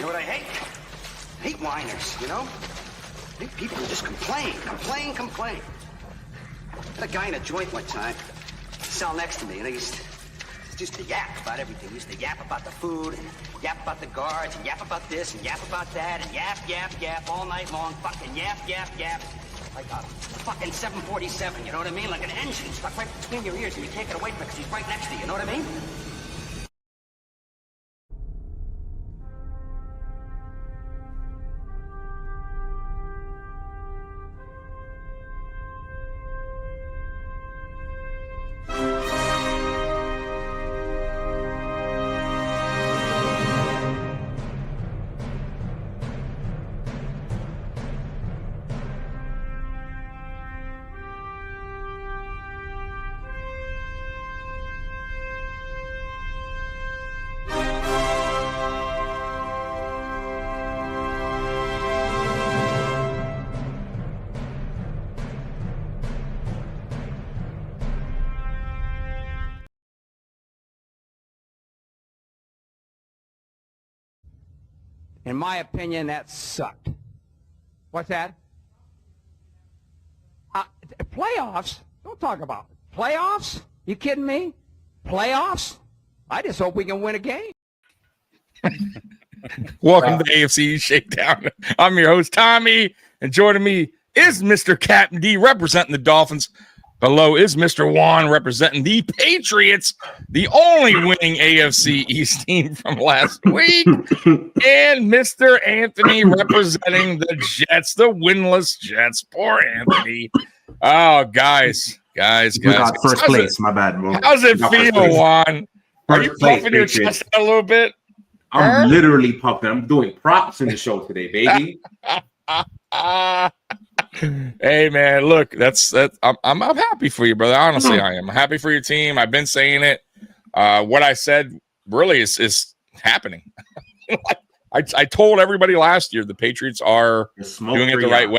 know what I hate? I hate whiners, you know? I hate people who just complain. Had a guy in a joint one time, cell next to me, and he used to yap about everything. He used to yap about the food, and yap about the guards, and yap about this, and yap about that, and yap all night long. Fucking yap. Like a fucking 747, you know what I mean? Like an engine stuck right between your ears, and you can't get away from it because he's right next to you, you know what I mean? In my opinion, that sucked. What's that? Playoffs? Don't talk about it. Playoffs? You kidding me? Playoffs? I just hope we can win a game. Welcome to the AFC East Shakedown. I'm your host, Tommy, and joining me is Mr. Captain D representing the Dolphins. Below is Mr. Juan representing the Patriots, the only winning AFC East team from last week, and Mr. Anthony representing the Jets, the winless Jets. Poor Anthony. Oh, guys. We got first place. My bad, bro. How's it feel, Juan? Are you puffing your chest out a little bit? I'm literally puffing. I'm doing props in the show today, baby. Hey man, look, that's I'm happy for you, brother. Honestly, I am happy for your team. I've been saying it. What I said really is happening. I told everybody last year the Patriots are doing it the right way.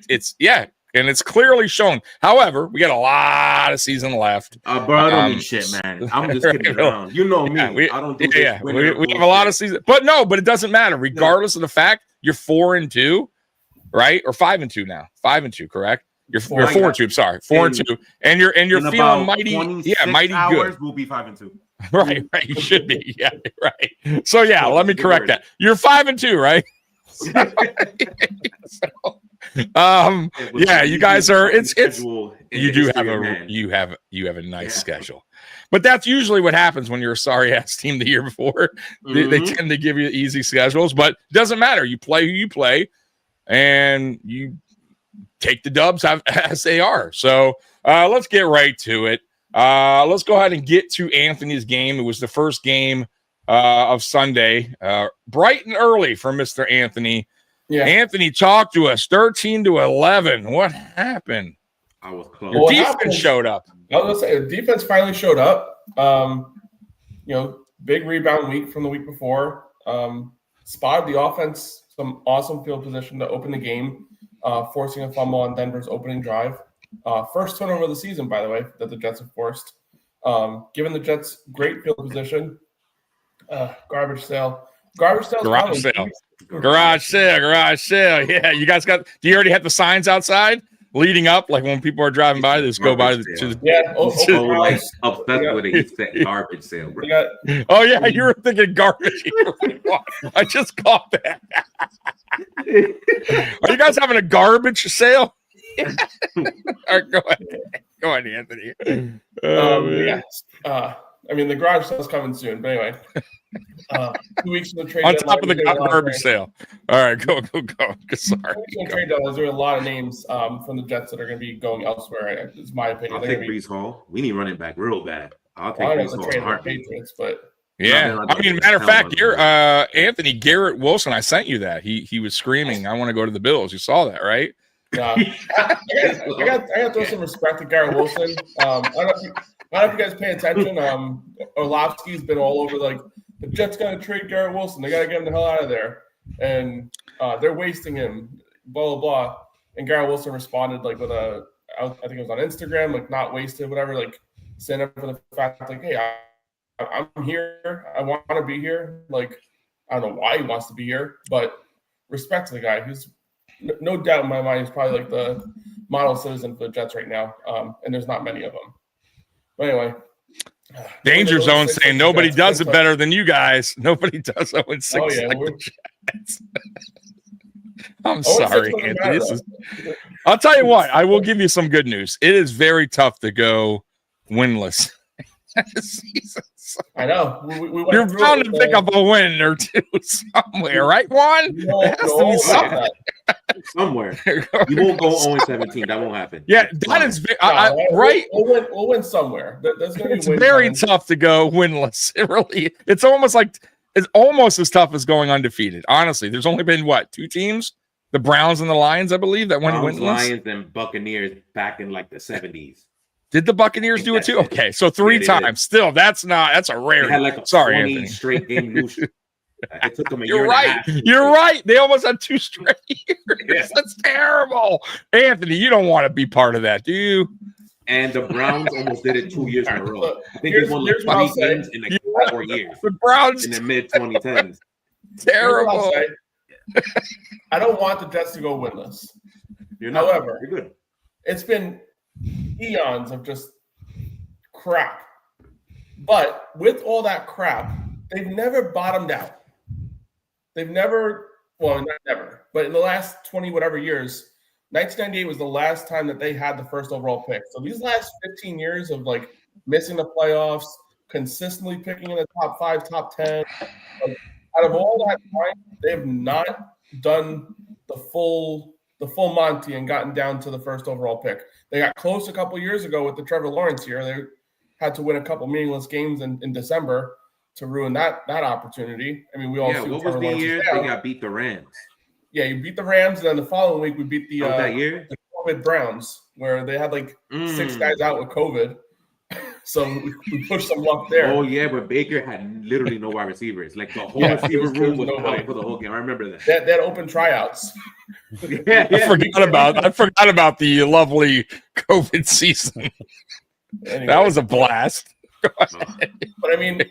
It's and it's clearly shown. However, we got a lot of season left. Bro, I don't need shit, man. I'm just kidding around. You know me. I don't do this. We have a lot of season, but it doesn't matter. Regardless of the fact you're 4-2. Right, or 5-2 now. 5-2, correct? You're 4-2. Sorry, 4-2, and you're feeling mighty. Yeah, mighty good. We'll be 5-2. Right. You should be. Yeah, right. So let me correct that. You're 5-2, right? You guys are. It's. You do have a nice schedule, but that's usually what happens when you're a sorry ass team the year before. They tend to give you easy schedules, but it doesn't matter. You play who you play. And you take the dubs as they are. So let's get right to it. Let's go ahead and get to Anthony's game. It was the first game of Sunday. Bright and early for Mr. Anthony. Yeah. Anthony, talk to us. 13-11. What happened? I was close. Your defense showed up. I was going to say, the defense finally showed up. Big rebound week from the week before. Spotted the offense some awesome field position to open the game, forcing a fumble on Denver's opening drive. First turnover of the season, by the way, that the Jets have forced. Given the Jets great field position, garage sale. Yeah, you guys do you already have the signs outside leading up? Like when people are driving by, they just go by to the upset with it. Garbage sale, bro. You were thinking garbage. I just caught that. Are you guys having a garbage sale? All right, go ahead, Anthony. The garage sale is coming soon, but anyway. 2 weeks from the trade on top of the garbage sale. All right, go. Sorry. Trade deadline, there are a lot of names from the Jets that are going to be going elsewhere. It's my opinion. I'll take Breece Hall. We need running back real bad. I'll take Breece Hall. Patriots, but matter of fact, you're Anthony Garrett Wilson. I sent you that. He was screaming, "I want to go to the Bills." You saw that, right? I got to throw some respect to Garrett Wilson. I don't know if you guys pay attention. Orlovsky's been all over the Jets got to trade Garrett Wilson. They got to get him the hell out of there, and they're wasting him. Blah blah blah. And Garrett Wilson responded with I think it was on Instagram, not wasted, whatever. Stand up for the fact, hey, I'm here. I want to be here. I don't know why he wants to be here, but respect to the guy. He's no doubt in my mind, he's probably like the model citizen for the Jets right now. And there's not many of them. But anyway. Danger Zone saying nobody does it better than you guys. Nobody does 0-6 like the Jets. I'm sorry, Anthony. I'll tell you what. I will give you some good news. It is very tough to go winless. I know. You're bound to pick up a win or two somewhere, right, Juan? Somewhere. You won't go 0-17. That won't happen. Yeah, that is right. We'll win somewhere. It's very tough to go winless. It really. It's almost as tough as going undefeated. Honestly, there's only been two teams, the Browns and the Lions, I believe, that went winless. Lions and Buccaneers back in like the 70s. Did the Buccaneers do it too? Okay, so 3 times. Still, that's a rare. They had like a 20 Anthony. Straight game lose. It took them a year. You're right. You're right. They almost had 2 straight years. Yeah. That's terrible. Anthony, you don't want to be part of that, do you? And the Browns almost did it 2 years in a row. I think they won like 20 games in like 4 years. The Browns in the mid-2010s. Terrible. I don't want the Jets to go winless. However, you're good. It's been eons of just crap. But with all that crap, they've never bottomed out. They've never, well, not never, but in the last 20 whatever years, 1998 was the last time that they had the first overall pick. So these last 15 years of like missing the playoffs, consistently picking in the top 5, top 10, out of all that time, they have not done the full Monty and gotten down to the first overall pick. They got close a couple years ago with the Trevor Lawrence year. They had to win a couple meaningless games in December to ruin that opportunity. I mean, we all see what was the year they got beat the Rams? Yeah, you beat the Rams, and then the following week we beat the that year the COVID Browns, where they had like 6 guys out with COVID. So we pushed some luck there. Oh yeah, but Baker had literally no wide receivers. Like the whole receiver room was out for the whole game. I remember that. They had open tryouts. I forgot about the lovely COVID season. Anyway, that was a blast. But I mean,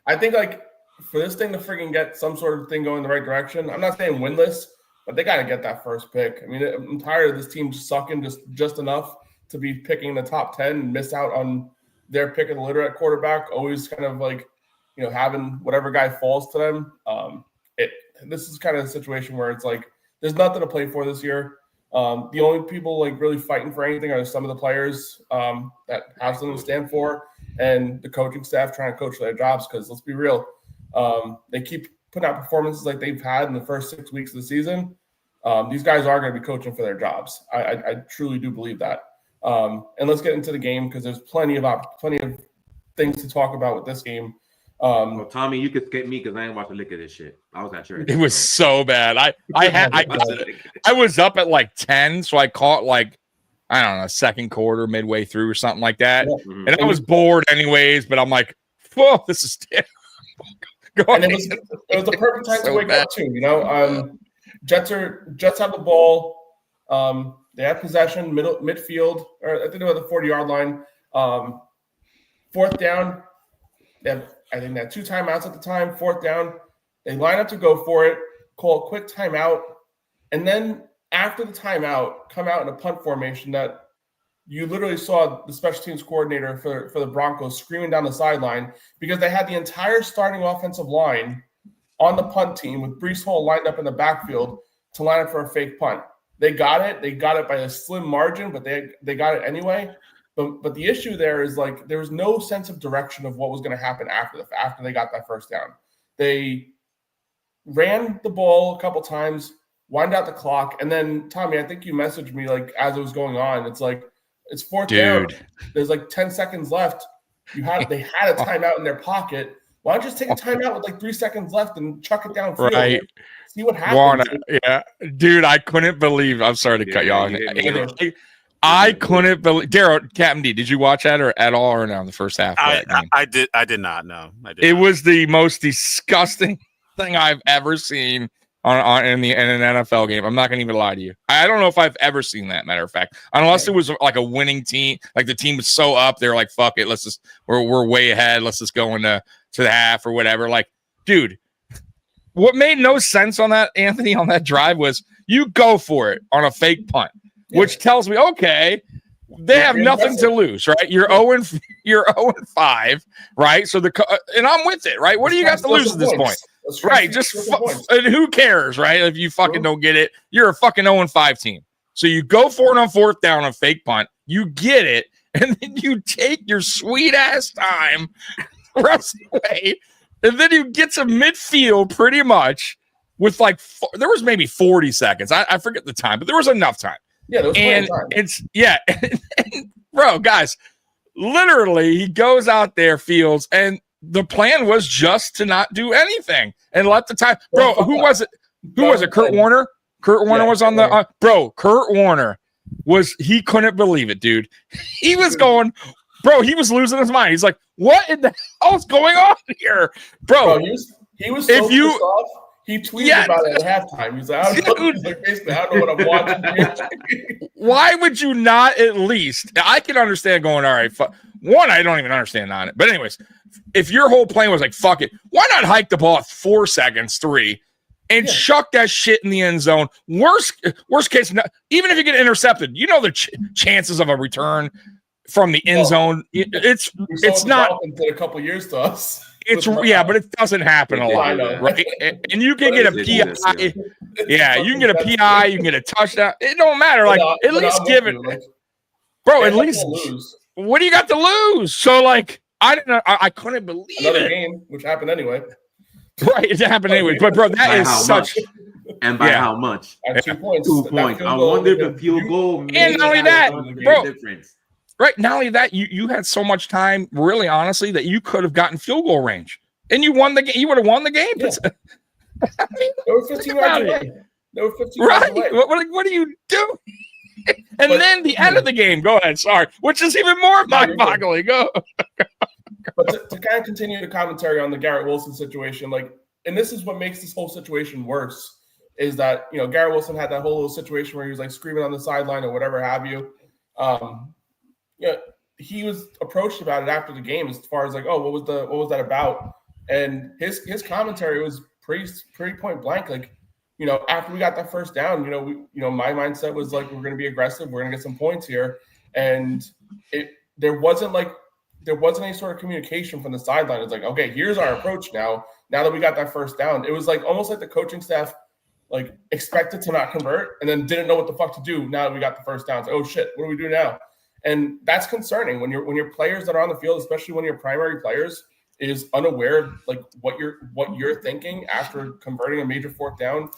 I think like for this thing to freaking get some sort of thing going in the right direction, I'm not saying winless, but they got to get that first pick. I mean, I'm tired of this team sucking just enough to be picking the top 10 and miss out on their pick of the litter at quarterback, always kind of like, having whatever guy falls to them. This is kind of a situation where it's like, there's nothing to play for this year. The only people like really fighting for anything are some of the players that have something to stand for, and the coaching staff trying to coach their jobs. Because let's be real, they keep putting out performances like they've had in the first 6 weeks of the season. These guys are going to be coaching for their jobs. I truly do believe that. And let's get into the game because there's plenty of things to talk about with this game. Well, Tommy, you could skip me because I ain't watched a lick of this shit. I was at church. It was so bad. I was up at like 10, so I caught like, I don't know, second quarter, midway through or something like that. Mm-hmm. And I was bored anyways, but I'm like, whoa, this is terrible. And it was the perfect time to wake up too, Jets have the ball. They have possession, midfield, or I think they were the 40-yard line. 4th down, I think they had 2 timeouts at the time. 4th down, they line up to go for it, call a quick timeout, and then after the timeout, come out in a punt formation that you literally saw the special teams coordinator for the Broncos screaming down the sideline because they had the entire starting offensive line on the punt team with Breece Hall lined up in the backfield to line up for a fake punt. They got it. They got it by a slim margin, but they got it anyway. But the issue there is like there was no sense of direction of what was going to happen after they got that first down. They ran the ball a couple times, wind out the clock, and then Tommy, I think you messaged me like as it was going on. It's like it's 4th down. There's like 10 seconds left. They had a timeout in their pocket. Why don't you just take a timeout with like 3 seconds left and chuck it downfield? Right. See what happens. Yeah, dude, I couldn't believe. I'm sorry to cut you off. I couldn't believe. Daryl, Captain D, did you watch that or at all or no? In the first half? I did not know. It was the most disgusting thing I've ever seen in an NFL game. I'm not going to even lie to you. I don't know if I've ever seen that. Matter of fact, unless it was like a winning team, like the team was so up, they're like, "Fuck it, we're way ahead. Let's just go into the half or whatever." Like, dude. what made no sense on that, Anthony, on that drive was you go for it on a fake punt, which tells me, okay, they have nothing to lose, right? You're 0-5, right? So and I'm with it, right? What do you got to lose at this point? Right, just and who cares, right? If you fucking don't get it, you're a fucking 0-5 team. So you go for it on fourth down on fake punt, you get it, and then you take your sweet ass time rest away, and then you get to midfield pretty much with like there was maybe 40 seconds. I forget the time, but there was enough time. Yeah, there was plenty of time. It's bro, guys, literally he goes out there, Fields, and the plan was just to not do anything and let the time. Bro, who was it? Who was it? Kurt Warner? Kurt Warner was on the bro. Kurt Warner he couldn't believe it, dude. He was going, bro, he was losing his mind. He's like, what in the hell's going on here? Bro, he was so pissed off. He tweeted about it at halftime. He's like, I don't know what I'm watching. Why would you not at least? I can understand going, all right, one, I don't even understand on it. But anyways, if your whole plan was like, fuck it, why not hike the ball at 4 seconds, 3, and chuck that shit in the end zone? Worst case, even if you get intercepted, you know the chances of a return from the end zone. It's not a couple years to us. But it doesn't happen a lot, right? And you can get a PI. Yeah, you can get a PI. You can get a touchdown. It don't matter. Like at least give it, bro. At least what do you got to lose? So like I couldn't believe another game, which happened anyway. Right, it happened anyway. But bro, that is such. And by how much? At 2 points. 2 points. I wonder if the field goal made and not only that, bro. Difference. Right. Not only that, you had so much time, really, honestly, that you could have gotten field goal range. And you won the game. You would have won the game. Yeah. They were 15 yards away. Right. What are you doing? And then the end of the game. Go ahead. Sorry. Which is even more mind-boggling. Go. But to kind of continue the commentary on the Garrett Wilson situation, and this is what makes this whole situation worse, is that, Garrett Wilson had that whole little situation where he was like screaming on the sideline or whatever have you. He was approached about it after the game as far as like, oh, what was that about? And his commentary was pretty point blank. Like, after we got that first down, my mindset was like, we're going to be aggressive. We're going to get some points here. And there wasn't any sort of communication from the sideline. It's like, okay, here's our approach now that we got that first down. It was like almost like the coaching staff like expected to not convert and then didn't know what the fuck to do now that we got the first down. It's like, oh shit, what do we do now? And that's concerning when your players that are on the field, especially when your primary players is unaware of like what you're thinking after converting a major fourth down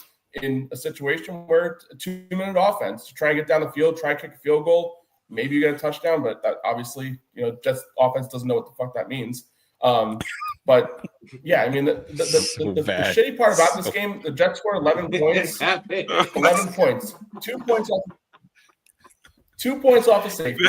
in a situation where a 2-minute offense to try and get down the field, try and kick a field goal. Maybe you get a touchdown, but that obviously, just offense doesn't know what the fuck that means. But yeah, I mean, the shitty part about this game, the Jets scored 11 points. 11 points. 2 points off. 2 points off a safety.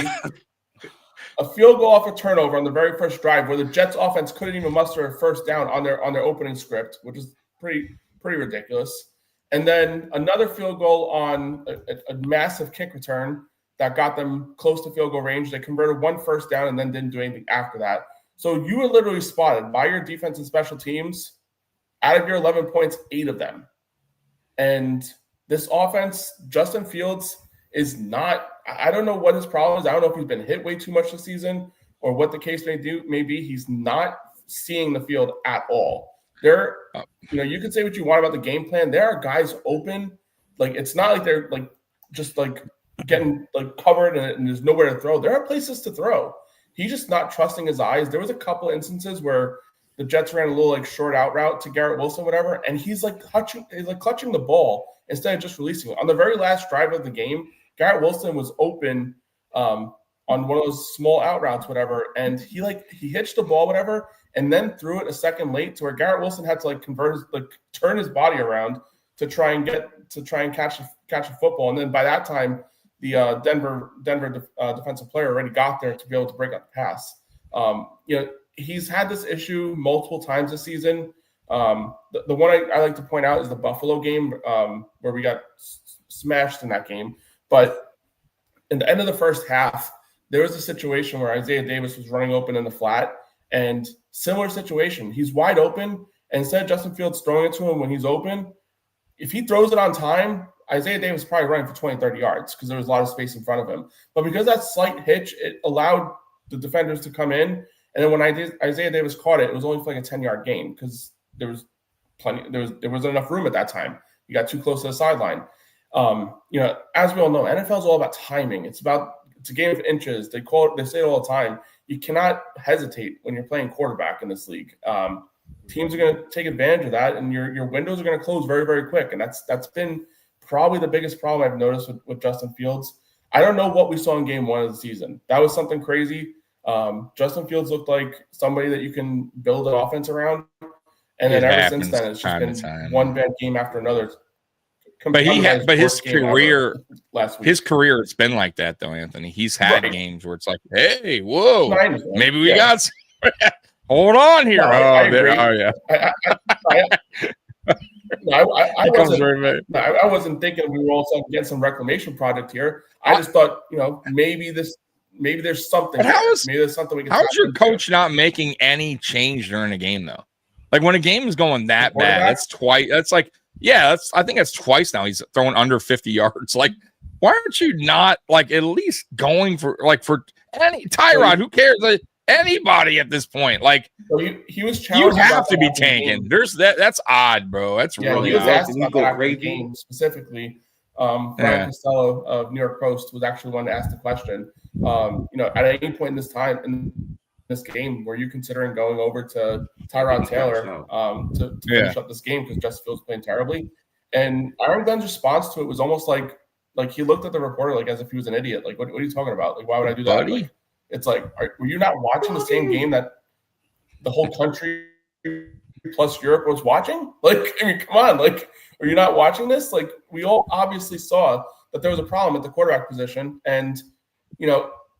A field goal off a turnover on the very first drive, where the Jets offense couldn't even muster a first down on their opening script, which is pretty ridiculous. And then another field goal on a massive kick return that got them close to field goal range. They converted one first down and then didn't do anything after that. So you were literally spotted by your defense and special teams. Out of your 11 points, 8 of them. And this offense, Justin Fields is not – I don't know what his problem is. I don't know if he's been hit way too much this season or what the case may be. He's not seeing the field at all. You can say what you want about the game plan. There are guys open. Like, it's not like they're like just like getting like covered and there's nowhere to throw. There are places to throw. He's just not trusting his eyes. There was a couple instances where the Jets ran a little like short out route to Garrett Wilson, whatever, and he's like clutching the ball instead of just releasing it. On the very last drive of the game, Garrett Wilson was open on one of those small out routes, whatever, and he hitched the ball, whatever, and then threw it a second late to where Garrett Wilson had to turn his body around to try and catch a football. And then by that time, the Denver defensive player already got there to be able to break up the pass. He's had this issue multiple times this season. The one I like to point out is the Buffalo game where we got smashed in that game. But in the end of the first half, there was a situation where Isaiah Davis was running open in the flat, and similar situation. He's wide open, And instead of Justin Fields throwing it to him when he's open, if he throws it on time, Isaiah Davis probably running for 20, 30 yards because there was a lot of space in front of him. But because that slight hitch, it allowed the defenders to come in. And then when Isaiah Davis caught it, it was only for like a 10-yard gain because there was wasn't enough room at that time. You got too close to the sideline. As we all know, NFL is all about timing. It's a game of inches. They say it all the time. You cannot hesitate when you're playing quarterback in this league. Teams are going to take advantage of that, and your windows are going to close very, very quick. And that's been probably the biggest problem I've noticed with Justin Fields. I don't know what we saw in game 1 of the season. That was something crazy. Justin Fields looked like somebody that you can build an offense around. And then ever since then, it's just been one bad game after another. But his career, it's been like that though, Anthony. He's had games where it's like, hey, whoa, maybe we got some. Hold on here. I agree. I wasn't thinking we were all getting some reclamation project here. I just thought, maybe there's something. Maybe there's something we can. How's your coach not making any change during the game though? Like when a game is going that bad, that's twice. That's like, I think that's twice now. He's throwing under 50 yards. Like, why aren't you not like at least going for any Tyrod? Who cares? Like, anybody at this point, like he was challenged. You have to be tanking. There's that's odd, bro. That's really he was odd. asked about that after the game specifically. Brian Costello of New York Post was actually one to ask the question. At any point in this game, were you considering going over to Tyrod Taylor to finish up this game because Justin Fields playing terribly? And Aaron Glenn's response to it was almost like he looked at the reporter like as if he was an idiot. Like, what are you talking about? Like, why would I do that? Like, it's like, were you not watching the same game that the whole country plus Europe was watching? Like, I mean, come on. Like, are you not watching this? Like, we all obviously saw that there was a problem at the quarterback position. And,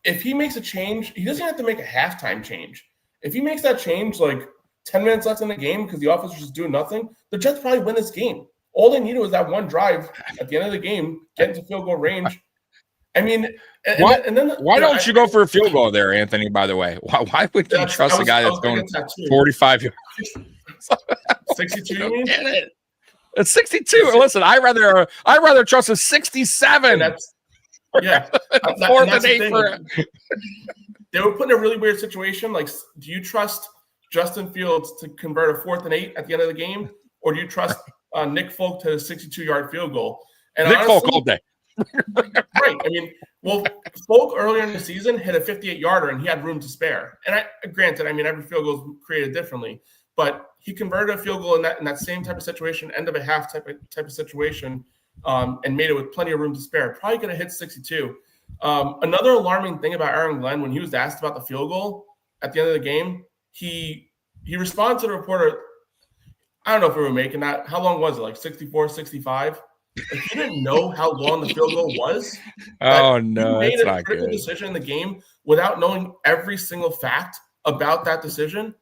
if he makes a change, he doesn't have to make a halftime change. If he makes that change, like 10 minutes left in the game because the offense was just doing nothing, the Jets probably win this game. All they needed was that one drive at the end of the game, get into field goal range. I mean, why don't you go for a field goal there, Anthony, by the way? Why would you trust a guy that's going 45 yards? 62, you mean? It's 62. Listen, I rather trust a 67. Fourth and 8 for they were put in a really weird situation. Like, do you trust Justin Fields to convert a 4th and 8 at the end of the game, or do you trust Nick Folk to a 62-yard field goal? And Nick Folk all day. Right. I mean, Folk earlier in the season hit a 58-yarder and he had room to spare. And granted, every field goal is created differently, but he converted a field goal in that same type of situation, end of a half type of situation. And made it with plenty of room to spare. Probably going to hit 62. Another alarming thing about Aaron Glenn, when he was asked about the field goal at the end of the game, he responded to the reporter, I don't know if we were making that. How long was it? Like 64, 65? Like, he didn't know how long the field goal was. Oh, no. He made a critical decision in the game without knowing every single fact about that decision.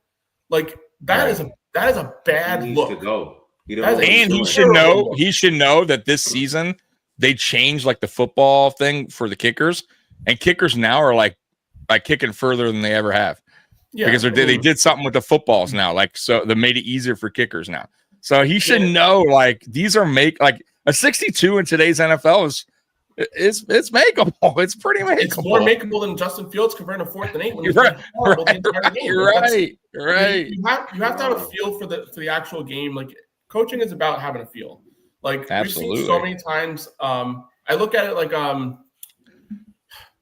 Like, that is a bad look. To go. And he should know that this season they changed like the football thing for the kickers, and kickers now are like kicking further than they ever have. Yeah, because they did something with the footballs now, like so they made it easier for kickers now. So he should know like these are like a 62 in today's NFL is it's makeable. It's pretty makeable. It's more makeable than Justin Fields converting a 4th and 8 when you're right. You're right. You have to have a feel for the actual game. Like, coaching is about having a feel. Like, absolutely. We've seen so many times. I look at it like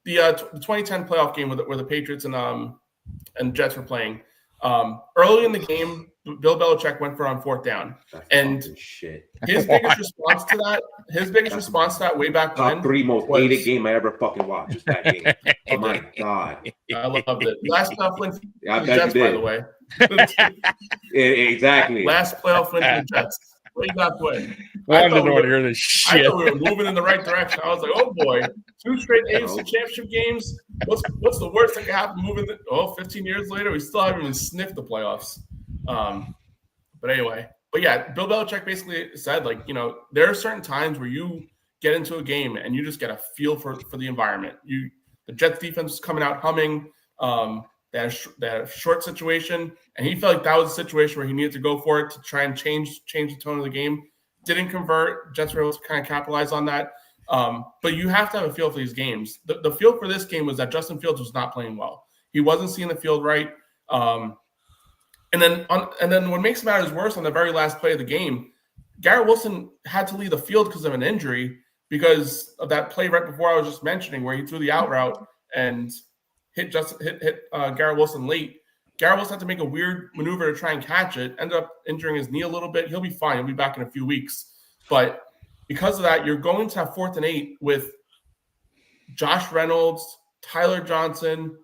the 2010 playoff game where the Patriots and Jets were playing. Early in the game, Bill Belichick went for on 4th down, and his biggest response to that way back when, top 3 most hated game I ever fucking watched is that game. Oh my god, I loved it. Last playoff win for the Jets, by the way. Exactly. Last playoff win for the Jets. What you got, Glenn? I didn't want to hear this shit. I thought we were moving in the right direction. I was like, oh boy, 2 straight AFC Championship games. What's the worst that could happen? 15 years later, we still haven't even sniffed the playoffs. But anyway, yeah, Bill Belichick basically said, like, there are certain times where you get into a game and you just get a feel for the environment. The Jets defense is coming out humming. They They had a short situation, and he felt like that was a situation where he needed to go for it to try and change the tone of the game. Didn't convert. Jets were able to kind of capitalize on that. But you have to have a feel for these games. The feel for this game was that Justin Fields was not playing well. He wasn't seeing the field right. And then what makes matters worse, on the very last play of the game, Garrett Wilson had to leave the field because of an injury, because of that play right before I was just mentioning, where he threw the out route and hit Garrett Wilson late. Garrett Wilson had to make a weird maneuver to try and catch it, ended up injuring his knee a little bit. He'll be fine. He'll be back in a few weeks. But because of that, you're going to have 4th and 8 with Josh Reynolds, Tyler Johnson.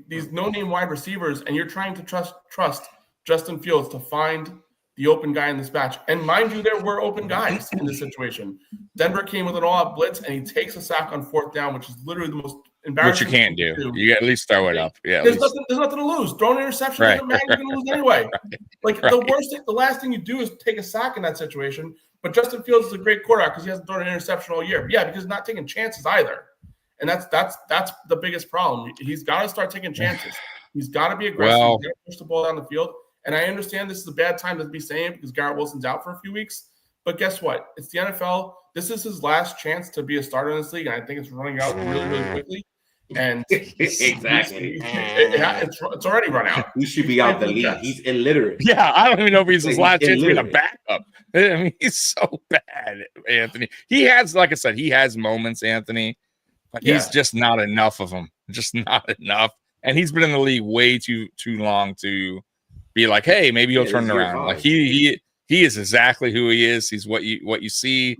These no-name wide receivers, and you're trying to trust Justin Fields to find the open guy in this batch. And mind you, there were open guys in this situation. Denver came with an all-out blitz, and he takes a sack on 4th down, which is literally the most embarrassing. Which you can't do. You at least throw it up. Yeah, there's nothing to lose. Throw an interception doesn't matter. You're going to lose anyway. The last thing you do is take a sack in that situation. But Justin Fields is a great quarterback because he hasn't thrown an interception all year. Yeah, because he's not taking chances either. And that's the biggest problem. He's got to start taking chances. He's got to be aggressive. He's got to push the ball down the field. And I understand this is a bad time to be saying it because Garrett Wilson's out for a few weeks. But guess what? It's the NFL. This is his last chance to be a starter in this league, and I think it's running out really, really quickly. And exactly, it's already run out. He should be out the league. He's illiterate. Yeah, I don't even know if he's his last chance to be a backup. I mean, he's so bad, Anthony. He has, like I said, he has moments, Anthony, but he's just not enough of them. Just not enough. And he's been in the league way too long to be like, hey, maybe he'll turn it around. Like he is exactly who he is. He's what you see.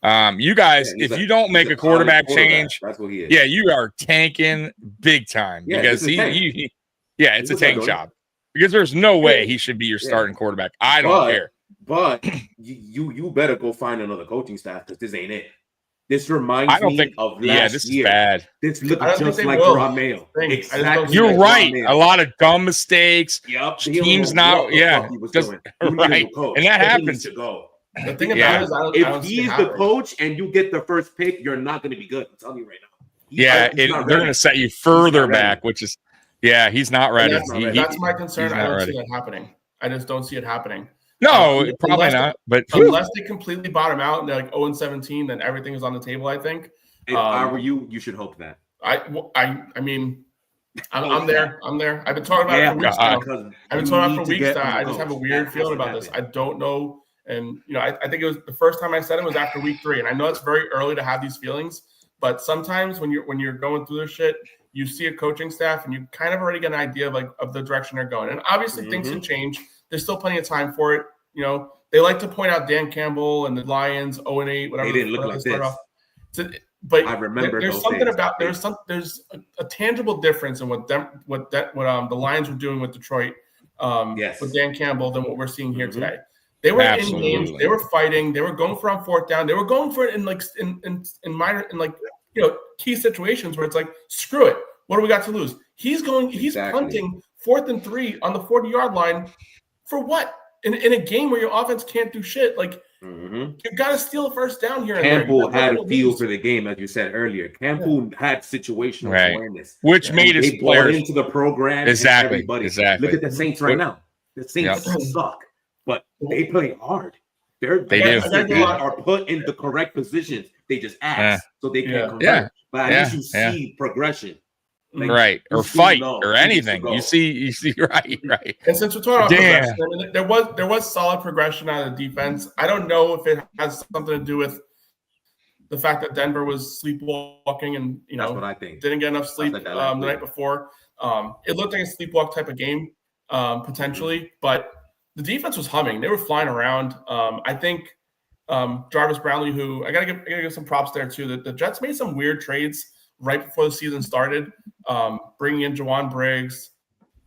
You guys, if you don't make a quarterback change, that's what he is. Yeah, you are tanking big time because it's a tank job. Because there's no way he should be your starting quarterback. I don't care. But you better go find another coaching staff because this ain't it. This reminds me of last year. This is bad. This looks just like Rob Mayo. Exactly. You're right. A lot of dumb mistakes. Yep. Teams now, right. And that happens. The thing about it is, if he's the coach and you get the first pick, you're not going to be good. I'm telling you right now. They're going to set you further back, which is, he's not ready. That's my concern. I don't see that happening. I just don't see it happening. No, probably not. But unless they completely bottom out and they're like 0-17, then everything is on the table, I think. If I were you should hope that. I mean, I'm there. I've been talking about it for weeks now. I've been talking about it for weeks now. I just have a weird feeling about this. I don't know. And, I think it was the first time I said it was after week 3. And I know it's very early to have these feelings. But sometimes when you're going through this shit, you see a coaching staff and you kind of already get an idea of the direction they're going. And obviously things can change. There's still plenty of time for it. They like to point out Dan Campbell and the Lions 0-8, whatever. They didn't look like this. But I remember there's something about there's a tangible difference in what the Lions were doing with Detroit with Dan Campbell than what we're seeing here today. They were in games. They were fighting. They were going for on 4th down. They were going for it in minor key situations where it's like, screw it. What do we got to lose? He's punting 4th and 3 on the 40-yard line for what? In a game where your offense can't do shit, you got to steal a first down here. Campbell had a feel for the game, as you said earlier. Campbell had situational awareness, which made his players into the program. Exactly. Look at the Saints right now. The Saints suck, but they play hard. They are put in the correct positions. They just ask so they can convert. But at least you see progression. Or fight or anything. You see, right. And since we're talking about progression, there was solid progression out of the defense. I don't know if it has something to do with the fact that Denver was sleepwalking and that's what I think. Didn't get enough sleep the night before. It looked like a sleepwalk type of game potentially, but the defense was humming. They were flying around. I think Jarvis Brownlee, who I gotta give some props there too. The Jets made some weird trades right before the season started, bringing in Jawan Briggs,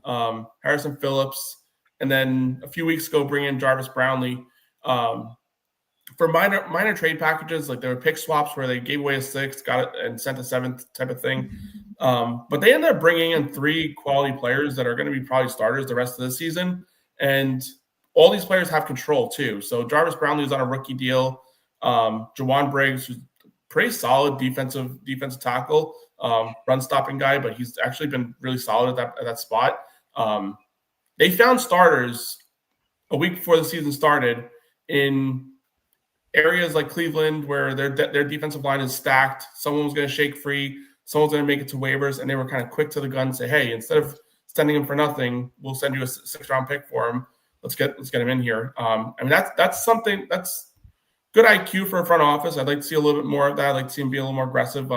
Harrison Phillips, and then a few weeks ago bringing in Jarvis Brownlee for minor trade packages. Like there were pick swaps where they gave away a 6th, got it, and sent a 7th type of thing. But they ended up bringing in 3 quality players that are going to be probably starters the rest of the season. And all these players have control too. So Jarvis Brownlee is on a rookie deal. Jawan Briggs, who's pretty solid defensive tackle, run stopping guy, but he's actually been really solid at that spot. They found starters a week before the season started in areas like Cleveland where their defensive line is stacked. Someone was going to shake free. Someone's going to make it to waivers, and they were kind of quick to the gun and say, hey, instead of sending him for nothing, we'll send you a 6th-round pick for him. Let's get him in here. I mean, that's something that's good IQ for a front office. I'd like to see a little bit more of that. I'd like to see him be a little more aggressive.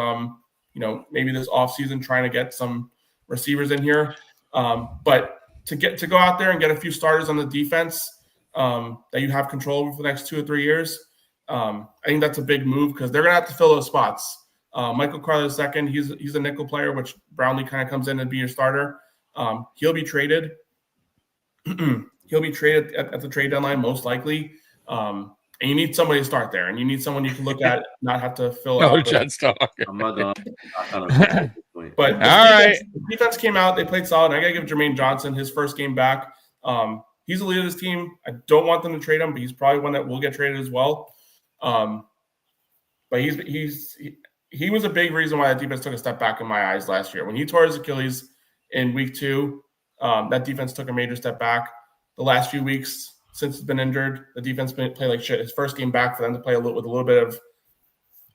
Maybe this offseason trying to get some receivers in here. But to go out there and get a few starters on the defense that you have control over for the next 2 or 3 years, I think that's a big move because they're going to have to fill those spots. Michael Carter II, he's a nickel player, which Brownlee kind of comes in and be your starter. He'll be traded. He'll be traded at the trade deadline, most likely. And you need somebody to start there, and you need someone you can look at, not have to fill out. Jets talk. I'm not going. But the defense came out. They played solid. I got to give Jermaine Johnson his first game back. He's the leader of this team. I don't want them to trade him, but he's probably one that will get traded as well. But he was a big reason why the defense took a step back in my eyes last year. When he tore his Achilles in week 2, that defense took a major step back. The last few weeks since he's been injured, the defense played like shit. His first game back for them to play with a little bit of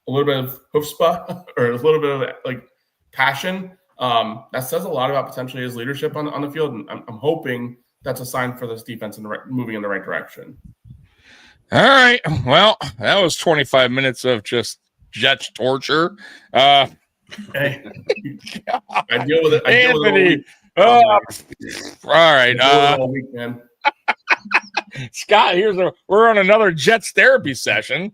chutzpah or a little bit of like passion. That says a lot about potentially his leadership on the field, and I'm hoping that's a sign for this defense moving in the right direction. All right. Well, that was 25 minutes of just Jets torture. Hey, I deal with it. Anthony. All right. All week, man. Scott, we're on another Jets therapy session.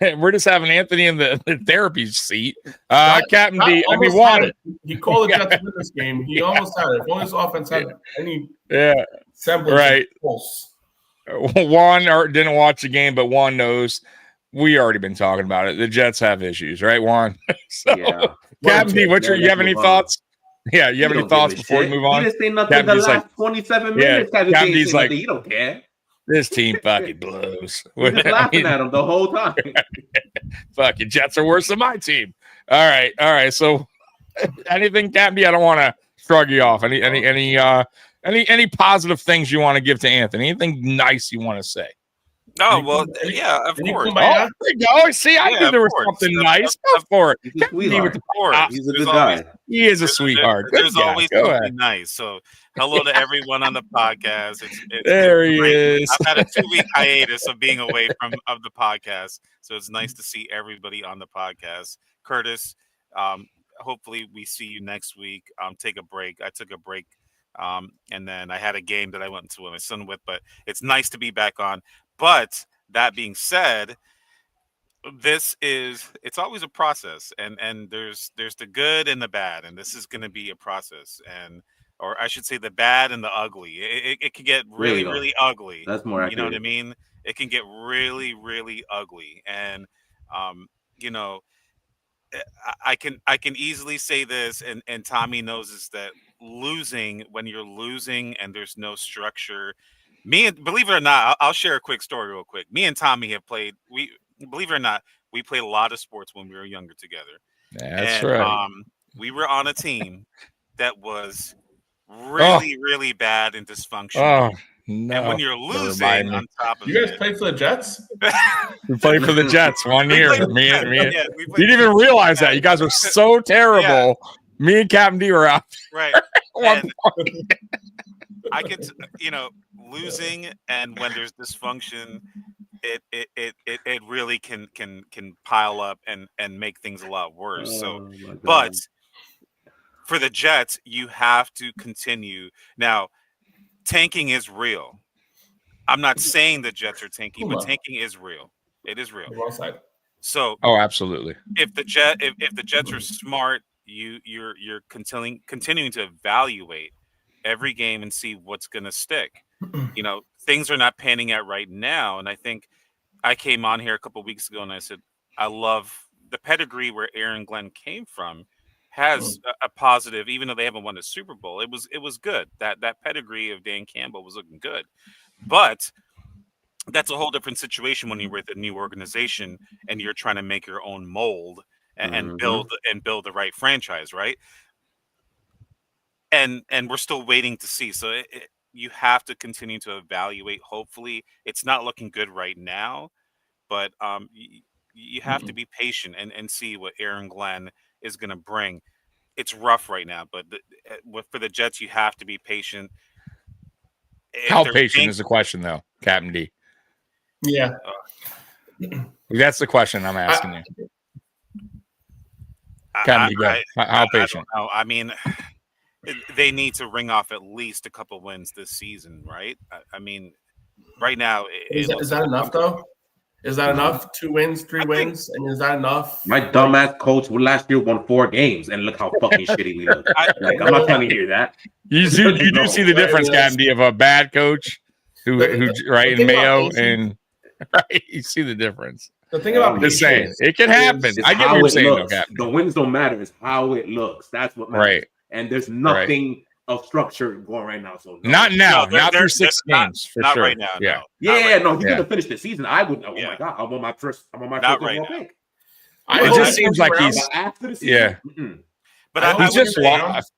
We're just having Anthony in the therapy seat. Captain D, I mean, Juan. He called the Jets to win this game. He almost had it. If only his offense had any semblance right. of pulse. Juan didn't watch the game, but Juan knows. We already been talking about it. The Jets have issues, right, Juan? Captain D, you have any thoughts? Yeah, you have any thoughts before we move on? He didn't say nothing the last 27 minutes. Captain D's like, you don't care. This team fucking blows. We're just laughing at him the whole time. Fucking Jets are worse than my team. All right. So, anything, Captain D? I don't want to shrug you off. Any positive things you want to give to Anthony? Anything nice you want to say? Oh, well, yeah, of course. Oh, there you go. See, I knew there was something nice. Go for it. He's a sweetheart. He's a good guy. He is a sweetheart. There's always something nice. So, hello to everyone on the podcast. There he is. I've had a 2-week hiatus of being away of the podcast, so it's nice to see everybody on the podcast. Curtis, hopefully we see you next week. Take a break. I took a break. And then I had a game that I went to my son with, but it's nice to be back on. But that being said, it's always a process, and there's the good and the bad, and this is going to be a process, or I should say the bad and the ugly. It can get really ugly. That's more accurate. You know what I mean? It can get really, really ugly, and I can easily say this, and Tommy knows this, that when you're losing and there's no structure. Believe it or not, I'll share a quick story real quick. Me and Tommy have played. Believe it or not, we played a lot of sports when we were younger together. That's right. We were on a team that was really bad and dysfunctional. Oh no! And when you're losing, on top of you guys played for the Jets. We played for the Jets 1 year. Me and you didn't even realize that. You guys were so terrible. Yeah. Me and Captain D were out. Right. I could, losing, and when there's dysfunction, it really can pile up and make things a lot worse. But for the Jets, you have to continue. Now, tanking is real. I'm not saying the Jets are tanking, but tanking is real. It is real. So, absolutely. If the Jets are smart, you're continuing to evaluate every game and see what's going to stick. Things are not panning out right now, and I think I came on here a couple of weeks ago and I said I love the pedigree where Aaron Glenn came from. Has a positive, even though they haven't won a Super Bowl. It was good. That pedigree of Dan Campbell was looking good, but that's a whole different situation when you're with a new organization and you're trying to make your own mold and build the right franchise, right? And we're still waiting to see. So you have to continue to evaluate. Hopefully, it's not looking good right now, but you have to be patient and see what Aaron Glenn is going to bring. It's rough right now, but for the Jets, you have to be patient. How patient is the question, though, Captain D? Yeah. That's the question I'm asking you. Captain D, go. How patient? I mean, they need to ring off at least a couple wins this season, right? I mean, right now. Is that enough, though? Is that enough? 2 wins, 3 wins? And is that enough? My dumbass coach last year won 4 games, and look how fucking shitty we look. I'm not trying to hear that. You do see the difference, Captain D, of a bad coach who right, in Mayo, and right, you see the difference. The thing about the saying, it can happen. I get what you're saying, though, Captain. The wins don't matter. It's how it looks. That's what matters. Right. And there's nothing of structure going right now. So not now. Not through 6 games. Not sure. right now. Yeah. No. He's gonna finish the season. I would. Oh my god. I'm on my first right pick. It just seems like he's after the season. Yeah. But he's just lost.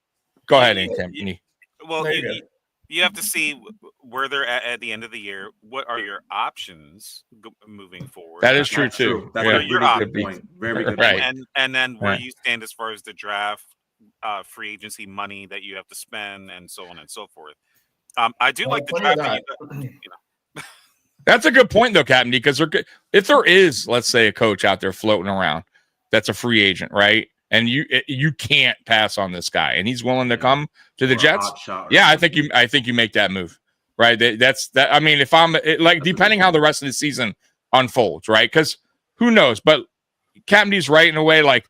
Go ahead, Anthony. Well, you have to see where they're at the end of the year. What are your options moving forward? That is true too. That's your point. Very good right. point. And then where you stand as far as the draft, free agency money that you have to spend, and so on and so forth. I do like the draft. That's a good point, though, Captain, because if there is, let's say, a coach out there floating around that's a free agent, right? And you can't pass on this guy, and he's willing to come to the Jets. Yeah, I think you make that move, right? That's that. I mean, if I'm depending how the rest of the season unfolds, right? Because who knows? But Captain D's right in a way, like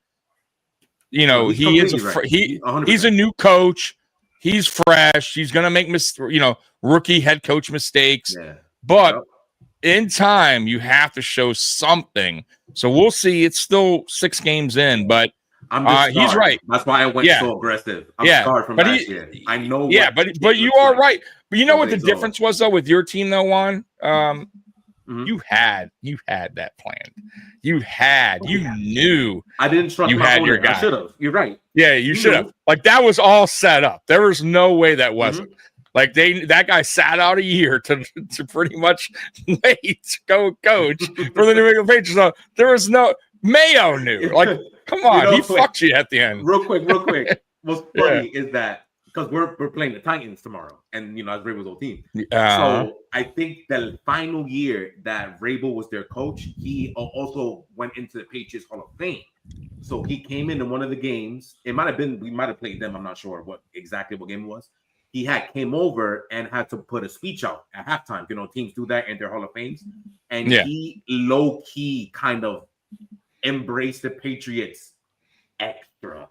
he is he's a new coach. He's fresh. He's gonna make rookie head coach mistakes, but in time you have to show something. So we'll see. It's still 6 games in, but. He's right. That's why I went so aggressive. I'm scarred from last year. I know. Yeah, but you are right. But you know what the difference was though with your team though, Juan? You had that planned. You knew. I didn't trust you had your guy. I should have. You're right. Yeah, you should have. Like that was all set up. There was no way that wasn't. Like that guy sat out a year to pretty much wait to go coach for the New England Patriots. So there was no Mayo knew. Like. Come on, he fucked you at the end. Real quick. What's funny is that because we're playing the Titans tomorrow, and that's Vrabel's old team. So I think the final year that Vrabel was their coach, he also went into the Patriots Hall of Fame. So he came into one of the games. It might have been we might have played them. I'm not sure what game it was. He came over and had to put a speech out at halftime. Teams do that in their Hall of Fames, and he low key kind of embrace the Patriots extra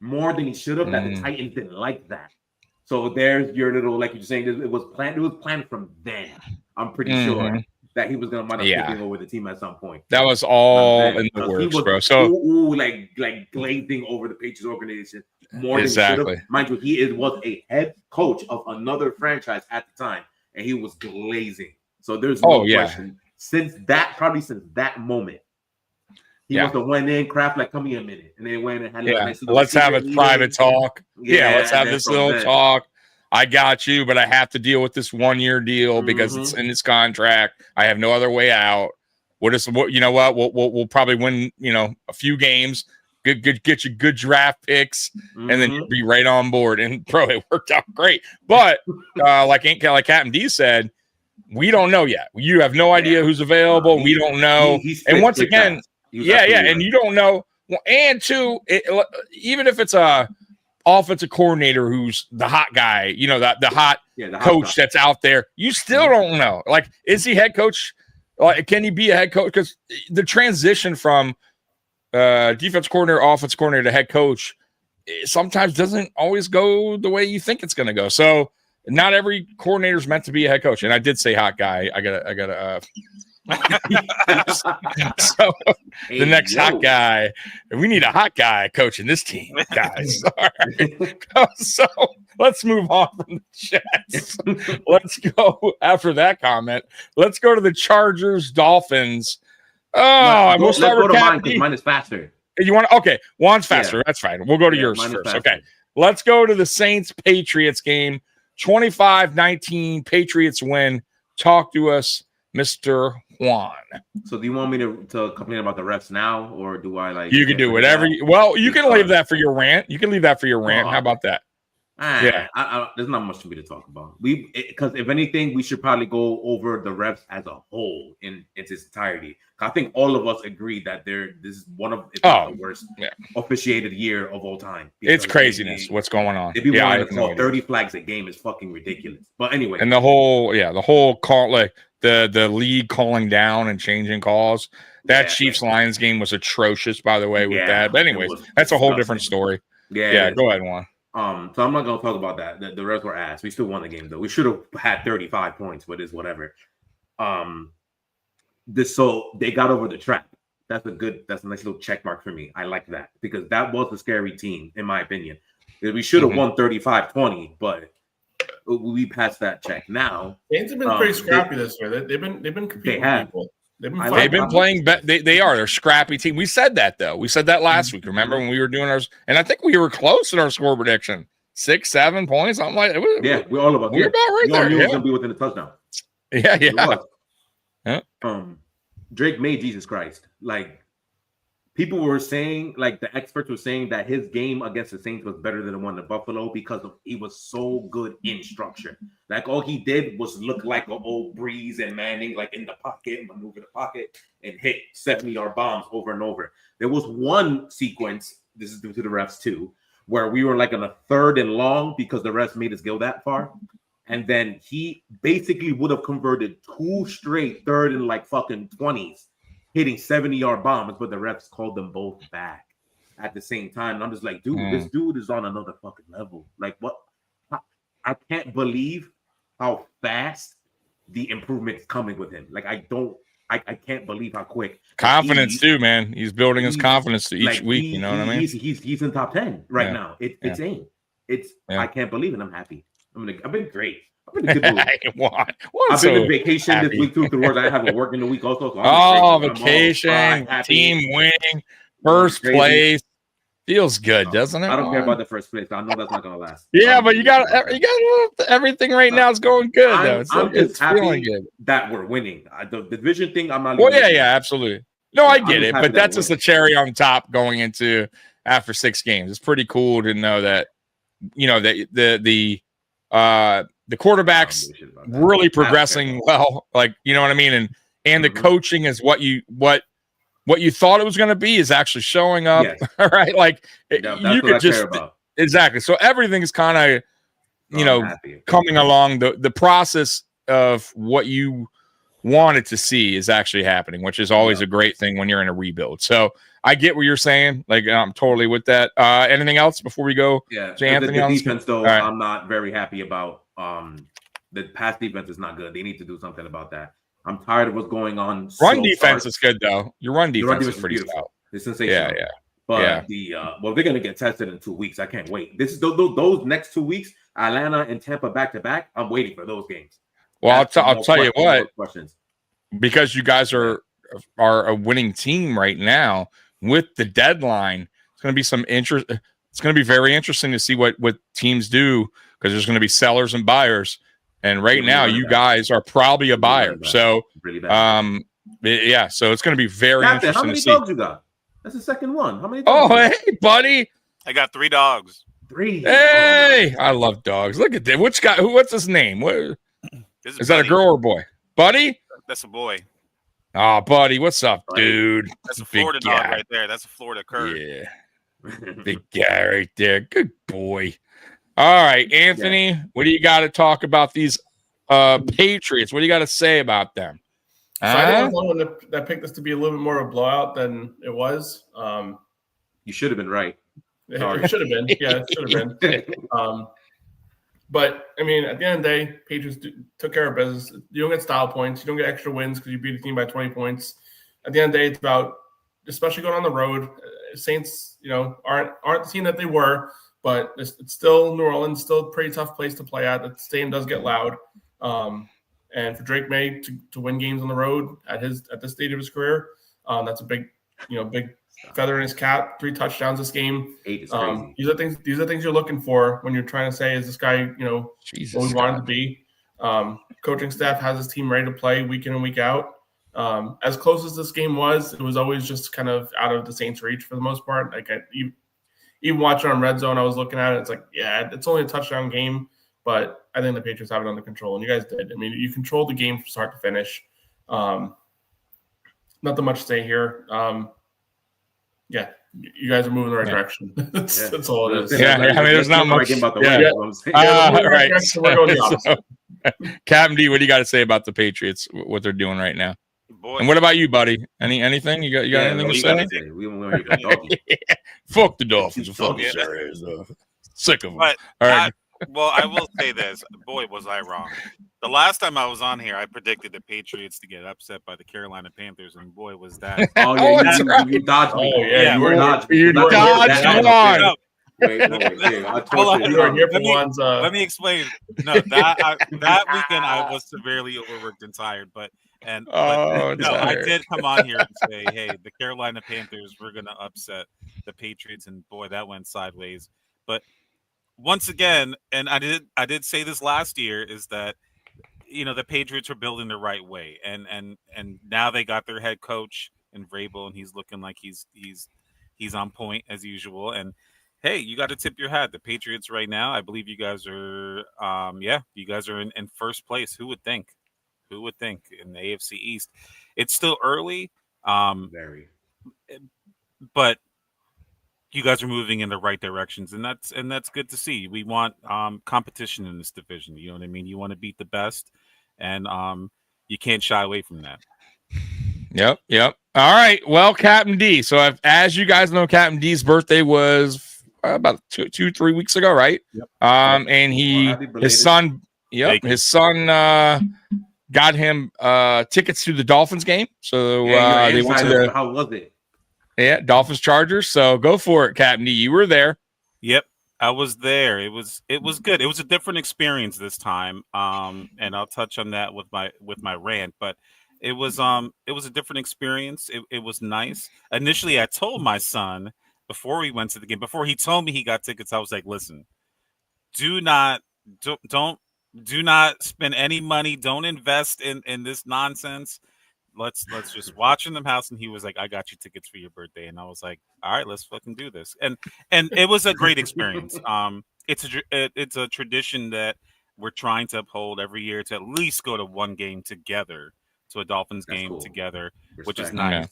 more than he should have. That the Titans didn't like that. So there's your little, like you're saying, it was planned from then. I'm pretty sure that he was gonna wind up taking over the team at some point. That was all in the works, bro. So like glazing over the Patriots organization more than he should have. Mind you, he was a head coach of another franchise at the time, and he was glazing. So there's no question. Since that moment. He must have went in, Kraft, like, come here a minute. And they went and had let's have a private talk. Let's have this little talk. I got you, but I have to deal with this 1-year deal because it's in his contract. I have no other way out. You know what? We'll probably win, a few games. Get you good draft picks, and then you'll be right on board. And bro, it worked out great. But like Captain D said, we don't know yet. You have no idea who's available. We don't know. And once again. And you don't know. Well, and two, even if it's a offensive coordinator who's the hot guy, the hot coach that's out there, you still don't know. Like, is he head coach? Can he be a head coach? Because the transition from defense coordinator, offense coordinator to head coach sometimes doesn't always go the way you think it's going to go. So not every coordinator is meant to be a head coach. And I did say hot guy. I gotta So the next hot guy, the next hot guy, we need a hot guy coaching this team, guys. All right. So let's move on from the Jets. Let's go after that comment. Let's go to the Chargers, Dolphins. We'll let's start go with to mine because mine is faster. You want to? Okay, Juan's faster. That's fine. We'll go to yours first. Okay, let's go to the Saints-Patriots game. 25-19, Patriots win. Talk to us, Mr. Juan. So do you want me to complain about the refs now, or do I like? You can do whatever. You can leave that for your rant. You can leave that for your rant. How about that? There's not much for me to talk about. Because if anything, we should probably go over the refs as a whole in its entirety. I think all of us agree that this is one of the worst officiated year of all time. It's craziness what's going on. If you want to call 30 flags a game is fucking ridiculous. But anyway, and the whole call, like the league calling down and changing calls. That Chiefs Lions game was atrocious, by the way, with that. But anyways, that's a whole different story. Yeah, go ahead, Juan. So I'm not gonna talk about that. The refs were ass. We still won the game though. We should have had 35 points, but it's whatever. So they got over the trap. That's a nice little check mark for me. I like that because that was a scary team, in my opinion. We should have won 35-20, but we passed that check. Now Saints have been pretty scrappy this year. They've been competing with people. They've been playing. They're a scrappy team. We said that though. We said that last week. Remember when we were doing ours? And I think we were close in our score prediction. 6-7 points. I'm like, we all of us. We're about right there. Knew it was gonna be within a touchdown. Yeah. Drake made Jesus Christ. Like people were saying, like the experts were saying that his game against the Saints was better than the one in Buffalo because he was so good in structure. Like all he did was look like an old Breeze and Manning, like in the pocket, maneuver the pocket, and hit 70-yard bombs over and over. There was one sequence, this is due to the refs too, where we were like on a 3rd and long because the refs made us go that far. And then he basically would have converted 2 straight 3rd and like fucking 20s, hitting 70-yard bombs, but the refs called them both back at the same time. And I'm just like, dude, this dude is on another fucking level. Like, what? I can't believe how fast the improvement is coming with him. Like, I can't believe how quick. Confidence too, man. He's building his confidence to each week. You know what I mean? He's in top 10 right now. It's insane. I can't believe it. I'm happy. I've been great. I've been in a good mood. I've been on vacation this week too. I have a work in the week also. So vacation, team winning, first place. Feels good, doesn't it? I don't care about the first place. I know that's not gonna last. Yeah, but you got everything right now is going good though. I'm just happy good that we're winning. The division thing, I'm not. Well, absolutely. No, I get it, but that's just a cherry on top going into after 6 games. It's pretty cool to know that the quarterback's really progressing well. Like, you know what I mean? And the coaching is what you thought it was going to be is actually showing up. Yes. All right. Like you could just exactly. So everything is kind of, coming along the process of what you wanted to see is actually happening, which is always a great thing when you're in a rebuild. So I get what you're saying. Like, I'm totally with that. Anything else before we go? Yeah. To Anthony, the defense, though, I'm not very happy about. The pass defense is not good. They need to do something about that. I'm tired of what's going on. Run defense is good, though. Your run defense is pretty stout. It's sensational. Yeah. But they're going to get tested in 2 weeks. I can't wait. This is those next 2 weeks, Atlanta and Tampa back-to-back. I'm waiting for those games. Well, I'll tell you what. Because you guys are a winning team right now with the deadline, it's going to be some interest. It's going to be very interesting to see what teams do because there's going to be sellers and buyers. And right now, you guys are probably a buyer. So, so it's going to be very interesting. How many to see. Dogs you got? That's the second one. How many? Dogs hey, buddy. I got 3 dogs. 3. Hey, I love dogs. Look at that. What's his name? Is that a girl or a boy? Buddy? That's a boy. Oh, buddy, what's up, dude? That's a Florida dog right there. That's a Florida cur. Yeah. Big guy right there. Good boy. All right, Anthony, what do you got to talk about these Patriots? What do you got to say about them? So I was the one that picked this to be a little bit more of a blowout than it was. You should have been right. It should have been. Yeah, it should have been. But I mean, at the end of the day, Patriots took care of business. You don't get style points. You don't get extra wins because you beat a team by 20 points. At the end of the day, it's about, especially going on the road. Saints, aren't the team that they were, but it's still New Orleans, still a pretty tough place to play at. The stadium does get loud. And for Drake May to win games on the road at this stage of his career, that's a big feather in his cap. 3 touchdowns this game. 8 is crazy. These are things you're looking for when you're trying to say, is this guy, what we want him to be? Coaching staff has his team ready to play week in and week out. As close as this game was, it was always just kind of out of the Saints' reach for the most part. Like even watching on Red Zone, I was looking at it. It's like, yeah, it's only a touchdown game, but I think the Patriots have it under control, and you guys did. I mean, you controlled the game from start to finish. Nothing much to say here. Yeah, you guys are moving in the right direction. That's all it is. Yeah, I mean, there's not much. Right. We're going the opposite. Captain D, what do you got to say about the Patriots? What they're doing right now? Boy. And what about you, buddy? Anything? You got anything to say? Fuck the Dolphins. Fuck sick of them. But all right. Well, I will say this. Boy, was I wrong. The last time I was on here, I predicted the Patriots to get upset by the Carolina Panthers, and boy, was that. Oh, yeah, you dodged me. Oh, yeah, you were dodged. You dodged one. Let me explain. No, that weekend I was severely overworked and tired, but I did come on here and say, hey, the Carolina Panthers were going to upset the Patriots, and boy, that went sideways. But once again, and I did say this last year, is that the Patriots are building the right way, and now they got their head coach in Vrabel, and he's looking like he's on point as usual. And hey, you got to tip your hat. The Patriots right now, I believe you guys are, you guys are in first place. Who would think? Who would think in the AFC East? It's still early, very, but you guys are moving in the right directions, and that's good to see. We want competition in this division. You know what I mean? You want to beat the best, and you can't shy away from that. Yep. All right. Well, Captain D. So as you guys know, Captain D's birthday was about 2-3 weeks ago, right? Yep. And his son got him tickets to the Dolphins game. So they went to how was it? Yeah, Dolphins Chargers. So go for it, Captain D. You were there. Yep, I was there. It was good. It was a different experience this time. And I'll touch on that with my rant, but it was a different experience. It was nice. Initially, I told my son before we went to the game, before he told me he got tickets, I was like, listen, do not spend any money. Don't invest in this nonsense. Let's just watch in the house. And he was like, I got you tickets for your birthday. And I was like, all right, let's fucking do this. And it was a great experience. It's a tradition that we're trying to uphold every year, to at least go to one game together, to a Dolphins game together, which is nice. Yeah.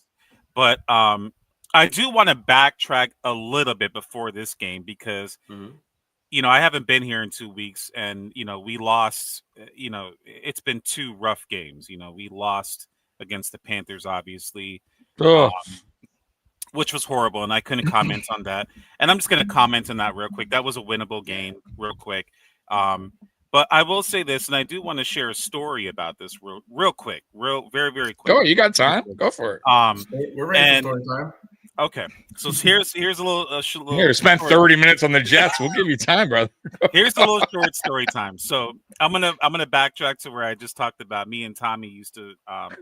But I do want to backtrack a little bit before this game, because I haven't been here in 2 weeks, and we lost. It's been 2 rough games. We lost against the Panthers, obviously, which was horrible, and I couldn't comment on that. And I'm just going to comment on that real quick. That was a winnable game, real quick. But I will say this, and I do want to share a story about this real quick, very, very quick. Go, you got time? Go for it. We're ready for story time. Okay, so here's a little. Here, spent 30 minutes on the Jets. We'll give you time, brother. Here's a little short story time. So I'm gonna backtrack to where I just talked about. Me and Tommy used to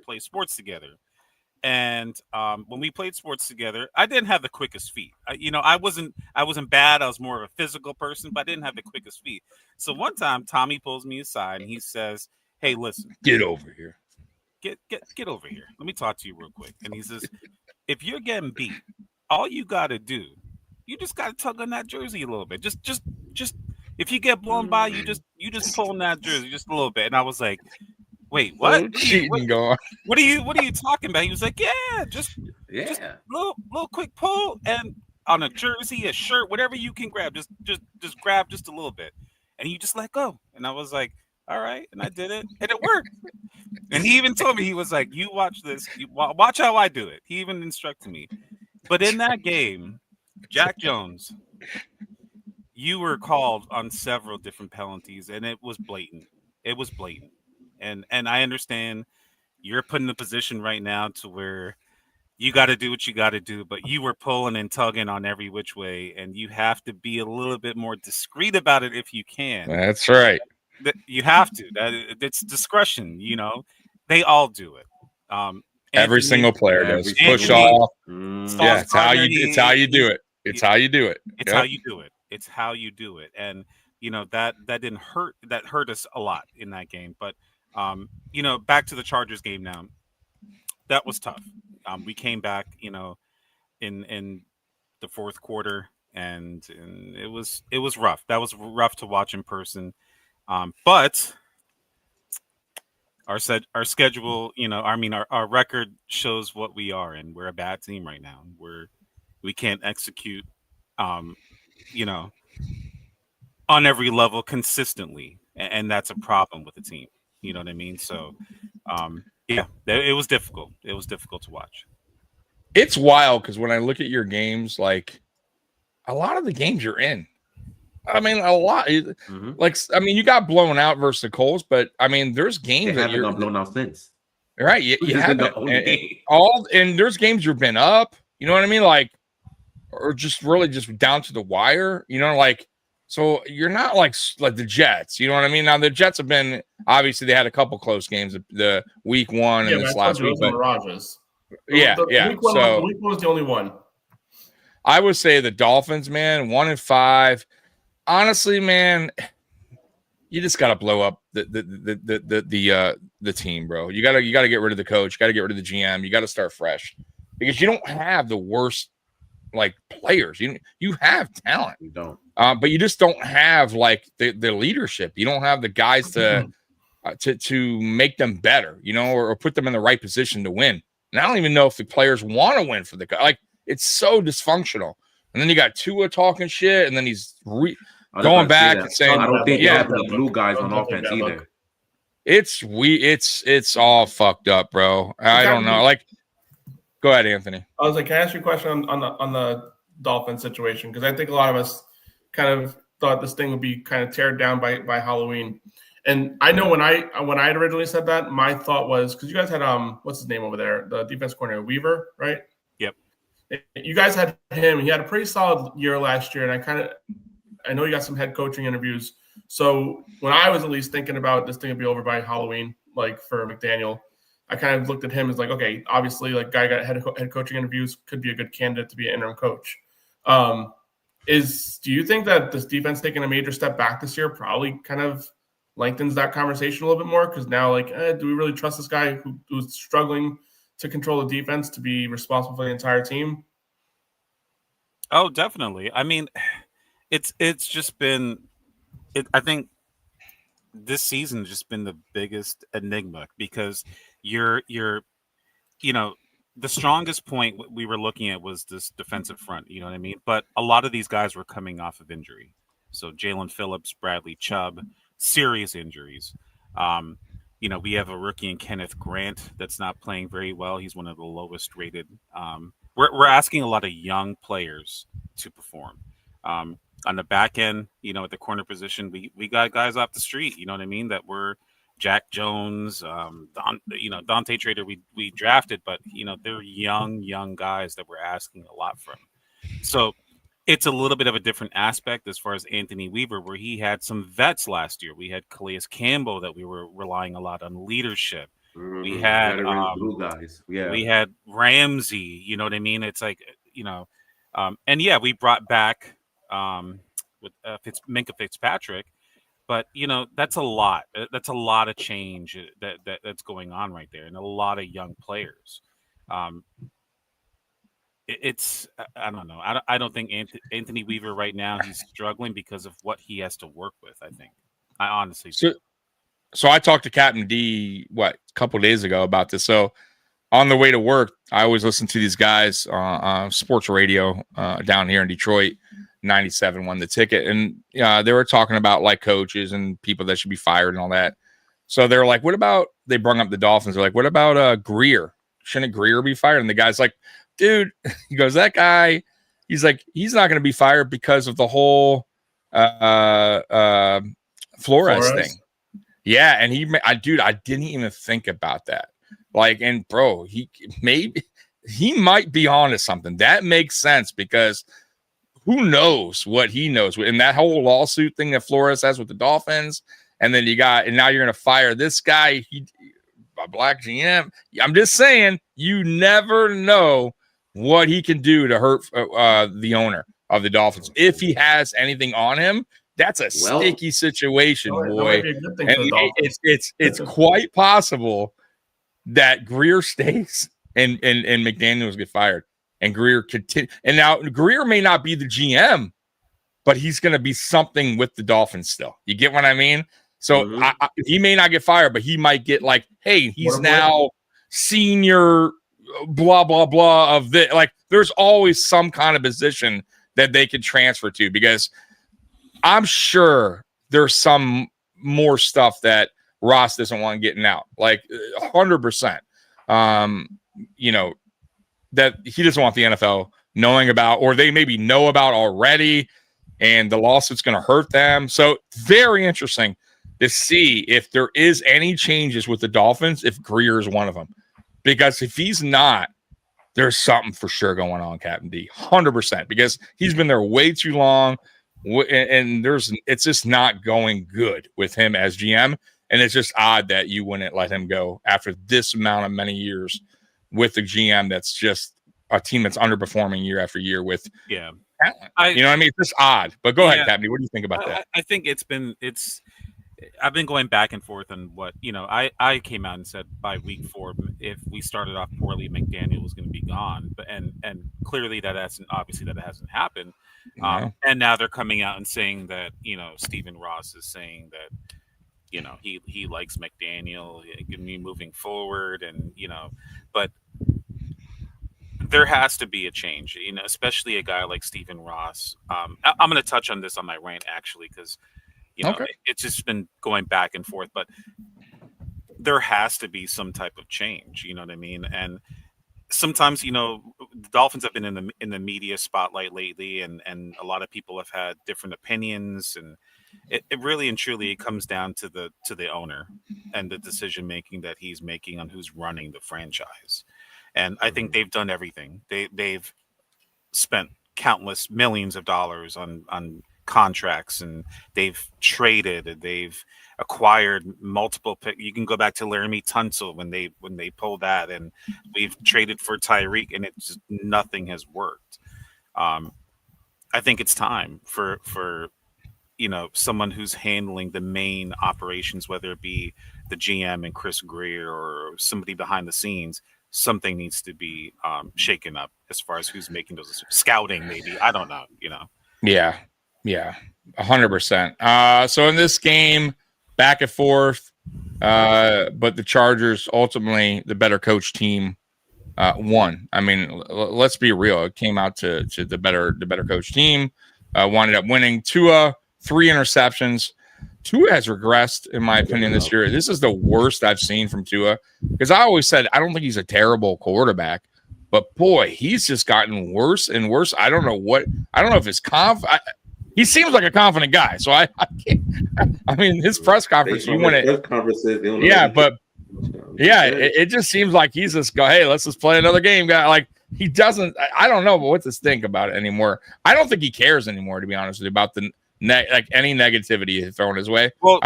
play sports together, and when we played sports together, I didn't have the quickest feet. I wasn't bad. I was more of a physical person, but I didn't have the quickest feet. So one time, Tommy pulls me aside and he says, "Hey, listen, get over here. Get over here. Let me talk to you real quick." And he says, if you're getting beat, all you got to do, you just got to tug on that jersey a little bit. Just if you get blown by, you just pull on that jersey just a little bit. And I was like, wait, what? What are you talking about? He was like, just little quick pull, and on a jersey, a shirt, whatever you can grab, just grab just a little bit, and you just let go. And I was like, all right, and I did it, and it worked. And he even told me, he was like, you watch this, watch how I do it. He even instructed me. But in that game, Jack Jones, you were called on several different penalties, and it was blatant. It was blatant, and I understand you're put in a position right now to where you got to do what you got to do, but you were pulling and tugging on every which way, and you have to be a little bit more discreet about it if you can. That's right. You have to. It's discretion. They all do it. Every single player does push off. Yeah, it's how you do it. It's how you do it. It's how you do it. It's how you do it. It's how you do it. And that didn't hurt. That hurt us a lot in that game. But back to the Chargers game now. That was tough. We came back, in the fourth quarter, and it was rough. That was rough to watch in person. But our schedule, our record shows what we are, and we're a bad team right now. We can't execute, on every level consistently, and that's a problem with the team. You know what I mean? So, yeah, it was difficult. It was difficult to watch. It's wild because when I look at your games, like a lot of the games you're in, I mean, a lot. Like, I mean, you got blown out versus the Colts, but I mean, there's games that you're blown out since. Right? You haven't. And there's games you've been up. You know what I mean? Like, or just really just down to the wire. Like. So you're not like the Jets. You know what I mean? Now the Jets have been obviously they had a couple close games the week one and this last week. But, yeah. Week one was the only one. I would say the Dolphins, man, 1-5. Honestly, man, you just gotta blow up the team, bro. You gotta get rid of the coach. You gotta get rid of the GM. You gotta start fresh because you don't have the worst like players. You have talent. You don't. But you just don't have like the leadership. You don't have the guys to make them better, or put them in the right position to win. And I don't even know if the players want to win for like it's so dysfunctional. And then you got Tua talking shit, and then he's going back and saying, I don't think you have the blue guys on offense either. It's all fucked up, bro. I don't know. Like, go ahead, Anthony. I was like, can I ask you a question on the Dolphin situation? Because I think a lot of us kind of thought this thing would be kind of teared down by Halloween. And I know when I had originally said that, my thought was because you guys had what's his name over there, the defense coordinator Weaver, right? Yep. You guys had him. He had a pretty solid year last year, and I know you got some head coaching interviews. So when I was at least thinking about this thing would be over by Halloween, like for McDaniel, I kind of looked at him as like, okay, obviously, like guy got head coaching interviews, could be a good candidate to be an interim coach. Do you think that this defense taking a major step back this year probably kind of lengthens that conversation a little bit more? Because now, like, do we really trust this guy who's struggling to control the defense to be responsible for the entire team? Oh, definitely. I mean, it's just been I think this season has just been the biggest enigma because you're the strongest point we were looking at was this defensive front, you know what I mean? But a lot of these guys were coming off of injury. So Jalen Phillips, Bradley Chubb, serious injuries. We have a rookie in Kenneth Grant that's not playing very well. He's one of the lowest rated. We're asking a lot of young players to perform. On the back end, at the corner position, we got guys off the street, you know what I mean, that were Jack Jones, Dante Trader we drafted, but they're young guys that we're asking a lot from. So it's a little bit of a different aspect as far as Anthony Weaver, where he had some vets last year. We had Calais Campbell that we were relying a lot on leadership. We had blue guys. Yeah. We had Ramsey, you know what I mean? It's like, and yeah, we brought back with Minkah Fitzpatrick. But that's a lot. That's a lot of change that's going on right there, and a lot of young players. It's I don't know. I don't think Anthony Weaver right now he's struggling because of what he has to work with. I honestly. So I talked to Captain D a couple of days ago about this. So on the way to work, I always listen to these guys on sports radio down here in Detroit. 97 won the ticket, and they were talking about like coaches and people that should be fired and all that. So they're like, what about, they brought up the Dolphins, they're like, what about Greer? Shouldn't Greer be fired? And the guy's like, dude, he goes, that guy, he's like, he's not going to be fired because of the whole Flores thing. Yeah, and I didn't even think about that. Like, and bro, he might be onto something. That makes sense because who knows what he knows. And that whole lawsuit thing that Flores has with the Dolphins, and then now you're going to fire this guy, a black GM. I'm just saying, you never know what he can do to hurt the owner of the Dolphins. If he has anything on him, that's a sticky situation, boy. And it's quite possible that Greer stays and McDaniels get fired, and Greer continue. And now Greer may not be the GM, but he's going to be something with the Dolphins still. You get what I mean? So he may not get fired, but he might get like, hey, he's now senior, blah blah blah of this. Like, there's always some kind of position that they could transfer to, because I'm sure there's some more stuff that Ross doesn't want getting out, like 100%. That he doesn't want the NFL knowing about, or they maybe know about already, and the lawsuit's going to hurt them. So very interesting to see if there is any changes with the Dolphins, if Greer is one of them, because if he's not, there's something for sure going on, Captain D, 100%, because he's been there way too long. And it's just not going good with him as GM. And it's just odd that you wouldn't let him go after this amount of many years with the GM. That's just a team that's underperforming year after year with talent. You know what I mean? It's just odd. But go ahead, Captain. What do you think about that? I think I've been going back and forth on what, I came out and said by week 4, if we started off poorly, McDaniel was going to be gone. But and clearly that hasn't happened. And now they're coming out and saying that, Stephen Ross is saying that, he likes McDaniel, moving forward, and but there has to be a change, especially a guy like Stephen Ross. I'm going to touch on this on my rant actually, because it's just been going back and forth, but there has to be some type of change. You know what I mean? And sometimes, the Dolphins have been in the media spotlight lately, and a lot of people have had different opinions, and it really and truly comes down to the owner and the decision making that he's making on who's running the franchise. And I think they've done everything. They've spent countless millions of dollars on contracts, and they've traded, they've acquired multiple pick. You can go back to Laramie Tunsil when they pulled that, and we've traded for Tyreek, and it's nothing has worked. I think it's time for someone who's handling the main operations, whether it be the GM and Chris Greer or somebody behind the scenes. Something needs to be shaken up as far as who's making those scouting. Maybe, I don't know. Yeah, 100%. So in this game, back and forth, but the Chargers, ultimately the better coach team, won. I mean, let's be real. It came out to the better coach team, wound up winning. Tua, 3 interceptions. Tua has regressed, in my opinion, this year. This is the worst I've seen from Tua, because I always said I don't think he's a terrible quarterback, but boy, he's just gotten worse and worse. I don't know if his he seems like a confident guy, so I can't. I mean, his press conference, it just seems like he's just go, hey, let's just play another game, guy. Like, he doesn't. I don't know what to think about it anymore. I don't think he cares anymore, to be honest with you, about the any negativity thrown his way. Well,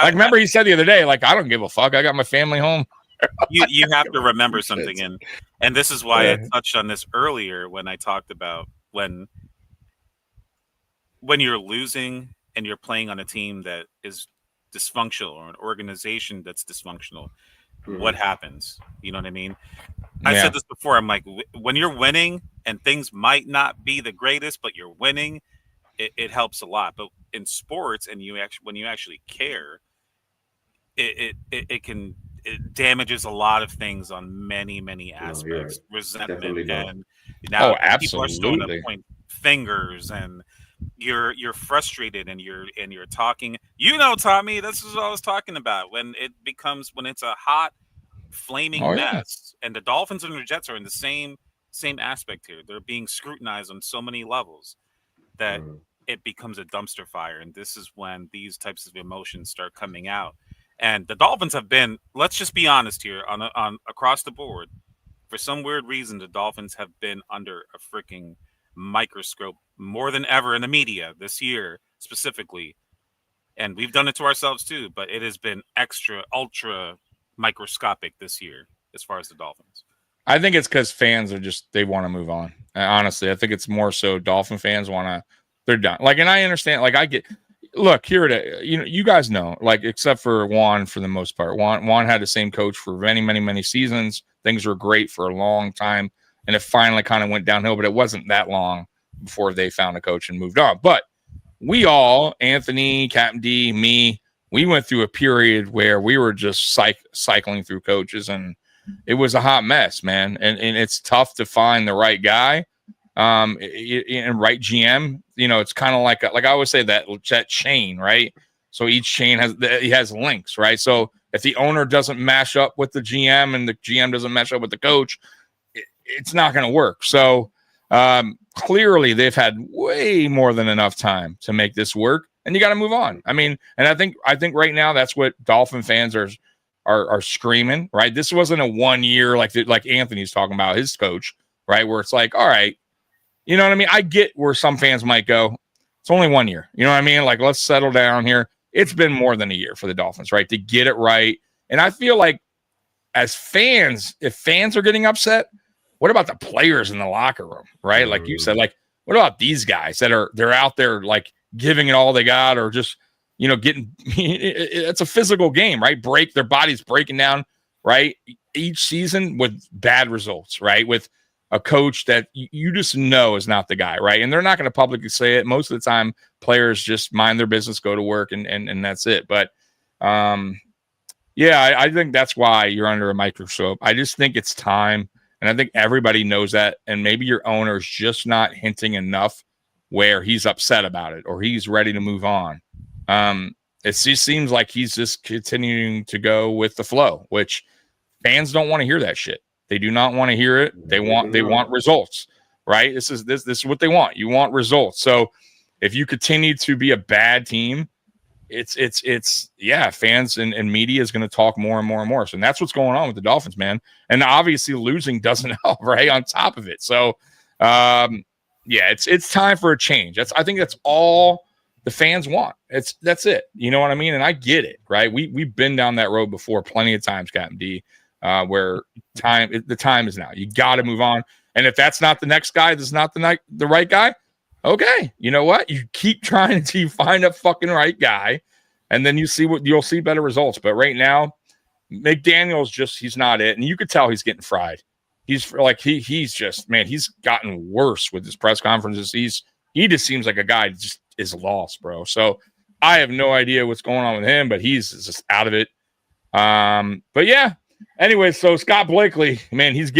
remember he said the other day, like, I don't give a fuck. I got my family home. you have to remember something, and this is why I touched on this earlier when I talked about when you're losing and you're playing on a team that is dysfunctional, or an organization that's dysfunctional, what happens? You know what I mean? I said this before. I'm like, when you're winning and things might not be the greatest, but you're winning, it helps a lot. But in sports, and when you actually care, it damages a lot of things on many aspects. Resentment, and now people are starting to point fingers, and you're frustrated, and you're talking. Tommy, this is what I was talking about. When it's a hot, flaming mess, and the Dolphins and the Jets are in the same aspect here. They're being scrutinized on so many levels that it becomes a dumpster fire. And this is when these types of emotions start coming out. And the Dolphins have been, let's just be honest here, on across the board. For some weird reason, the Dolphins have been under a freaking microscope more than ever in the media this year specifically. And we've done it to ourselves too, but it has been ultra microscopic this year as far as the Dolphins. I think it's because fans are they want to move on. Honestly, I think it's more so Dolphin fans they're done. Like, and I understand, look, here you guys know, like, except for Juan for the most part. Juan had the same coach for many, many, many seasons. Things were great for a long time, and it finally kind of went downhill, but it wasn't that long before they found a coach and moved on. But we all, Anthony, Captain D, me, we went through a period where we were just cycling through coaches, and it was a hot mess, man. And it's tough to find the right guy, and right GM. You know, it's kind of like I always say that chain, right? So each chain has links, right? So if the owner doesn't match up with the GM and the GM doesn't match up with the coach, it's not going to work. So clearly they've had way more than enough time to make this work, and you got to move on. I mean, and I think right now that's what Dolphin fans are screaming, right? This wasn't a 1 year like Anthony's talking about his coach, right? Where it's like, all right, you know what I mean? I get where some fans might go, it's only 1 year. You know what I mean? Like, let's settle down here. It's been more than a year for the Dolphins, right? To get it right. And I feel like as fans, if fans are getting upset, what about the players in the locker room, right? Like you said, like, what about these guys they're out there like giving it all they got, or just, you know, it's a physical game, right? Their bodies breaking down, right? Each season with bad results, right? With a coach that you just know is not the guy, right? And they're not going to publicly say it. Most of the time, players just mind their business, go to work, and that's it. But yeah, I think that's why you're under a microscope. I just think it's time, and I think everybody knows that. And maybe your owner's just not hinting enough where he's upset about it or he's ready to move on. It just seems like he's just continuing to go with the flow, which fans don't want to hear that shit. They do not want to hear it. They want results, right? This is what they want. You want results. So if you continue to be a bad team, it's fans and media is going to talk more and more and more. So that's what's going on with the Dolphins, man. And obviously losing doesn't help, right? On top of it. So it's time for a change. I think that's all the fans want. That's it. You know what I mean? And I get it, right? We've been down that road before plenty of times, Captain D. Where the time is now. You got to move on. And if that's not the next guy, that's not the right guy, okay. You know what? You keep trying until you find a fucking right guy, and then you'll see better results. But right now, McDaniel's he's not it. And you could tell he's getting fried. He's like, he's just, man, he's gotten worse with his press conferences. He just seems like a guy that just is lost, bro. So I have no idea what's going on with him, but he's just out of it. But yeah. Anyway, so Scott Blakely, man, he's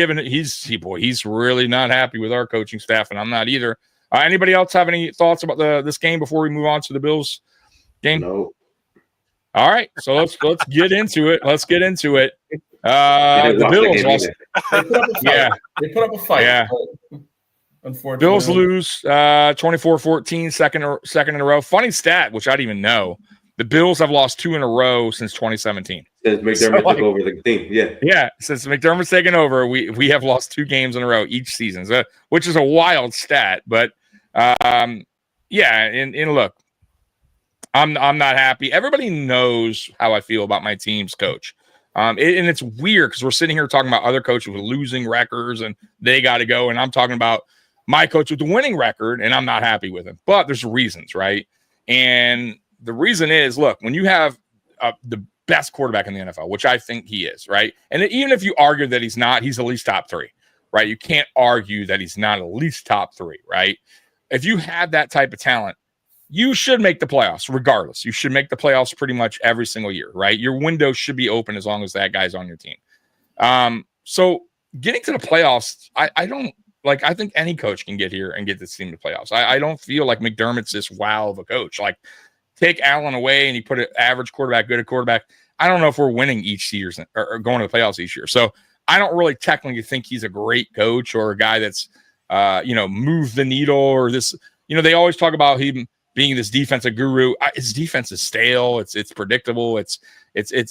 really not happy with our coaching staff, and I'm not either. Anybody else have any thoughts about this game before we move on to the Bills game? No. All right, so let's get into it. The Bills lost. They put up a fight. Yeah. Unfortunately, Bills lose 24-14, second in a row. Funny stat, which I didn't even know. The Bills have lost 2 in a row since 2017. Since McDermott took over the team, yeah. Since McDermott's taken over, we have lost 2 games in a row each season, which is a wild stat. But and look, I'm not happy. Everybody knows how I feel about my team's coach, and it's weird because we're sitting here talking about other coaches with losing records and they got to go, and I'm talking about my coach with the winning record, and I'm not happy with him. But there's reasons, right? And the reason is, look, when you have the best quarterback in the NFL, which I think he is, right? And even if you argue that he's not, he's at least top 3, right? You can't argue that he's not at least top 3, right? If you have that type of talent, you should make the playoffs regardless. You should make the playoffs pretty much every single year, right? Your window should be open as long as that guy's on your team. So getting to the playoffs, I don't like, I think any coach can get here and get this team to playoffs. I don't feel like McDermott's this wow of a coach. Like, take Allen away and you put an average quarterback, good at quarterback. I don't know if we're winning each year or going to the playoffs each year. So I don't really technically think he's a great coach or a guy that's, moved the needle or this, they always talk about him being this defensive guru. His defense is stale. It's predictable. It's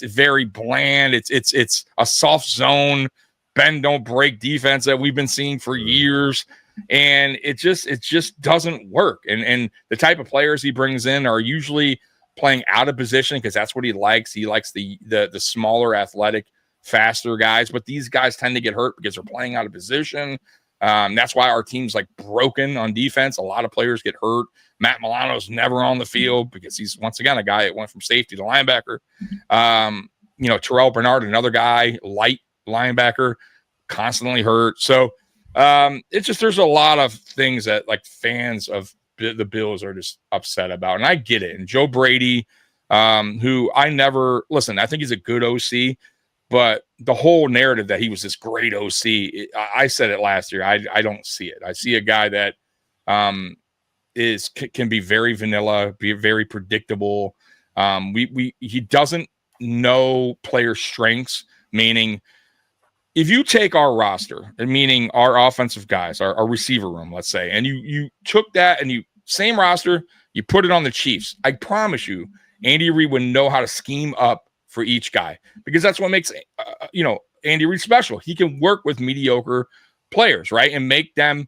very bland. It's a soft zone, bend don't break defense that we've been seeing for years. And it just doesn't work. And the type of players he brings in are usually playing out of position because that's what he likes. He likes the smaller, athletic, faster guys. But these guys tend to get hurt because they're playing out of position. That's why our team's like broken on defense. A lot of players get hurt. Matt Milano's never on the field because he's, once again, a guy that went from safety to linebacker. Terrell Bernard, another guy, light linebacker, constantly hurt. So it's just, there's a lot of things that like fans of the Bills are just upset about. And I get it. And Joe Brady, who I think he's a good OC, but the whole narrative that he was this great OC, I said it last year. I don't see it. I see a guy that can be very vanilla, be very predictable. He doesn't know player strengths, meaning if you take our roster, meaning our offensive guys, our receiver room, let's say, and you took that and you same roster, you put it on the Chiefs, I promise you, Andy Reid would know how to scheme up for each guy because that's what makes Andy Reid special. He can work with mediocre players, right, and make them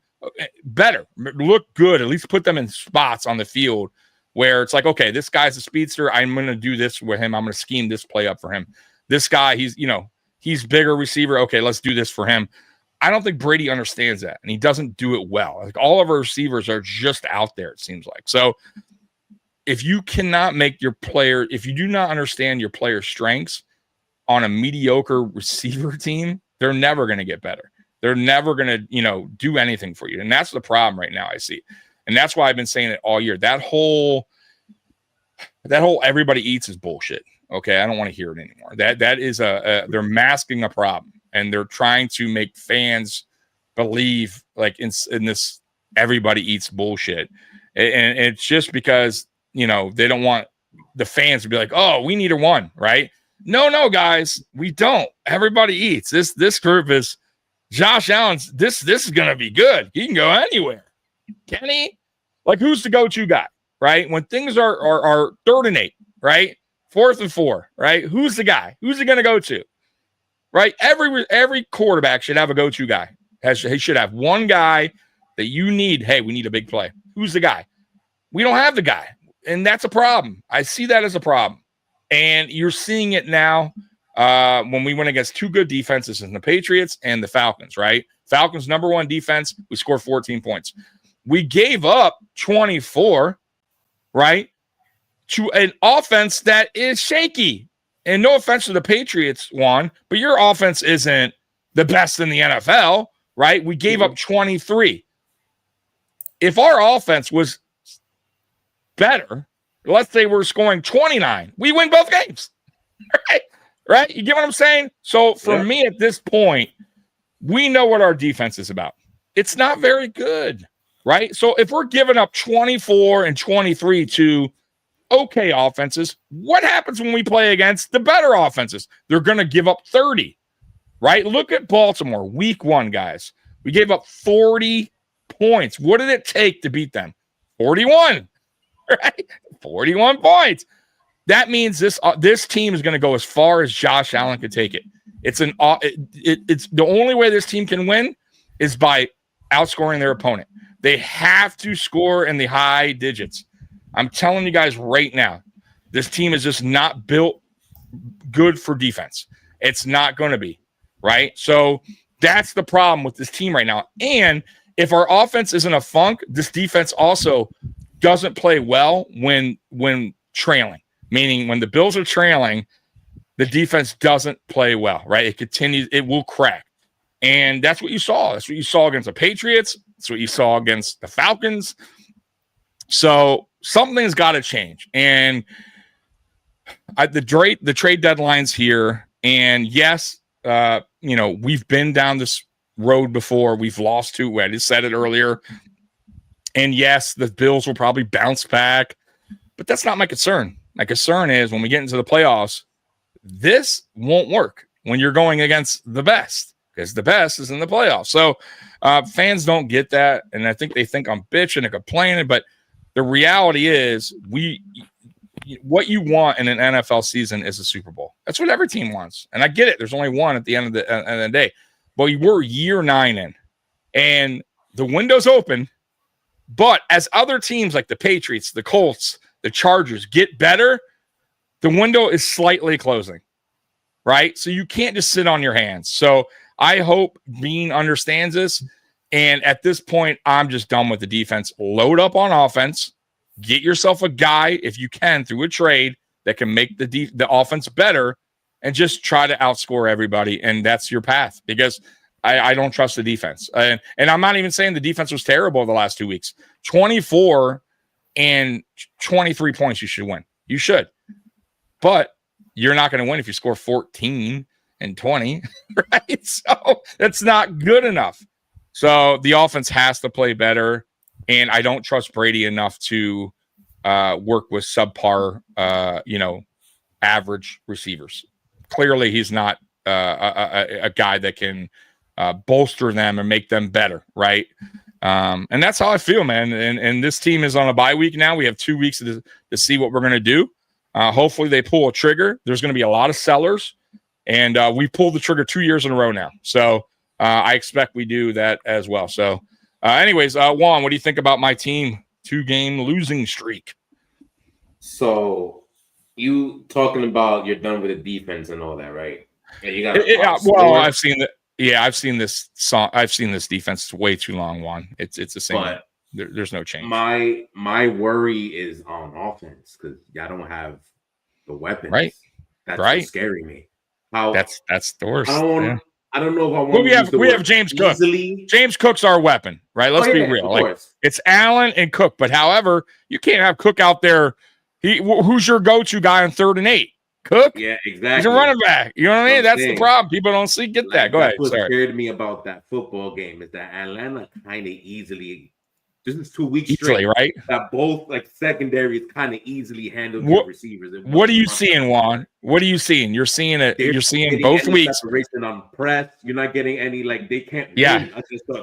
better, look good, at least put them in spots on the field where it's like, okay, this guy's a speedster. I'm going to do this with him. I'm going to scheme this play up for him. This guy, he's bigger receiver. Okay, let's do this for him. I don't think Brady understands that, and he doesn't do it well. Like all of our receivers are just out there, it seems like. So if you cannot make your player, if you do not understand your player's strengths on a mediocre receiver team, they're never going to get better. They're never going to, do anything for you. And that's the problem right now I see. And that's why I've been saying it all year. That whole everybody eats is bullshit. Okay, I don't want to hear it anymore. That is they're masking a problem, and they're trying to make fans believe like in this everybody eats bullshit. And it's just because, they don't want the fans to be like, oh, we need a one, right? No, guys, we don't. Everybody eats. This group is Josh Allen's. This is gonna be good. He can go anywhere. Can he? Like, who's the go-to guy, right? When things are 3rd and 8, right? 4th and 4, right? Who's the guy? Who's he gonna go to? Right? Every quarterback should have a go-to guy. He should have one guy that you need. Hey, we need a big play. Who's the guy? We don't have the guy, and that's a problem. I see that as a problem, and you're seeing it now when we went against two good defenses in the Patriots and the Falcons. Right? Falcons #1 defense. We scored 14 points. We gave up 24, right, to an offense that is shaky. And no offense to the Patriots, Juan, but your offense isn't the best in the NFL, right? We gave up 23. If our offense was better, let's say we're scoring 29, we win both games, right? You get what I'm saying? So for me at this point, we know what our defense is about. It's not very good, right? So if we're giving up 24 and 23 to okay offenses, what happens when we play against the better offenses? They're going to give up 30, right? Look at Baltimore, week 1, guys. We gave up 40 points. What did it take to beat them? 41, right? 41 points. That means this team is going to go as far as Josh Allen could take it. It's the only way this team can win is by outscoring their opponent. They have to score in the high digits. I'm telling you guys right now, this team is just not built good for defense. It's not going to be, right? So that's the problem with this team right now. And if our offense is in a funk, this defense also doesn't play well when trailing, meaning when the Bills are trailing, the defense doesn't play well, right? It will crack. And that's what you saw. That's what you saw against the Patriots. That's what you saw against the Falcons. So something's got to change. And the trade deadline's here. And yes, we've been down this road before. We've lost 2. I just said it earlier. And yes, the Bills will probably bounce back. But that's not my concern. My concern is when we get into the playoffs, this won't work when you're going against the best. because the best is in the playoffs. So fans don't get that, and I think they think I'm bitching and complaining, but the reality is what you want in an NFL season is a Super Bowl. That's what every team wants, and I get it. There's only one at the end of the day, but we're year 9 in, and the window's open. But as other teams like the Patriots, the Colts, the Chargers get better, the window is slightly closing, right? So you can't just sit on your hands. So I hope Bean understands this. And at this point, I'm just done with the defense. Load up on offense. Get yourself a guy, if you can, through a trade that can make the offense better, and just try to outscore everybody. And that's your path, because I don't trust the defense. And I'm not even saying the defense was terrible the last 2 weeks. 24 and 23 points you should win. You should. But you're not going to win if you score 14 and 20, right? So that's not good enough. So the offense has to play better, and I don't trust Brady enough to work with subpar, average receivers. Clearly, he's not a guy that can bolster them and make them better, right? And that's how I feel, man. And this team is on a bye week now. We have 2 weeks to see what we're going to do. Hopefully they pull a trigger. There's going to be a lot of sellers, and we pulled the trigger 2 years in a row now. So I expect we do that as well. So anyways, Juan, what do you think about my team 2-game losing streak? So you talking about you're done with the defense and all that, right? And you got I've seen that. Yeah, I've seen this defense way too long, Juan. It's the same. But there's no change. My worry is on offense, because y'all don't have the weapons. Right. That's what's scaring me. That's the worst. I don't know if I want we have James Cook. James Cook's our weapon, right? Let's be real. Like, it's Allen and Cook, but however, you can't have Cook out there. Who's your go-to guy on 3rd and 8? Cook? Yeah, exactly. He's a running back. You know what I mean? That's the problem. People don't get that. Go ahead. What scared me about that football game is that Atlanta kind of easily, this is 2 weeks straight, right? That both secondaries kind of easily handled the receivers. What are you seeing, Juan? What are you seeing? You're seeing it. You're seeing both weeks. Separation on press. You're not getting any they can't. Yeah,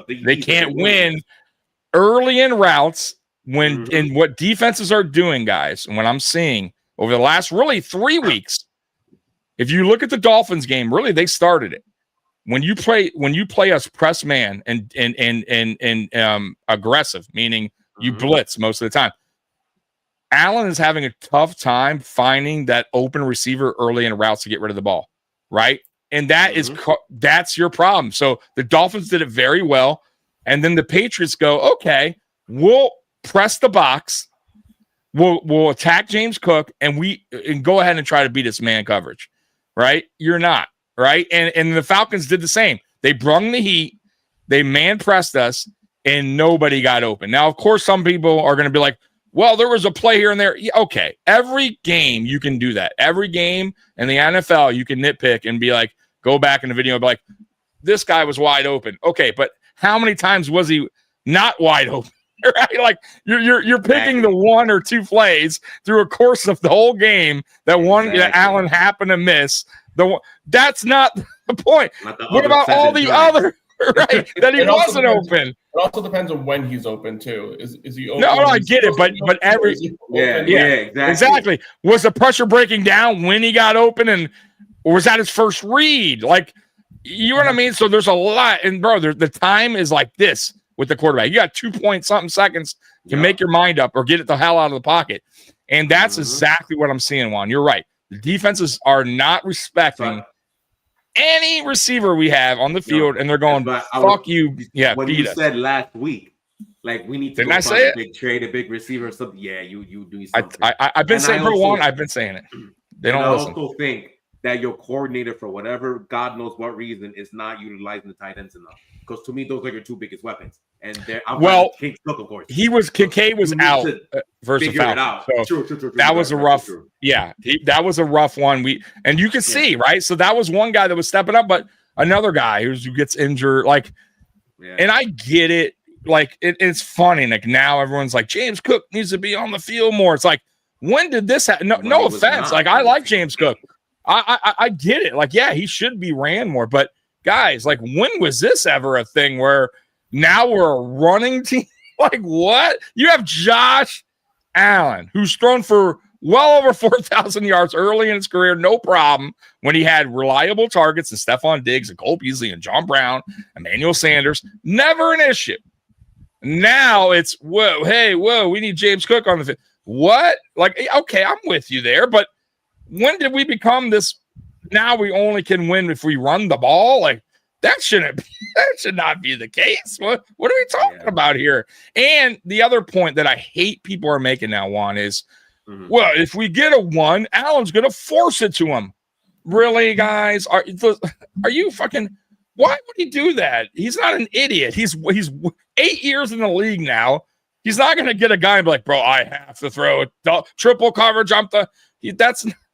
win. They can't win early in routes when and what defenses are doing, guys. And what I'm seeing over the last really 3 weeks, if you look at the Dolphins game, really they started it. When you play us press man and aggressive, meaning you blitz most of the time, Allen is having a tough finding that open receiver early in routes to get rid of the ball, right? And that's your problem. So the Dolphins did it very well, and then the Patriots go, okay, we'll press the box. We'll attack James Cook and go ahead and try to beat his man coverage, right? You're not, right? And the Falcons did the same. They brung the heat, they man pressed us, and nobody got open. Now, of course, some people are going to be like, well, there was a play here and there. Yeah, okay, every game you can do that. Every game in the NFL you can nitpick and be like, go back in the video and be like, this guy was wide open. Okay, but how many times was he not wide open? Right, like you're picking the 1 or 2 plays through a course of the whole game that that Allen happened to miss. That's not the point. What about all the other right that he wasn't open? It also depends on when he's open too. Is he open? No, I get it, but every exactly. Was the pressure breaking down when he got open, or was that his first read? Like, you know what I mean? So there's a lot, and bro, the time is like this. With the quarterback, you got 2-point-something seconds to make your mind up or get it the hell out of the pocket. And that's exactly what I'm seeing, Juan. You're right. The defenses are not respecting any receiver we have on the field, and they're going, fuck you. Yeah, when you said last week, we need to go find a big trade, a big receiver or something. Yeah, you do something. I've been saying for Juan, I've been saying it. They don't listen. I also think that your coordinator, for whatever God knows what reason, is not utilizing the tight ends enough. Because to me, those are your 2 biggest weapons. And King Cook, of course. Kincaid was out versus Falcons. So true. That was a rough. Yeah, that was a rough one. And you can see, right? So that was one guy that was stepping up, but another guy who gets injured. And I get it. It's funny. Like, now everyone's like, James Cook needs to be on the field more. It's like, when did this happen? No offense. I like James Cook. I get it. He should be ran more, but guys, like, when was this ever a thing where now we're a running team? Like, what? You have Josh Allen, who's thrown for well over 4,000 yards early in his career, no problem, when he had reliable targets and Stephon Diggs and Cole Beasley and John Brown, Emmanuel Sanders. Never an issue. Now it's, whoa, we need James Cook on the field. What? Like, okay, I'm with you there, but when did we become this? Now we only can win if we run the ball? Like, that should not be the case. What are we talking about here? And the other point that I hate people are making now, Juan, is, well, if we get a 1, Allen's going to force it to him. Really, guys? Are you fucking? Why would he do that? He's not an idiot. He's 8 years in the league now. He's not going to get a guy and be like, bro, I have to throw a triple coverage.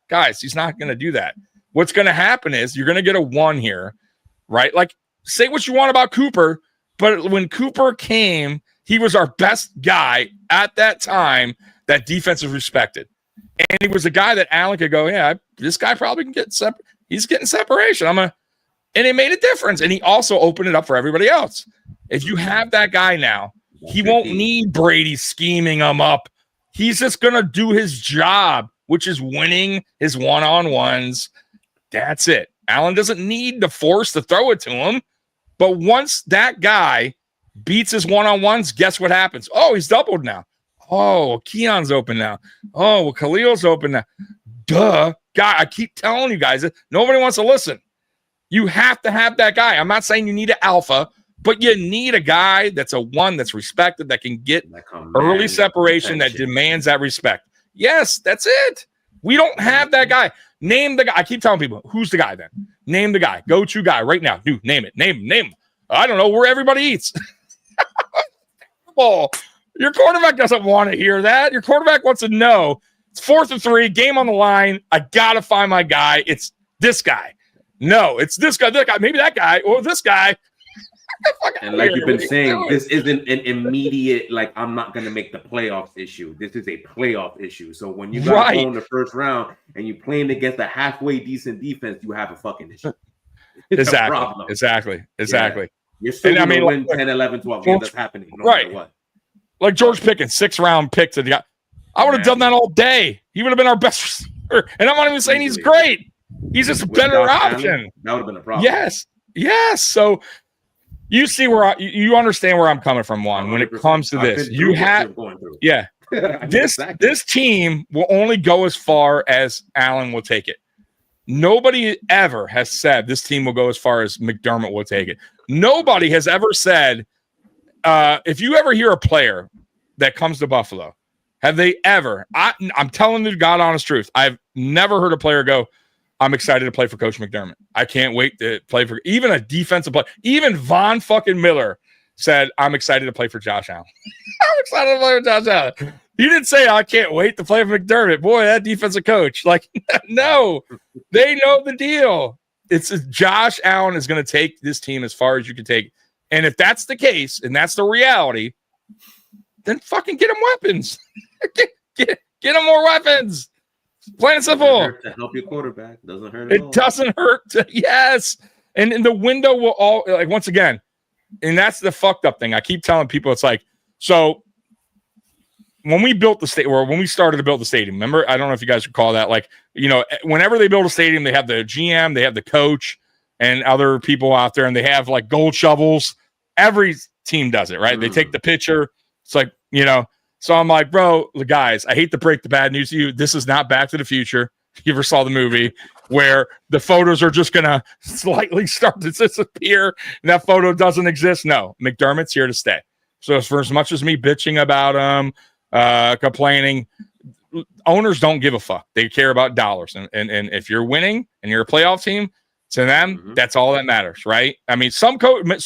Guys, he's not going to do that. What's going to happen is you're going to get a 1 here, right? Like, say what you want about Cooper, but when Cooper came, he was our best guy at that time that defense is respected. And he was a guy that Allen could go, yeah, this guy probably can get he's getting separation. And it made a difference. And he also opened it up for everybody else. If you have that guy now, he won't need Brady scheming him up. He's just going to do his job, which is winning his one-on-ones. That's it. Allen doesn't need to force to throw it to him. But once that guy beats his one-on-ones, guess what happens? Oh, he's doubled now. Oh, Keon's open now. Oh, well, Khalil's open now. Duh. God, I keep telling you guys, nobody wants to listen. You have to have that guy. I'm not saying you need an alpha, but you need a guy that's a 1 that's respected, that can get early separation, that demands that respect. Yes, that's it. We don't have that guy. Name the guy. I keep telling people, who's the guy then? Name the guy. Go-to guy right now. Dude, name it. Name him. I don't know, where everybody eats. Oh, your quarterback doesn't want to hear that. Your quarterback wants to know it's 4th and 3, game on the line. I got to find my guy. It's this guy. No, it's this guy, maybe that guy, or this guy. And like you've been saying, this isn't an immediate, like, I'm not going to make the playoffs issue. This is a playoff issue. So when you got to go in the first round and you're playing against a halfway decent defense, you have a fucking issue. It's a problem. Exactly. Yeah. You're still going to win 10, 11, 12 games. That's happening. No matter what. Like George Pickens, 6th-round pick to the guy. I would have done that all day. He would have been our best receiver. And I'm not even saying he's great. He's just a better option. That would have been a problem. Yes. So you see you understand where I'm coming from, Juan. When it comes to this, you have this team will only go as far as Allen will take it. Nobody ever has said this team will go as far as McDermott will take it. Nobody has ever said, if you ever hear a player that comes to Buffalo, have they ever? I'm telling you the God honest truth. I've never heard a player go, I'm excited to play for Coach McDermott. I can't wait to play for even a defensive player. Even Von fucking Miller said, I'm excited to play for Josh Allen. I'm excited to play for Josh Allen. He didn't say, I can't wait to play for McDermott. Boy, that defensive coach. Like, no, they know the deal. It's Josh Allen is going to take this team as far as you can take it. And if that's the case, and that's the reality, then fucking get him weapons. get him more weapons. Plain and simple. To help your quarterback. Doesn't hurt at all. It doesn't hurt. Yes. And the window will all, like, once again, and that's the fucked up thing. I keep telling people, it's like, so when we built the state, or when we started to build the stadium, remember, I don't know if you guys recall that, like, you know, whenever they build a stadium, they have the GM, they have the coach, and other people out there, and they have like gold shovels. Every team does it, right? They take the picture. It's like, you know, so I'm like, bro, the guys, I hate to break the bad news to you. This is not Back to the Future. You ever saw the movie where the photos are just going to slightly start to disappear and that photo doesn't exist? No, McDermott's here to stay. So for as much as me bitching about him, complaining, owners don't give a fuck. They care about dollars. And if you're winning and you're a playoff team, to them, that's all that matters, right? I mean, some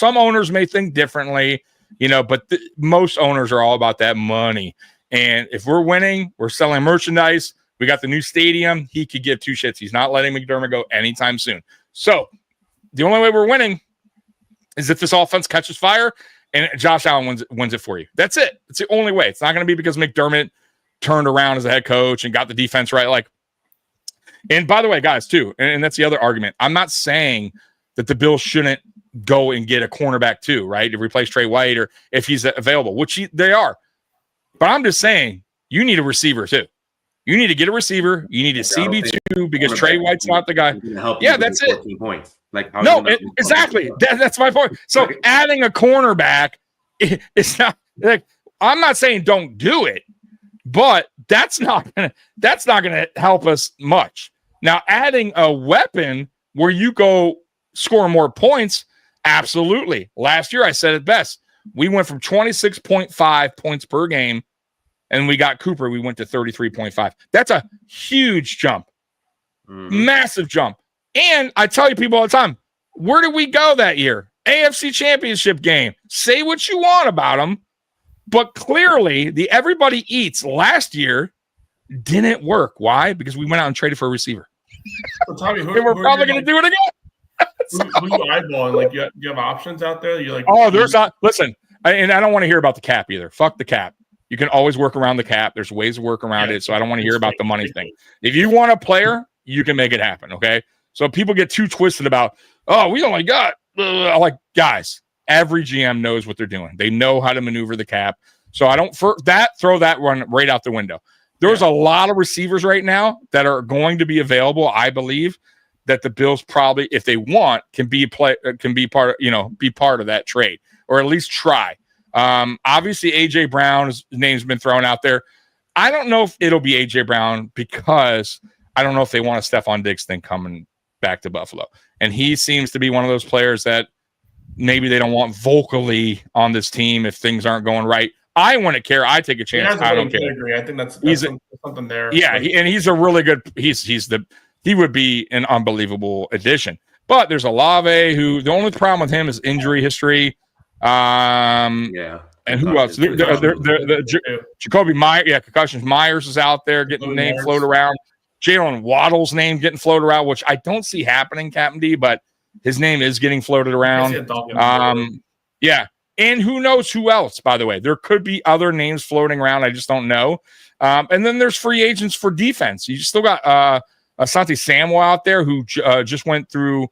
owners may think differently, you know, but most owners are all about that money. And if we're winning, we're selling merchandise, we got the new stadium, he could give two shits. He's not letting McDermott go anytime soon. So the only way we're winning is if this offense catches fire and Josh Allen wins it for you. That's it. It's the only way. It's not going to be because McDermott turned around as a head coach and got the defense right. Like, and by the way, guys, too, and that's the other argument. I'm not saying that the Bills shouldn't go and get a cornerback too, right? To replace Trey White or if he's available, which they are. But I'm just saying, you need a receiver too. You need to get a receiver. You need a CB2 because Trey White's not the guy. Yeah, that's it. Points. Exactly. That's my point. So adding a cornerback, it's not like I'm not saying don't do it, but that's not gonna help us much. Now, adding a weapon where you go score more points, absolutely. Last year, I said it best. We went from 26.5 points per game, and we got Cooper. We went to 33.5. That's a huge jump, massive jump. And I tell you people all the time, where did we go that year? AFC Championship game. Say what you want about them, but clearly the everybody eats last year didn't work. Why? Because we went out and traded for a receiver. So Tommy, we're probably going to do it again. Who you eyeballing? Like, you have options out there? You're like, there's not. Listen, and I don't want to hear about the cap either. Fuck the cap. You can always work around the cap. There's ways to work around it. So I don't want to hear about the money thing. If you want a player, you can make it happen. Okay. So people get too twisted about, we only got like guys. Every GM knows what they're doing. They know how to maneuver the cap. So I don't throw that one right out the window. There's a lot of receivers right now that are going to be available. I believe that the Bills probably, if they want, can be part of that trade or at least try. Obviously AJ Brown's name's been thrown out there. I don't know if it'll be AJ Brown because I don't know if they want a Stephon Diggs thing coming back to Buffalo. And he seems to be one of those players that maybe they don't want vocally on this team if things aren't going right. I wouldn't care. I take a chance. I don't care. Agree. I think that's something there. Yeah, he's a really good. He would be an unbelievable addition. But there's Olave, who the only problem with him is injury history. And who else? Jacoby Myers. Yeah, concussions. Myers is out there getting the name floated around. Jalen Waddle's name getting floated around, which I don't see happening, Captain D, but his name is getting floated around. Yeah. And who knows who else, by the way. There could be other names floating around. I just don't know. And then there's free agents for defense. You still got Asante Samuel out there who just went through,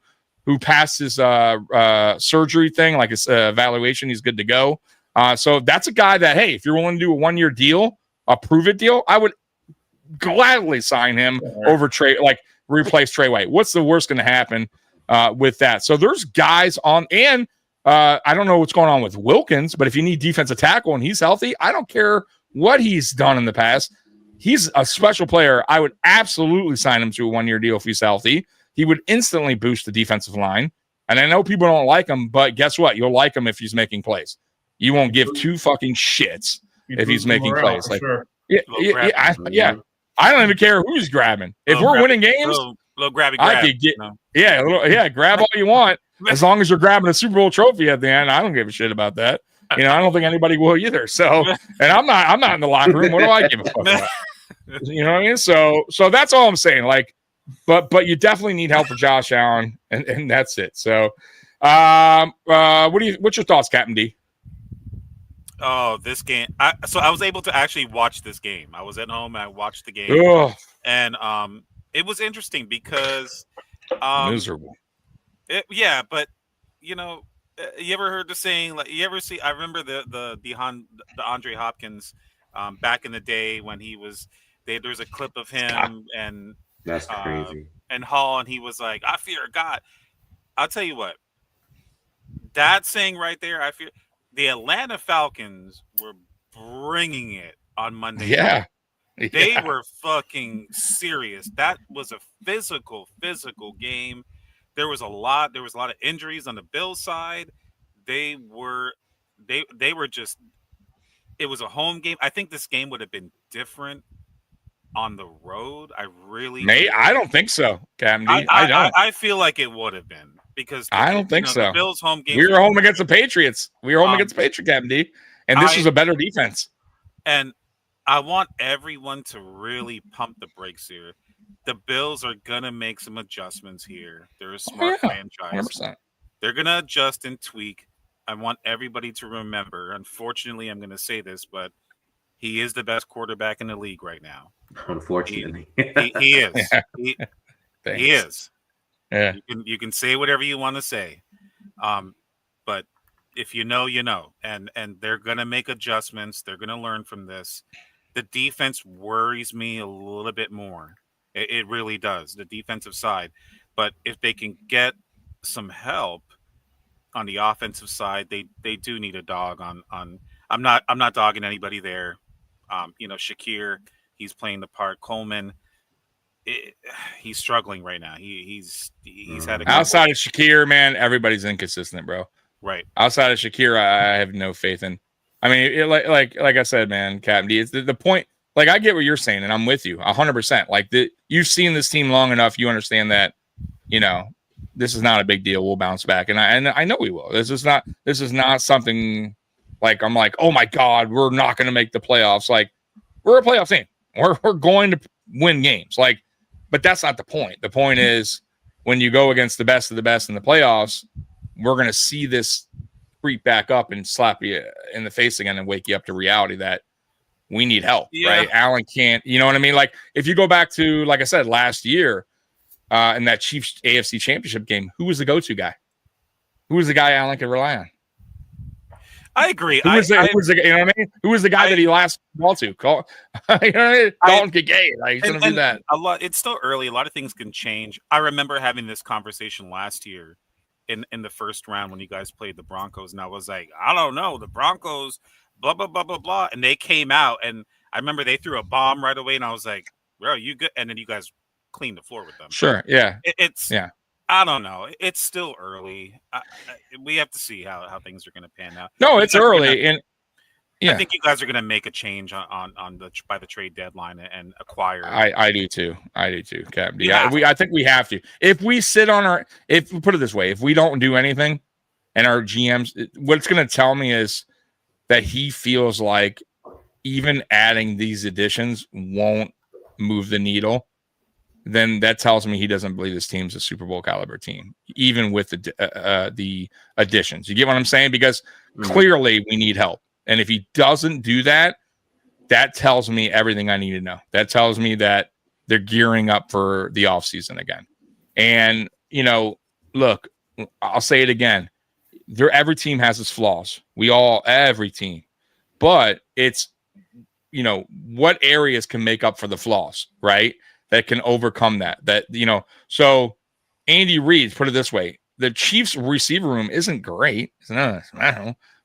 who passed his surgery thing, like his evaluation. He's good to go. So that's a guy that, hey, if you're willing to do a 1-year deal, a prove-it deal, I would gladly sign him over Trey, like replace Trey White. What's the worst going to happen with that? So there's guys on, and I don't know what's going on with Wilkins, but if you need defensive tackle and he's healthy, I don't care what he's done in the past. He's a special player. I would absolutely sign him to a 1-year deal if he's healthy. He would instantly boost the defensive line. And I know people don't like him, but guess what? You'll like him if he's making plays. You won't give two fucking shits if he's making plays. Like, sure. I don't even care who's grabbing. If we're winning games, little grabby grab. I could get, grab all you want. As long as you're grabbing a Super Bowl trophy at the end, I don't give a shit about that. I don't think anybody will either. So, and I'm not in the locker room. What do I give a fuck about? You know what I mean? So that's all I'm saying. Like, but you definitely need help for Josh Allen, and that's it. So, what's your thoughts, Captain D? Oh, this game. So I was able to actually watch this game. I was at home and I watched the game. Ugh. And it was interesting because miserable. But you ever heard the saying, like, you ever see, I remember the Andre Hopkins back in the day when he was there's a clip of him and that's crazy. And Hall, and he was like, I fear God. I'll tell you what, that saying right there, I fear. The Atlanta Falcons were bringing it on Monday. Yeah. They were fucking serious. That was a physical game. There was a lot of injuries on the Bills side. They were just, it was a home game. I think this game would have been different on the road. I don't think so, Cam. I feel like it would have been. Because I don't think so. The Bills' home game. We were home against the Patriots. We were home against the Patriots, Captain D. And this was a better defense. And I want everyone to really pump the brakes here. The Bills are gonna make some adjustments here. They're a smart franchise. 100%. They're gonna adjust and tweak. I want everybody to remember. Unfortunately, I'm gonna say this, but he is the best quarterback in the league right now. Unfortunately, he is. Yeah. He is. Yeah. You can say whatever you want to say, but if you know, you know, and they're gonna make adjustments. They're gonna learn from this. The defense worries me a little bit more. It really does, the defensive side. But if they can get some help on the offensive side, they do need a dog on. I'm not dogging anybody there. Shakir, he's playing the part. Coleman, he's struggling right now. He's had a outside of Shakir, man, everybody's inconsistent, bro. Right. Outside of Shakir, I have no faith in. I mean, like I said, man, Captain D, it's the point. Like, I get what you're saying, and I'm with you 100%. Like, you've seen this team long enough, you understand that, this is not a big deal. We'll bounce back, and I know we will. This is not something like I'm like, oh my God, we're not going to make the playoffs. Like, we're a playoff team. We're going to win games. Like, but that's not the point. The point is when you go against the best of the best in the playoffs, we're going to see this creep back up and slap you in the face again and wake you up to reality that we need help, right? Allen can't, you know what I mean? Like, if you go back to, like I said, last year in that Chiefs AFC Championship game, who was the go-to guy? Who was the guy Allen could rely on? I agree. Who was the you know what I mean? Who was the guy that he last ball to? You know what I mean? Dalton Kincaid. Like, he's going to do that. It's still early. A lot of things can change. I remember having this conversation last year in the first round when you guys played the Broncos, and I was like, I don't know, the Broncos, blah, blah, blah, blah, blah. And they came out, and I remember they threw a bomb right away, and I was like, bro, you good? And then you guys cleaned the floor with them. Sure, yeah. Yeah. I don't know. It's still early. We have to see how things are going to pan out. No, it's early, and I think you guys are going to make a change by the trade deadline and acquire. I do too. Captain. I think we have to. If we sit on if we put it this way, if we don't do anything, and our GMs, what it's going to tell me is that he feels like even adding these additions won't move the needle. Then that tells me he doesn't believe this team's a Super Bowl caliber team, even with the additions. You get what I'm saying? Because clearly we need help. And if he doesn't do that, that tells me everything I need to know. That tells me that they're gearing up for the offseason again. And, look, I'll say it again. Every team has its flaws. Every team. But it's, what areas can make up for the flaws, right? That can overcome that. So Andy Reid, put it this way, the Chiefs receiver room isn't great.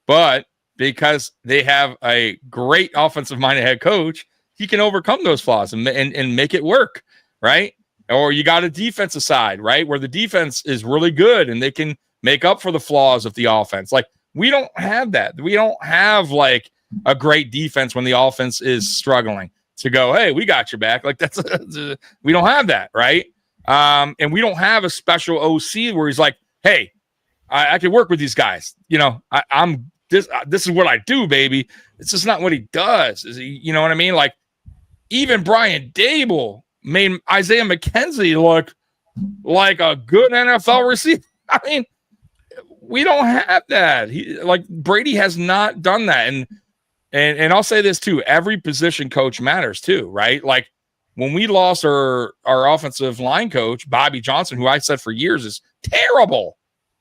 But because they have a great offensive-minded head coach, he can overcome those flaws and make it work, right? Or you got a defensive side, right, where the defense is really good and they can make up for the flaws of the offense. Like, we don't have that. We don't have, like, a great defense when the offense is struggling to go, hey, we got your back. Like, we don't have that, right? And we don't have a special OC where he's like, hey, I can work with these guys. I'm this is what I do, baby. It's just not what he does. You know what I mean? Like, even Brian Dable made Isaiah McKenzie look like a good NFL receiver. I mean, we don't have that. Brady has not done that. And I'll say this too, every position coach matters too, right? Like, when we lost our offensive line coach, Bobby Johnson, who I said for years is terrible,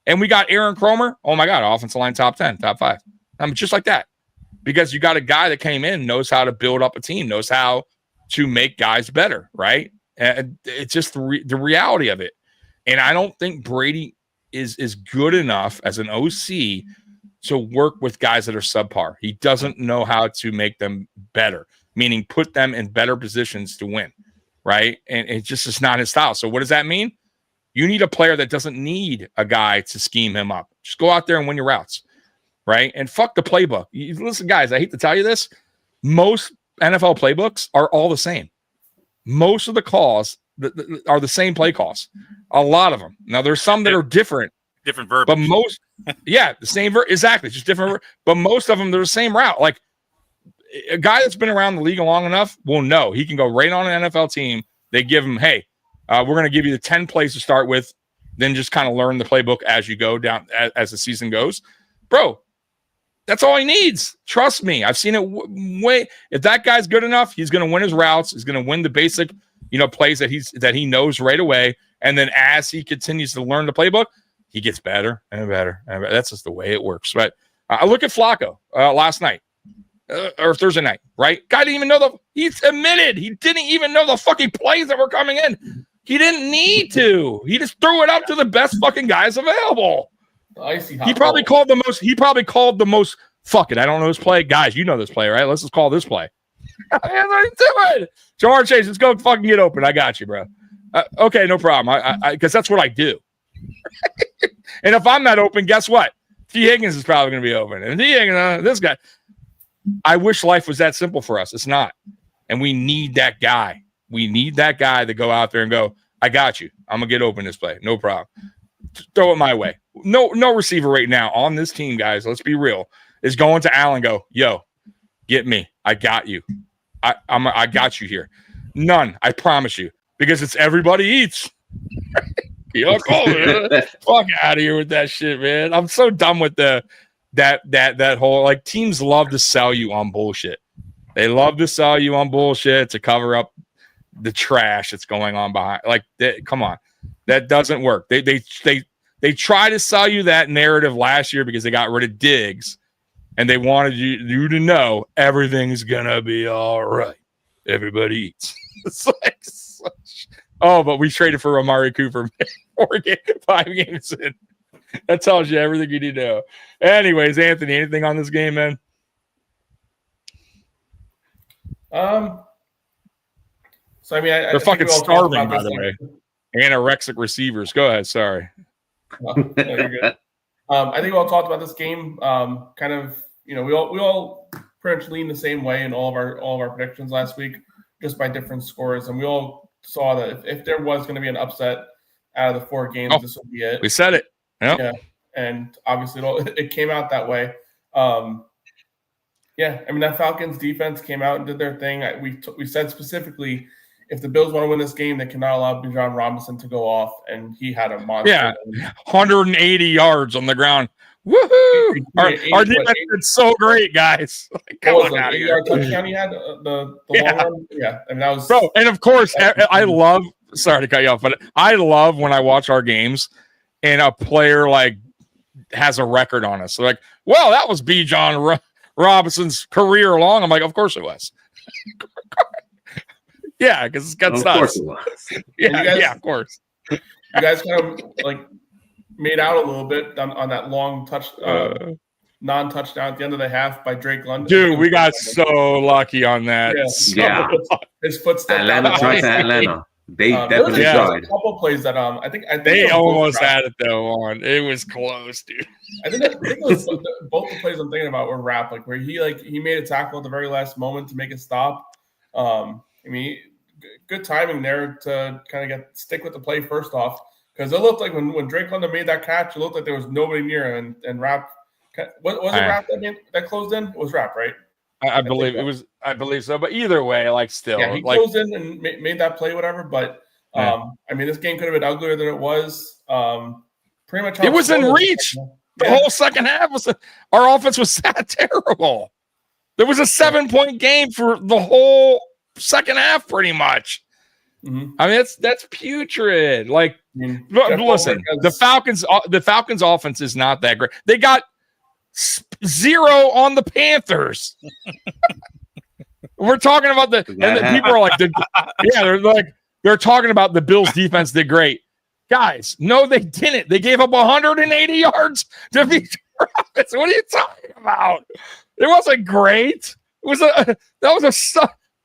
and we got Aaron Cromer, oh my God, offensive line top 10, top 5. Just like that. Because you got a guy that came in, knows how to build up a team, knows how to make guys better, right? And it's just the reality of it. And I don't think Brady is good enough as an OC to work with guys that are subpar. He doesn't know how to make them better, meaning put them in better positions to win, right? And it just is not his style. So what does that mean? You need a player that doesn't need a guy to scheme him up. Just go out there and win your routes, right? And fuck the playbook. Listen, guys, I hate to tell you this. Most NFL playbooks are all the same. Most of the calls are the same play calls. A lot of them. Now, there's some that are different. Different verb. But most, the same verb. Exactly. Just different. But most of them, they're the same route. Like, a guy that's been around the league long enough will know he can go right on an NFL team. They give him, hey, we're going to give you the 10 plays to start with, then just kind of learn the playbook as you go down, as the season goes. Bro, that's all he needs. Trust me. I've seen it if that guy's good enough, he's going to win his routes. He's going to win the basic, plays that he knows right away. And then as he continues to learn the playbook, he gets better and better. And that's just the way it works. But I look at Flacco last night or Thursday night, right? Guy didn't even know he's admitted he didn't even know the fucking plays that were coming in. He didn't need to. He just threw it up to the best fucking guys available. He probably called the most. Fuck it, I don't know this play, guys. You know this play, right? Let's just call this play. That's what he's doing. Jamar Chase, let's go fucking get open. I got you, bro. Okay, no problem. Because that's what I do. And if I'm not open, guess what? T. Higgins is probably going to be open. And T. Higgins, this guy. I wish life was that simple for us. It's not. And we need that guy. We need that guy to go out there and go, I got you. I'm going to get open this play. No problem. Throw it my way. No receiver right now on this team, guys, let's be real, is going to Allen and go, yo, get me. I got you. I got you here. None. I promise you. Because it's everybody eats. Fuck out of here with that shit, man. I'm so done with that whole, like, teams love to sell you on bullshit. They love to sell you on bullshit to cover up the trash that's going on behind. Like, come on, that doesn't work. They try to sell you that narrative last year because they got rid of Diggs, and they wanted you to know everything's gonna be all right. Everybody eats. It's like, but we traded for Amari Cooper 5 games in. That tells you everything you need to know. Anyways, Anthony, anything on this game, man? So I mean, they're fucking starving, by the way. Anorexic receivers. Go ahead. Sorry. No, you're good. I think we all talked about this game. Kind of, we all pretty much lean the same way in all of our predictions last week, just by different scores, and we all saw that if there was going to be an upset out of the 4 games, this would be it. We said it. Yep. Yeah, and obviously it came out that way. Yeah, I mean, that Falcons defense came out and did their thing. We said specifically, if the Bills want to win this game, they cannot allow Bijan Robinson to go off, and he had a monster. Yeah, 180 yards on the ground. Woohoo! Our defense did so great, guys. Come on out of here. Touchdown he had the long run. Yeah, and that was bro. And of course, I love. Sorry to cut you off, but I love when I watch our games and a player like has a record on us. So like, well, that was Bijan Robinson's career long. I'm like, of course it was. Yeah, because it's got stuff. Of course it was. Yeah, of course. You guys kind of like made out a little bit on that long non-touchdown at the end of the half by Drake London. Dude, we got so lucky on that. Yeah. His footstep. Atlanta tried to Atlanta. They definitely tried. A couple of plays that I think they almost had it though. It was close, dude. I think it was both the plays I'm thinking about were Rapp, like where he made a tackle at the very last moment to make a stop. I mean, good timing there to kind of stick with the play first off, because it looked like when Drake London made that catch, it looked like there was nobody near, and Rapp. Was it Rapp that closed in? It was Rapp, right? I believe it was. I believe so. But either way, like still, yeah, he closed in and made that play, whatever. But I mean, this game could have been uglier than it was. Pretty much, it was in reach. The whole second half our offense was that terrible. There was a 7-point game for the whole second half, pretty much. Mm-hmm. I mean, that's putrid. Like, listen, the Falcons' offense is not that great. They got 0 on the Panthers. We're talking about and people are like, they're talking about the Bills' defense did great. Guys, no, they didn't. They gave up 180 yards to Bijan Robinson. What are you talking about? It wasn't great. It was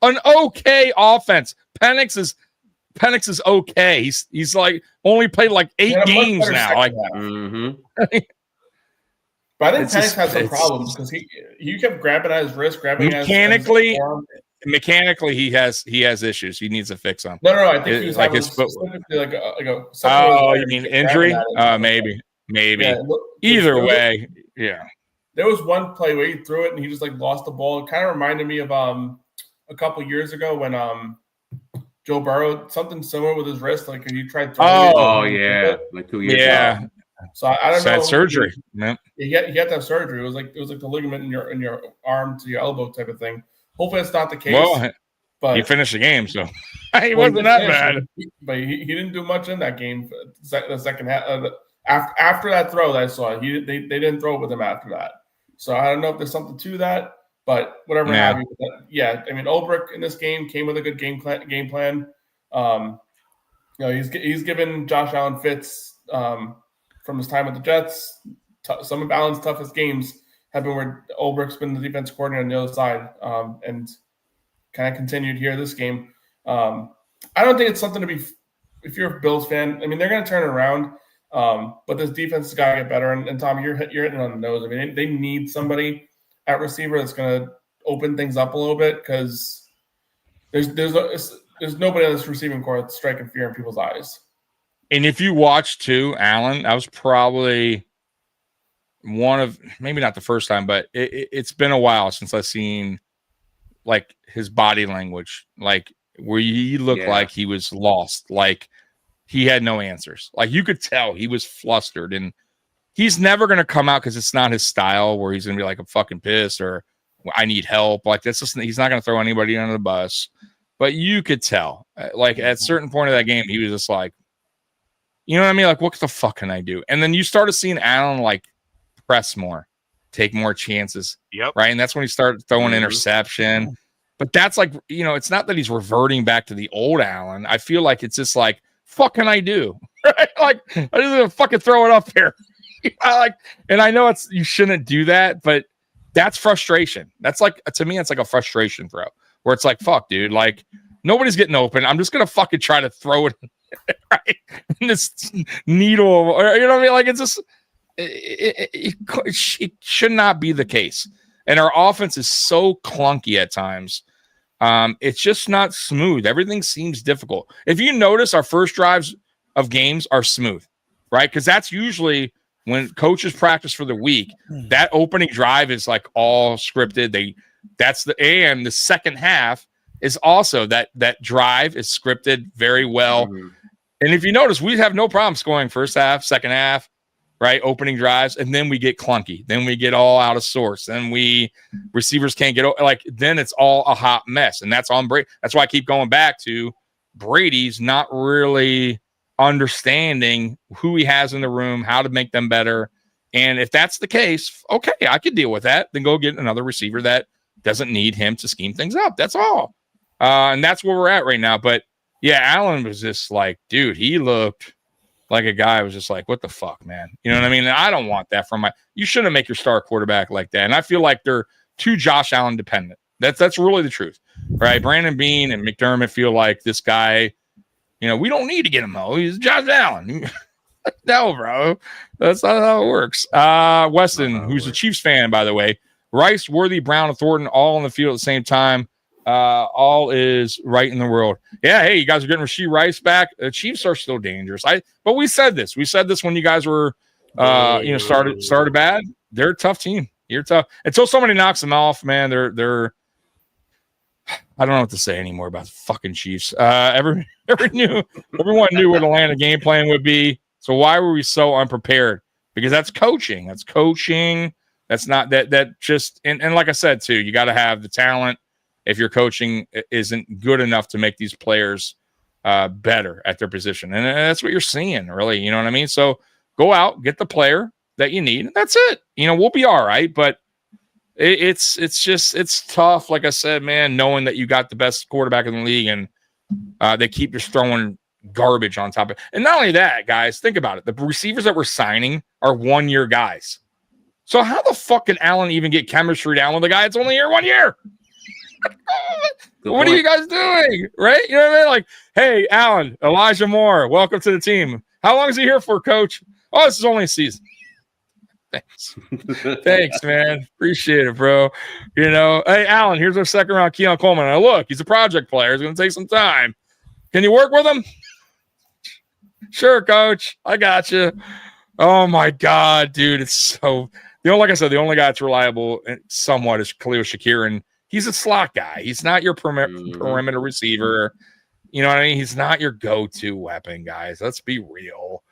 an okay offense. Penix is okay. He's like only played like 8 games now. Like, but I think Penix has some problems because he kept grabbing at his wrist, mechanically he has issues. He needs to fix them. No. I think he was like his foot. Like a you mean injury? Maybe. Yeah, either way, yeah. There was one play where he threw it and he just like lost the ball. It kind of reminded me of a couple years ago when Joe Burrow, something similar with his wrist, like he tried throwing. Oh yeah, like 2 years ago. So I don't know. Had surgery. Yeah. He had to have surgery. It was like the ligament in your arm to your elbow type of thing. Hopefully it's not the case. Well, But he finished the game, so he wasn't that bad. But he didn't do much in that game. The second half, after that throw that I saw, they didn't throw it with him after that. So I don't know if there's something to that, but whatever. Yeah, I mean, Ulbrich in this game came with a good game plan. He's given Josh Allen fits from his time with the Jets. Some of Allen's toughest games have been where Ulbrich's been the defense coordinator on the other side, and kind of continued here this game. I don't think it's something to be if you're a Bills fan. I mean, they're going to turn it around, but this defense has got to get better. And Tom, you're hitting on the nose. I mean, they need somebody at receiver that's going to open things up a little bit because there's nobody on this receiving core that's striking fear in people's eyes. And if you watch too, Allen, that was probably one of, maybe not the first time, but it's been a while since I've seen like his body language, like where he looked like he was lost, like he had no answers. Like you could tell he was flustered, and he's never going to come out because it's not his style where he's going to be like a fucking pissed or I need help. Like that's just, he's not going to throw anybody under the bus, but you could tell like at a certain point of that game, he was just like, you know what I mean? Like, what the fuck can I do? And then you started seeing Allen like press more, take more chances. Yep. Right. And that's when he started throwing interception. But that's like, you know, it's not that he's reverting back to the old Allen. I feel like it's just like, fuck can I do? Right? Like, I just gonna fucking throw it up here. And I know you shouldn't do that, but that's frustration. That's like, to me, it's like a frustration throw where it's like, fuck, dude, like nobody's getting open. I'm just gonna fucking try to throw it right in this needle, or you know what I mean? Like it's just it should not be the case. And our offense is so clunky at times. It's just not smooth. Everything seems difficult. If you notice, our first drives of games are smooth, right? Because that's usually when coaches practice for the week. That opening drive is like all scripted. And the second half is also that drive is scripted very well. And if you notice, we have no problem scoring first half, second half, right? Opening drives, and then we get clunky. Then we get all out of sorts. Then receivers can't get then it's all a hot mess. And that's on Brady. That's why I keep going back to Brady's not really understanding who he has in the room, how to make them better. And if that's the case, okay, I could deal with that. Then go get another receiver that doesn't need him to scheme things up. That's all. And that's where we're at right now. But yeah, Allen was just like, dude, he looked like a guy was just like, what the fuck, man? You know what I mean? And I don't want that from you shouldn't make your star quarterback like that. And I feel like they're too Josh Allen dependent. That's really the truth, right? Brandon Beane and McDermott feel like this guy, you know, we don't need to get him though. He's Josh Allen. No, bro. That's not how it works. Weston, who's a Chiefs fan, by the way, Rice, Worthy, Brown, and Thornton all on the field at the same time. All is right in the world. Yeah, hey, you guys are getting Rashee Rice back. The Chiefs are still dangerous. But we said this. We said this when you guys were, started bad. They're a tough team. You're tough until somebody knocks them off, man. They're. I don't know what to say anymore about the fucking Chiefs. Everyone knew what the Atlanta game plan would be. So why were we so unprepared? Because that's coaching. That's coaching. That's not that just and like I said too, you got to have the talent. If your coaching isn't good enough to make these players better at their position. And that's what you're seeing, really. You know what I mean? So go out, get the player that you need. That's it. You know, we'll be all right. But it's tough. Like I said, man, knowing that you got the best quarterback in the league and they keep just throwing garbage on top of it. And not only that, guys, think about it. The receivers that we're signing are 1-year guys. So how the fuck can Allen even get chemistry down with a guy that's only here 1 year? What are you guys doing? Right? You know what I mean? Like, hey, Allen, Elijah Moore, welcome to the team. How long is he here for, coach? Oh, this is only a season. Thanks. Thanks, man. Appreciate it, bro. You know, hey, Allen, here's our second round Keon Coleman. Now, look, he's a project player. It's going to take some time. Can you work with him? Sure, coach. I got you. Oh, my God, dude. It's so – like I said, the only guy that's reliable somewhat is Khalil Shakir, and he's a slot guy. He's not your perimeter receiver. You know what I mean? He's not your go-to weapon, guys. Let's be real.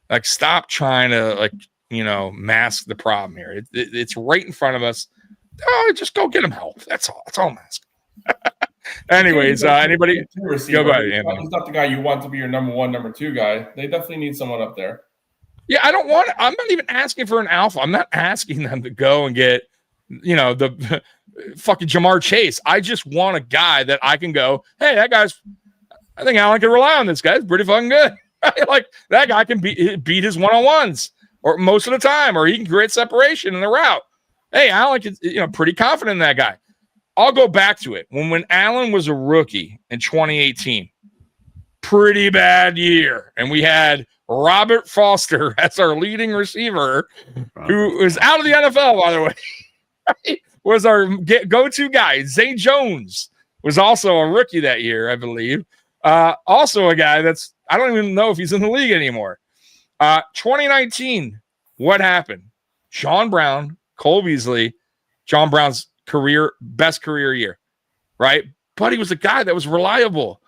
Like, stop trying to, mask the problem here. It's right in front of us. Oh, just go get him help. That's all I'm asking. Anyways, anybody? Go ahead, Anthony. He's not the guy you want to be your number 1, number 2 guy. They definitely need someone up there. Yeah, I'm not even asking for an alpha. I'm not asking them to go and get, the fucking Jamar Chase. I just want a guy that I can go, hey, I think Allen can rely on this guy. It's pretty fucking good. Like that guy can beat his one-on-ones or most of the time, or he can create separation in the route. Hey, Allen can, pretty confident in that guy. I'll go back to it. When Allen was a rookie in 2018, pretty bad year. And we had Robert Foster as our leading receiver, who is out of the NFL, by the way. Was our go-to guy. Zay Jones was also a rookie that year, I believe. Also a guy I don't even know if he's in the league anymore. 2019, what happened? John Brown, Cole Beasley, John Brown's best career year, right? But he was a guy that was reliable.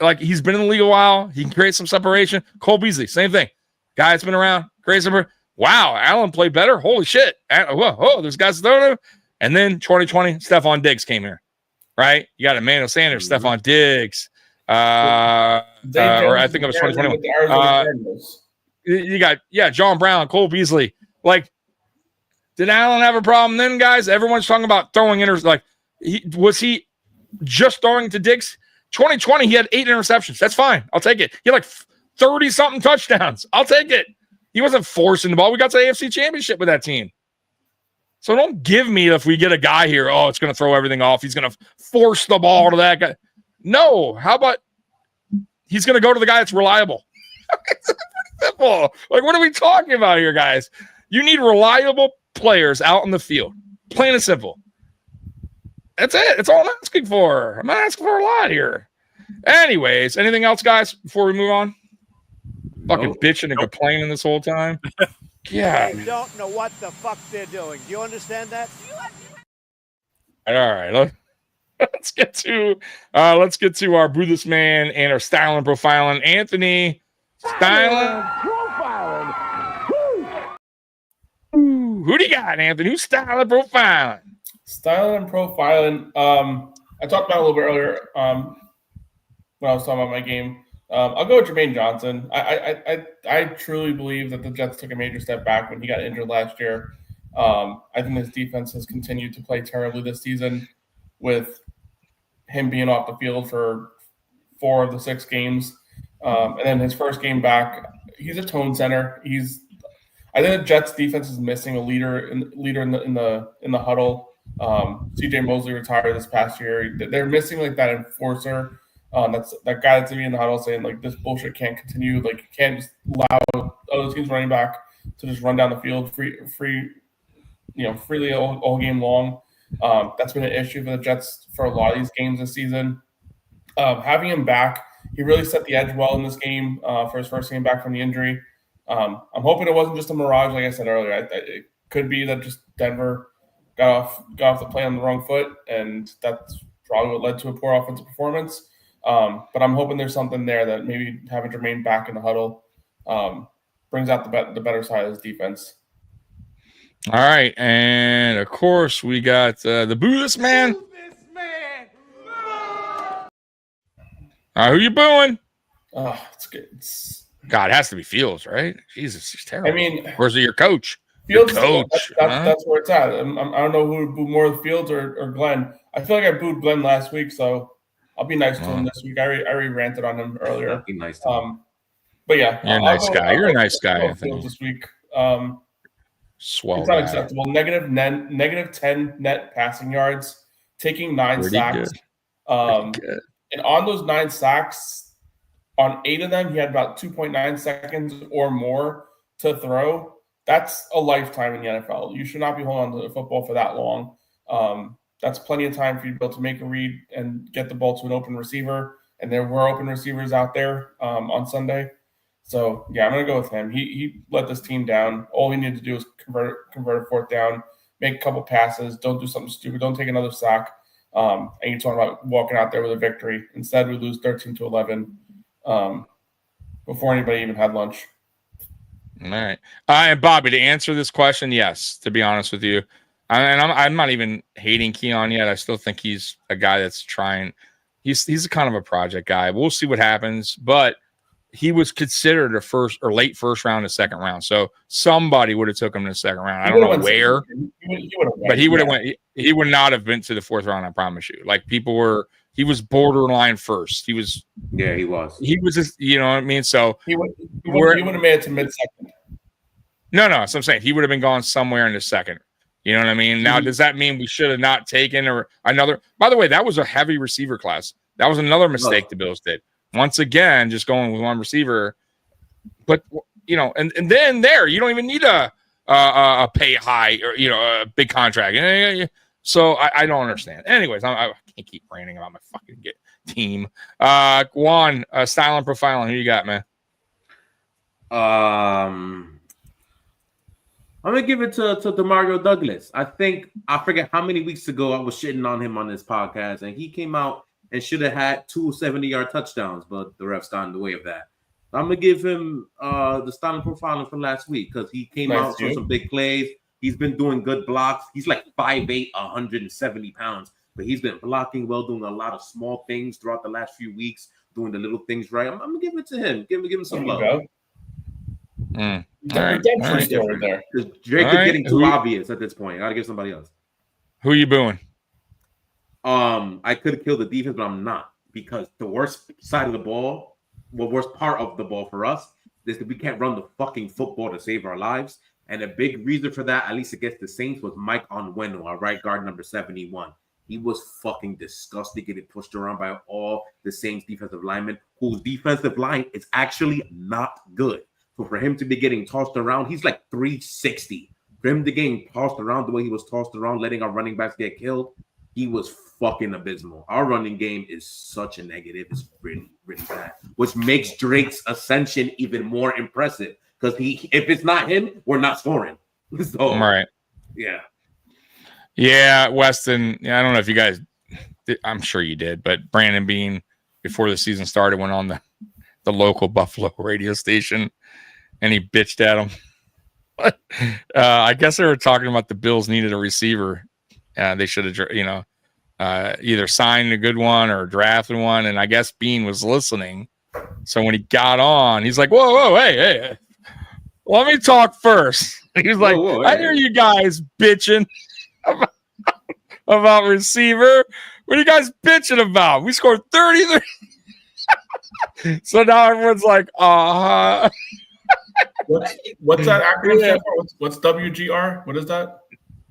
Like, he's been in the league a while. He can create some separation. Cole Beasley, same thing. Guy that's been around, create separation. Wow, Allen played better. Holy shit. Whoa, there's guys throwing him. And then 2020, Stephon Diggs came here, right? You got Emmanuel Sanders, Stephon Diggs. Or I think it was 2021. You got, John Brown, Cole Beasley. Like, did Allen have a problem then, guys? Everyone's talking about throwing was he just throwing to Diggs? 2020, he had 8 interceptions. That's fine. I'll take it. He had like 30-something touchdowns. I'll take it. He wasn't forcing the ball. We got to the AFC Championship with that team. So don't give me, if we get a guy here, it's going to throw everything off. He's going to force the ball to that guy. No. How about he's going to go to the guy that's reliable? It's simple. Like, what are we talking about here, guys? You need reliable players out in the field. Plain and simple. That's it. That's all I'm asking for. I'm not asking for a lot here. Anyways, anything else, guys, before we move on? Fucking bitching and complaining this whole time. Yeah. They don't know what the fuck they're doing. Do you understand that? All right. Let's get to our Boo This Man and our styling profiling. Anthony, styling profiling. Who do you got, Anthony? Who's styling profiling? Styling and profiling. I talked about it a little bit earlier when I was talking about my game. I'll go with Jermaine Johnson. I truly believe that the Jets took a major step back when he got injured last year. I think his defense has continued to play terribly this season, with him being off the field for 4 of the 6 games. And then his first game back, he's a tone center. I think the Jets defense is missing a leader in the huddle. CJ Mosley retired this past year. They're missing like that enforcer. That's that guy that's in the huddle saying like, this bullshit can't continue. Like, you can't just allow other teams running back to just run down the field freely all game long. That's been an issue for the Jets for a lot of these games this season. Having him back, he really set the edge well in this game for his first game back from the injury. I'm hoping it wasn't just a mirage, like I said earlier. It could be that just Denver got off the play on the wrong foot, and that's probably what led to a poor offensive performance. But I'm hoping there's something there that maybe having Jermaine back in the huddle brings out the better side of his defense. All right, and of course we got the Boo This Man. Who you booing? It's good. God, it has to be Fields, right? Jesus, he's terrible. I mean, where's your coach? Fields, coach. That's where it's at. I don't know who would boo more, Fields or Glenn. I feel like I booed Glenn last week, so I'll be nice to him this week. I already ranted on him earlier. Be nice to him. But yeah, you're a nice guy. You're a nice guy. I think this week. Swell. It's unacceptable. Negative 10 net passing yards, taking 9 sacks. And on those 9 sacks, on 8 of them, he had about 2.9 seconds or more to throw. That's a lifetime in the NFL. You should not be holding on to the football for that long. That's plenty of time for you to be able to make a read and get the ball to an open receiver. And there were open receivers out there on Sunday. So, yeah, I'm going to go with him. He let this team down. All he needed to do was convert a 4th down, make a couple passes, don't do something stupid, don't take another sack. And you're talking about walking out there with a victory. Instead, we lose 13-11 before anybody even had lunch. All right. And Bobby, to answer this question, yes, to be honest with you. And I'm not even hating Keon yet. I still think he's a guy that's trying. he's kind of a project guy. We'll see what happens, but he was considered a first or late first round to second round. So somebody would have took him in the second round. I don't know where, but he would have went. He would not have been to the fourth round. I promise you. Like he was borderline first. He was. Yeah, he was. He was just, you know what I mean? So he would have made it to mid second. No. So I'm saying he would have been gone somewhere in the second. You know what I mean? Now, does that mean we should have not taken or another? By the way, that was a heavy receiver class. That was another mistake the Bills did. Once again, just going with one receiver, but you know, and then there you don't even need a pay high or a big contract. So I don't understand. Anyways, I can't keep ranting about my fucking team. Juan, style and profiling. Who you got, man? I'm gonna give it to Demario Douglas. I forget how many weeks ago I was shitting on him on this podcast, and he came out and should have had 2 70-yard touchdowns, but the refs got in the way of that. So I'm gonna give him the style and profiling from last week because he came out for some big plays. He's been doing good blocks. He's like 5'8", 170 pounds, but he's been blocking well, doing a lot of small things throughout the last few weeks, doing the little things right. I'm gonna give it to him. Give him some love. All right. There. Drake is getting too obvious at this point. I gotta give somebody else. Who are you booing? I could kill the defense, but I'm not, because the worst side of the ball, the worst part of the ball for us is that we can't run the fucking football to save our lives. And a big reason for that, at least against the Saints, was Mike Onwenu, our right guard, number 71. He was fucking disgusting, getting pushed around by all the Saints defensive linemen, whose defensive line is actually not good. So for him to be getting tossed around, he's like 360. For him to getting tossed around the way he was tossed around, letting our running backs get killed, he was fucking abysmal. Our running game is such a negative. It's really, really bad, which makes Drake's ascension even more impressive, because if it's not him, we're not scoring. So, right. Yeah, Weston. I don't know if you guys did, I'm sure you did, but Brandon Bean, before the season started, went on the local Buffalo radio station and he bitched at him. I guess they were talking about the Bills needed a receiver. They should have, either signed a good one or drafted one. And I guess Bean was listening. So when he got on, he's like, whoa, hey, let me talk first. He was like, I hear you guys bitching about receiver. What are you guys bitching about? We scored 33. So now everyone's like, What's that acronym for? What's WGR? What is that?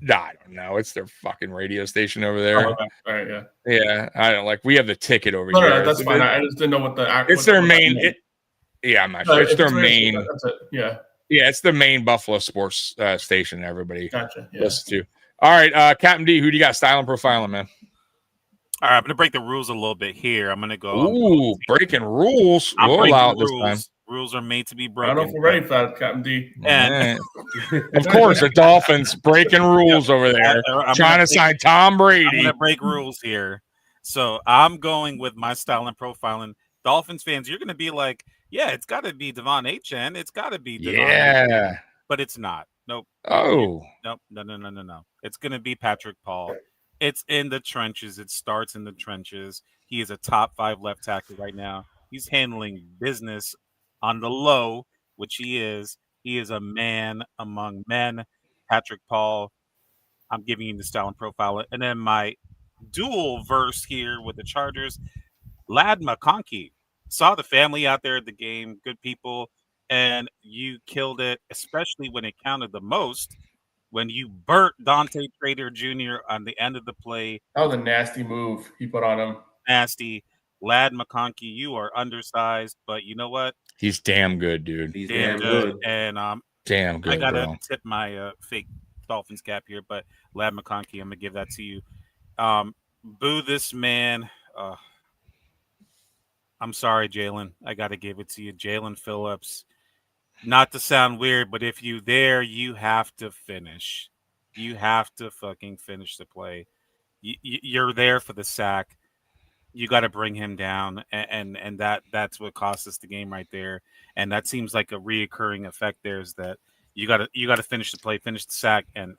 No, I don't know. It's their fucking radio station over there. Oh, okay. All right, yeah. Yeah, I don't we have the ticket over here. No, that's fine. I just didn't know what the it's their main. I'm not sure. It's their main. That's it. Yeah. Yeah, it's the main Buffalo sports station. Everybody listen to. All right, Captain D, who do you got? Style and profiling, man. All right, I'm gonna break the rules a little bit here. I'm gonna go. Ooh, breaking rules. We'll allow it this time. Rules are made to be broken. I don't know if we're ready for that, Captain D. And of course, the Dolphins breaking rules over there, trying to sign Tom Brady. I'm gonna break rules here. So I'm going with my style and profiling. Dolphins fans, you're gonna be like, yeah, it's got to be Devon Achane. It's got to be Devon Achane. But it's not. Nope. Oh. Nope. No. It's gonna be Patrick Paul. It's in the trenches. It starts in the trenches. He is a top 5 left tackle right now. He's handling business on the low, which he is. He is a man among men. Patrick Paul, I'm giving you the style and profile. And then my dual verse here with the Chargers, Lad McConkey. Saw the family out there at the game, good people, and you killed it, especially when it counted the most, when you burnt Dante Trader Jr. on the end of the play. That was a nasty move he put on him. Nasty. Lad McConkey, you are undersized, but you know what? He's damn good, dude. He's damn good. And damn good. I gotta tip my fake Dolphins cap here, but Lad McConkey, I'm gonna give that to you. Boo this man. I'm sorry, Jalen. I gotta give it to you, Jalen Phillips. Not to sound weird, but if you there, you have to finish. You have to fucking finish the play. You're there for the sack. You got to bring him down, and that's what cost us the game right there. And that seems like a reoccurring effect. There is that you got to finish the play, finish the sack, and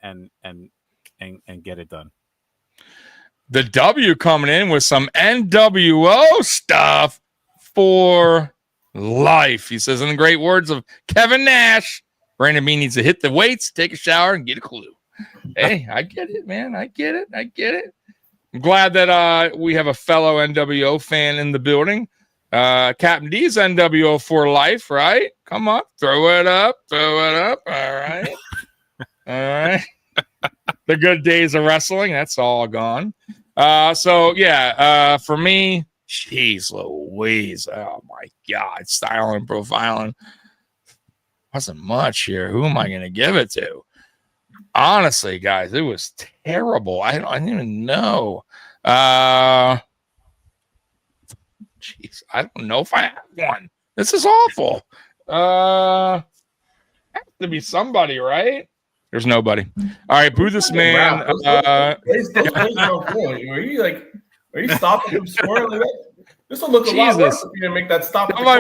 get it done. the W coming in with some NWO stuff for life. He says, in the great words of Kevin Nash, Brandon Bean needs to hit the weights, take a shower, and get a clue. Hey, I get it, man. I get it. I'm glad that we have a fellow NWO fan in the building. Captain D's NWO for life, right? Come on, throw it up. All right. The good days of wrestling, that's all gone. For me, jeez Louise. Oh my God, styling and profiling wasn't much here. Who am I going to give it to? Honestly, guys, it was terrible. I didn't even know. Jeez, I don't know if I have one. This is awful. Has to be somebody, right? There's nobody. All right, boo this man. Are you stopping from scoring like that? This will look a lot worse if you didn't make that stop. That might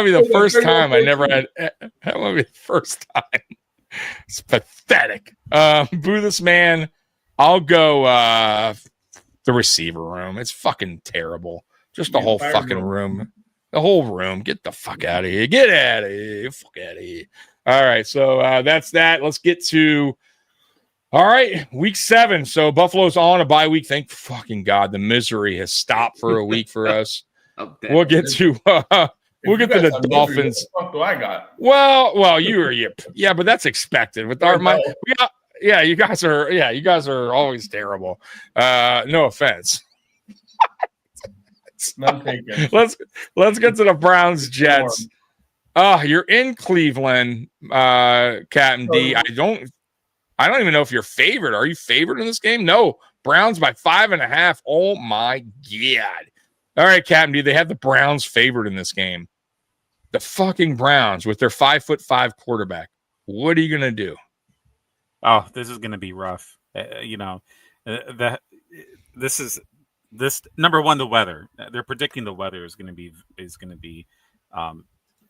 be the first time I never had. That might be the first time. It's pathetic. Boo this man. I'll go the receiver room. It's fucking terrible. Just the whole fucking room. The whole room. Get the fuck out of here. Get out of here. Fuck out of here. All right. So that's that. Let's get to week 7. So Buffalo's on a bye week. Thank fucking God. The misery has stopped for a week for us. We'll get to the Dolphins. What the fuck do I got? Well, yeah, but that's expected with our mind. You guys are always terrible. No offense. None taken. Let's get to the Browns Jets. You're in Cleveland, Captain D. I don't even know if you're favored. Are you favored in this game? No. Browns by 5.5. Oh my God. All right, Captain D. They have the Browns favored in this game. The fucking Browns with their 5'5" quarterback. What are you gonna do? Oh, this is gonna be rough. This number one, the weather. They're predicting the weather is going to be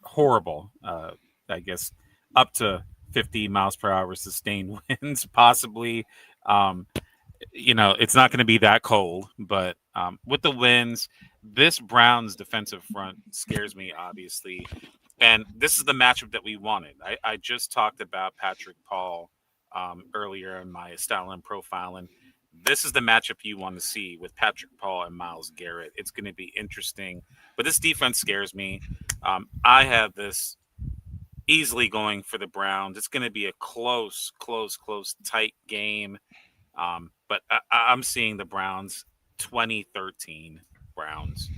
horrible. I guess up to 50 miles per hour sustained winds, possibly. It's not going to be that cold, but with the winds, this Browns defensive front scares me, obviously. And this is the matchup that we wanted. I just talked about Patrick Paul earlier in my style and profiling. This is the matchup you want to see with Patrick Paul and Myles Garrett. It's going to be interesting, but this defense scares me. I have this easily going for the Browns. It's going to be a close, tight game. But I'm seeing the Browns 2013 Browns.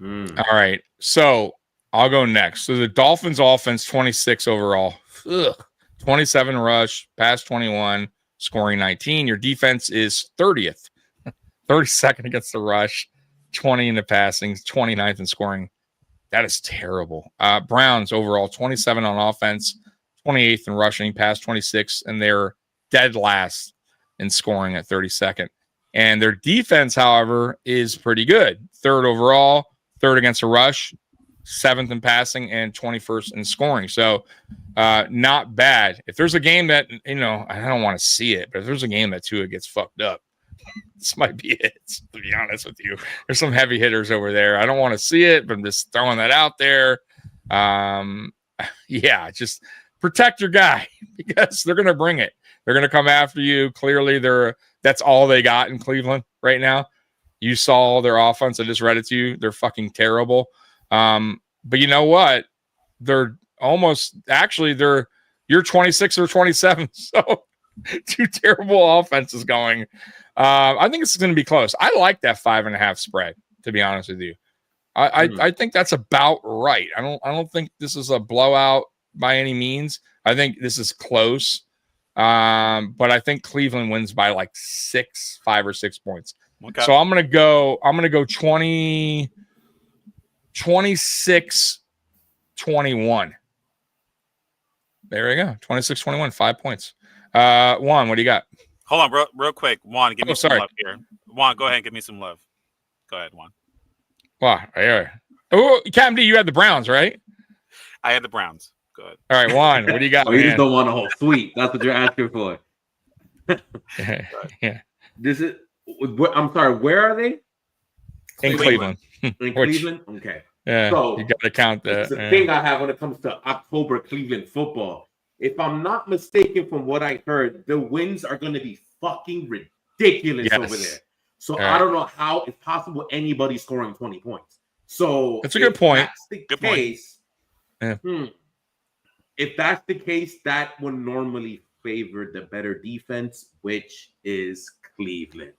All right. So I'll go next. So the Dolphins offense, 26 overall. 27 rush, pass 21. Scoring 19. Your defense is 30th, 32nd against the rush, 20 in the passing, 29th in scoring. That is terrible. Browns overall 27 on offense, 28th in rushing, pass 26, and they're dead last in scoring at 32nd. And their defense, however, is pretty good. 3rd overall, 3rd against the rush, 7th in passing, and 21st in scoring. So not bad. If there's a game that, I don't want to see it, but if there's a game that Tua gets fucked up, this might be it, to be honest with you. There's some heavy hitters over there. I don't want to see it, but I'm just throwing that out there. Just protect your guy because they're going to bring it. They're going to come after you. Clearly, that's all they got in Cleveland right now. You saw their offense. I just read it to you. They're fucking terrible. But you know what? You're 26 or 27. So 2 terrible offenses going. I think it's going to be close. I like that 5.5 spread, to be honest with you. I think that's about right. I don't think this is a blowout by any means. I think this is close. But I think Cleveland wins by like 5 or 6 points. Okay. So I'm gonna go 26-21. There we go. 26-21, 5 points. Juan, what do you got? Hold on, real quick. Juan, give me some love here. Juan, go ahead and give me some love. Go ahead, Juan. Wow. Oh, Captain D, you had the Browns, right? I had the Browns. Go ahead. All right, Juan, what do you got? You just don't want a whole suite. That's what you're asking for. Yeah. This is I'm sorry. Where are they? In Cleveland. In Cleveland. Okay. Yeah. So you got to count that. It's the thing I have when it comes to October Cleveland football. If I'm not mistaken, from what I heard, the wins are going to be fucking ridiculous over there. So I don't know how it's possible anybody scoring 20 points. So that's a good point. That's the case. If that's the case, that would normally favor the better defense, which is Cleveland.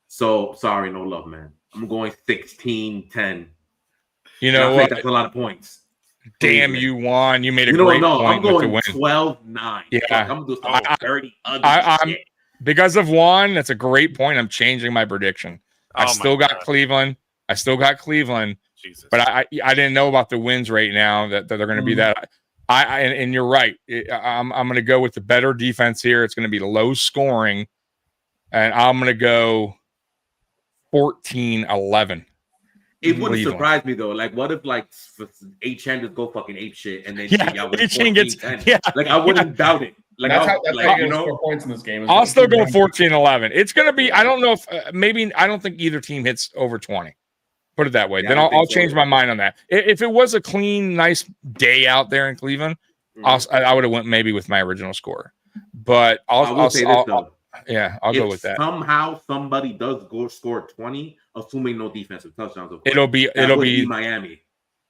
So sorry, no love, man. I'm going 16-10. You know what? That's a lot of points. Damn, you won. You made a great point. I'm going with the win. 12-9. Yeah. I'm going to do some dirty, ugly shit. Because of Juan, that's a great point. I'm changing my prediction. I still got Cleveland. Jesus. But I didn't know about the wins right now that they're going to be that. And you're right. I'm going to go with the better defense here. It's going to be low scoring, and I'm going to go 14-11. It wouldn't surprise me though. Like, what if H-Chan just go fucking ape shit and then H-Chan gets like I wouldn't doubt it. Like that's how you score points in this game. I'll still go 14-11. It's gonna be. I don't know if maybe I don't think either team hits over 20. Put it that way. Then I'll change my mind on that. If it was a clean, nice day out there in Cleveland, I would have went maybe with my original score. But I'll say this though. I'll go with that. Somehow somebody does score 20, assuming no defensive touchdowns. It'll be Miami.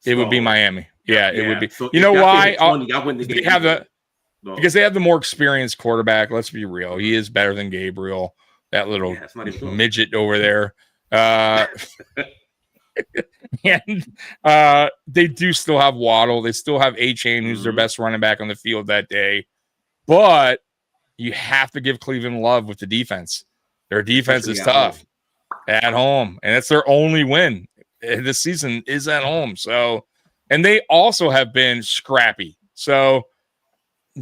It would be Miami. Yeah, it would be. So you know why? They have because they have the more experienced quarterback. Let's be real. He is better than Gabriel, that little midget over there. And they do still have Waddle. They still have A-Chain, who's their best running back on the field that day. But you have to give Cleveland love with the defense. Their defense is tough at home, and it's their only win this season is at home. So, and they also have been scrappy. So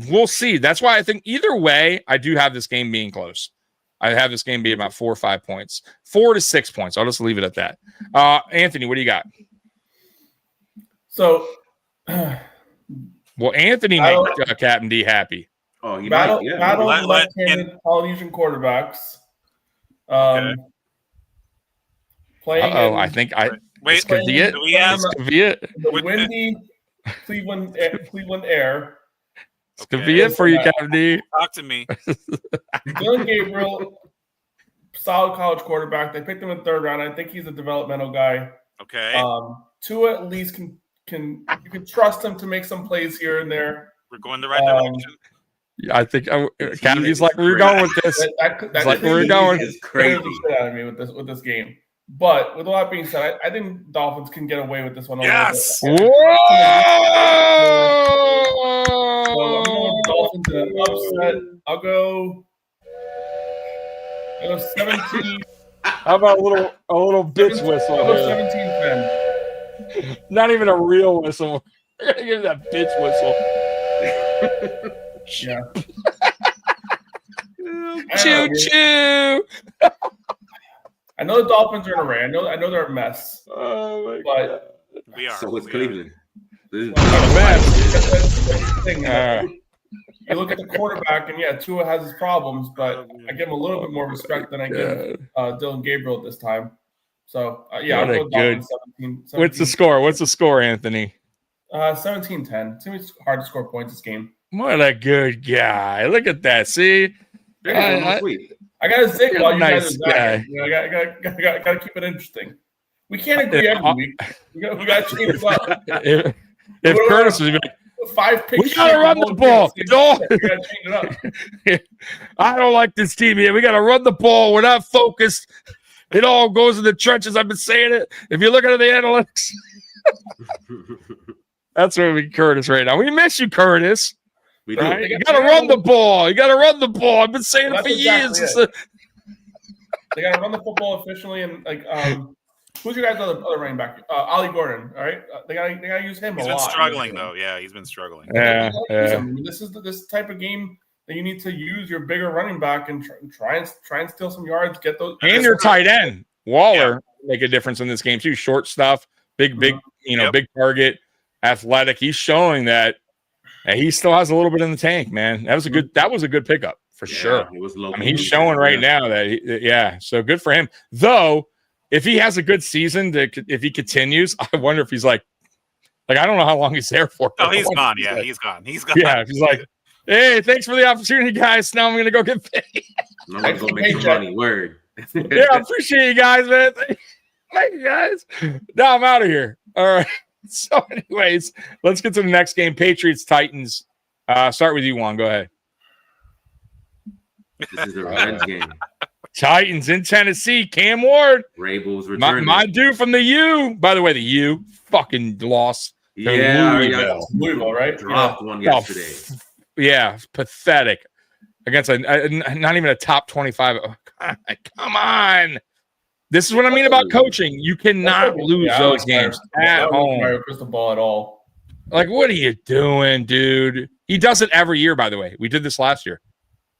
we'll see. That's why I think either way, I do have this game being close. I have this game be about 4 or 5 points, 4 to 6 points. I'll just leave it at that. Anthony, what do you got? So, well, Anthony made Captain D happy. Oh, he battle left-handed Polynesian quarterbacks. Playing. I think wait. Do we have the windy Cleveland air? It's gonna be it for you, Captain D. Talk to me. Dylan Gabriel, solid college quarterback. They picked him in the 3rd round. I think he's a developmental guy. Okay. Tua at least can you can trust him to make some plays here and there. We're going the right direction. I think Captain D's like where you're going with this. That's like where you're going. It's crazy. Shit out of me with this game. But with all that being said, I think Dolphins can get away with this one. Yes. Whoa! So I'm going Dolphins in an upset. I'll go 17. How about a little bitch whistle? I'll go 17-10. Not even a real whistle. We're gonna give that bitch whistle. Yeah. Choo choo. I know the Dolphins are in a race. I know they're a mess. Oh my god. We are. So it's Cleveland. This is a mess. You look at the quarterback, and Tua has his problems, but I give him a little bit more respect than I give Dylan Gabriel at this time. So I'll go Dolphins 17. What's the score? What's the score, Anthony? 17-10. It's gonna be hard to score points this game. What a good guy! Look at that. See, I got to zig while you nice guys are zagging. I got to keep it interesting. We can't agree every week. We got to change it up. If Curtis was like, 5 picks, we got to run the ball. We got to change it up. I don't like this team here. We got to run the ball. We're not focused. It all goes in the trenches. I've been saying it. If you're looking at the analytics, that's where we Curtis right now. We miss you, Curtis. We do. Right? You got to run the ball. You got to run the ball. I've been saying it for years. They got to run the football efficiently and who's your guys' other running back? Ollie Gordon. All right, they got to use him. He's been struggling though. Yeah, he's been struggling. Yeah. This is this type of game that you need to use your bigger running back and try and steal some yards. Get those and your tight end Waller make a difference in this game too. Short stuff, big, big target, athletic. He's showing that he still has a little bit in the tank, man. That was a good pickup for sure. It was low. I mean, he's showing right now that so good for him. Though, if he has a good season, if he continues, I wonder if he's like I don't know how long he's there for. Oh, he's gone. Yeah, he's gone. He's gone. Yeah, he's like, hey, thanks for the opportunity, guys. Now I'm going to go get paid. I'm going to go make some money. Word. Yeah, I appreciate you guys, man. Thank you, guys. Now I'm out of here. All right. So, anyways, let's get to the next game. Patriots, Titans. Start with you, Juan. Go ahead. This is a revenge game. Titans in Tennessee. Cam Ward. Rabel's returning. My dude from the U. By the way, the U fucking lost. Louisville, right? Dropped one yesterday. Pathetic. Against not even a top 25. Oh, God, come on. This is what I mean about coaching. You cannot lose those games at home. Crystal ball at all. Like, what are you doing, dude? He does it every year, by the way. We did this last year.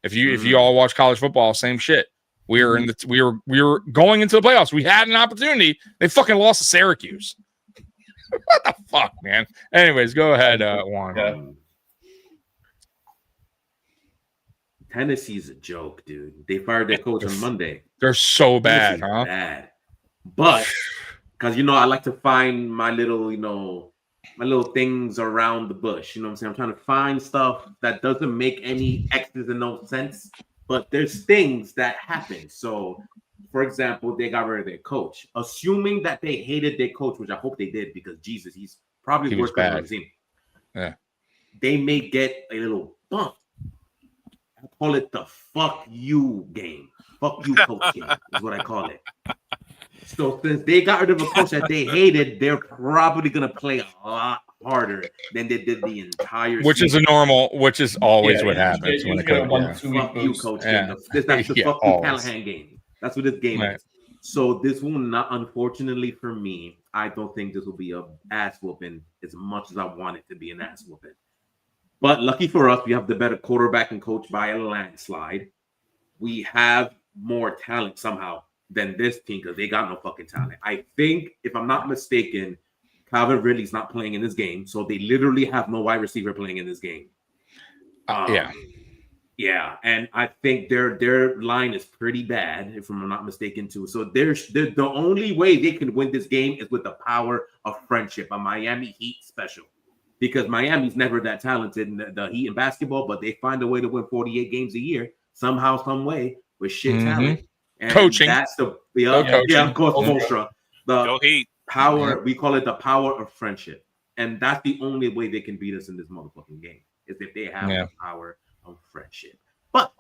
If you all watch college football, same shit. We were going into the playoffs. We had an opportunity. They fucking lost to Syracuse. What the fuck, man? Anyways, go ahead, Juan. Yeah. Tennessee's a joke, dude. They fired their coach on Monday. They're so bad, huh? Bad. But because I like to find my little, my little things around the bush. You know what I'm saying? I'm trying to find stuff that doesn't make any X's and no sense, but there's things that happen. So, for example, they got rid of their coach, assuming that they hated their coach, which I hope they did because Jesus, he's probably the worst coach on the team. Yeah, they may get a little bump. I call it the fuck you game. Fuck you coach game is what I call it. So since they got rid of a coach that they hated, they're probably gonna play a lot harder than they did the entire season. Which is always what happens when it comes to fuck you coach game. That's the fuck you Callahan game. That's what this game is. So this will not, unfortunately for me, I don't think this will be a ass whooping as much as I want it to be an ass whooping. But lucky for us, we have the better quarterback and coach by a landslide. We have more talent somehow than this team because they got no fucking talent. I think, if I'm not mistaken, Calvin Ridley's not playing in this game, so they literally have no wide receiver playing in this game. Yeah, and I think their line is pretty bad, if I'm not mistaken, too. So the only way they can win this game is with the power of friendship, a Miami Heat special. Because Miami's never that talented in the Heat in basketball, but they find a way to win 48 games a year, somehow, some way, with shit talent. And coaching. That's of course, Mostra. Go Heat. Power, we call it the power of friendship. And that's the only way they can beat us in this motherfucking game, is if they have the power of friendship. But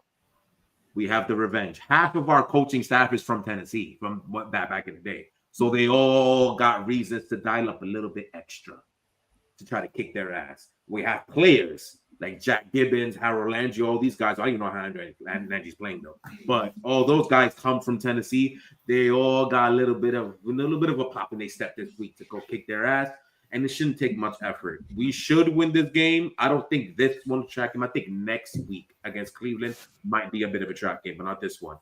we have the revenge. Half of our coaching staff is from Tennessee, from back in the day. So they all got reasons to dial up a little bit extra to try to kick their ass. We have players like Jack Gibbons, Harold Landry, all these guys. I don't even know how Landry's playing though. But all those guys come from Tennessee. They all got a little bit of a pop in their step this week to go kick their ass. And it shouldn't take much effort. We should win this game. I don't think this one track game. I think next week against Cleveland might be a bit of a track game, but not this one.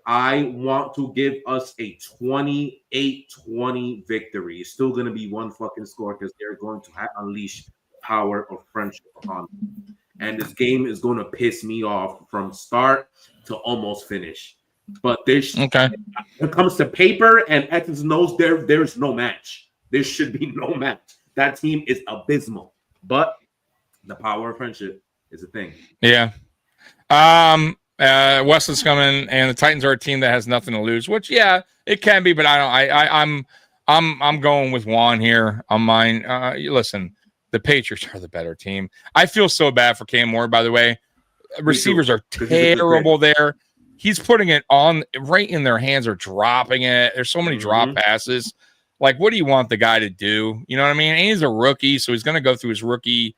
I want to give us a 28-20 victory. It's still going to be one fucking score because they're going to unleash power of friendship on them. And this game is going to piss me off from start to almost finish. But when it comes to paper and X's and O's, there's no match. There should be no match. That team is abysmal. But the power of friendship is a thing. Yeah. Weston's coming, and the Titans are a team that has nothing to lose, which it can be, but I'm going with Juan here on mine. Listen, the Patriots are the better team. I feel so bad for Cam Ward, by the way. Receivers are terrible there. He's putting it on right in their hands or dropping it. There's so many drop passes. Like, what do you want the guy to do? You know what I mean? And he's a rookie, so he's going to go through his rookie,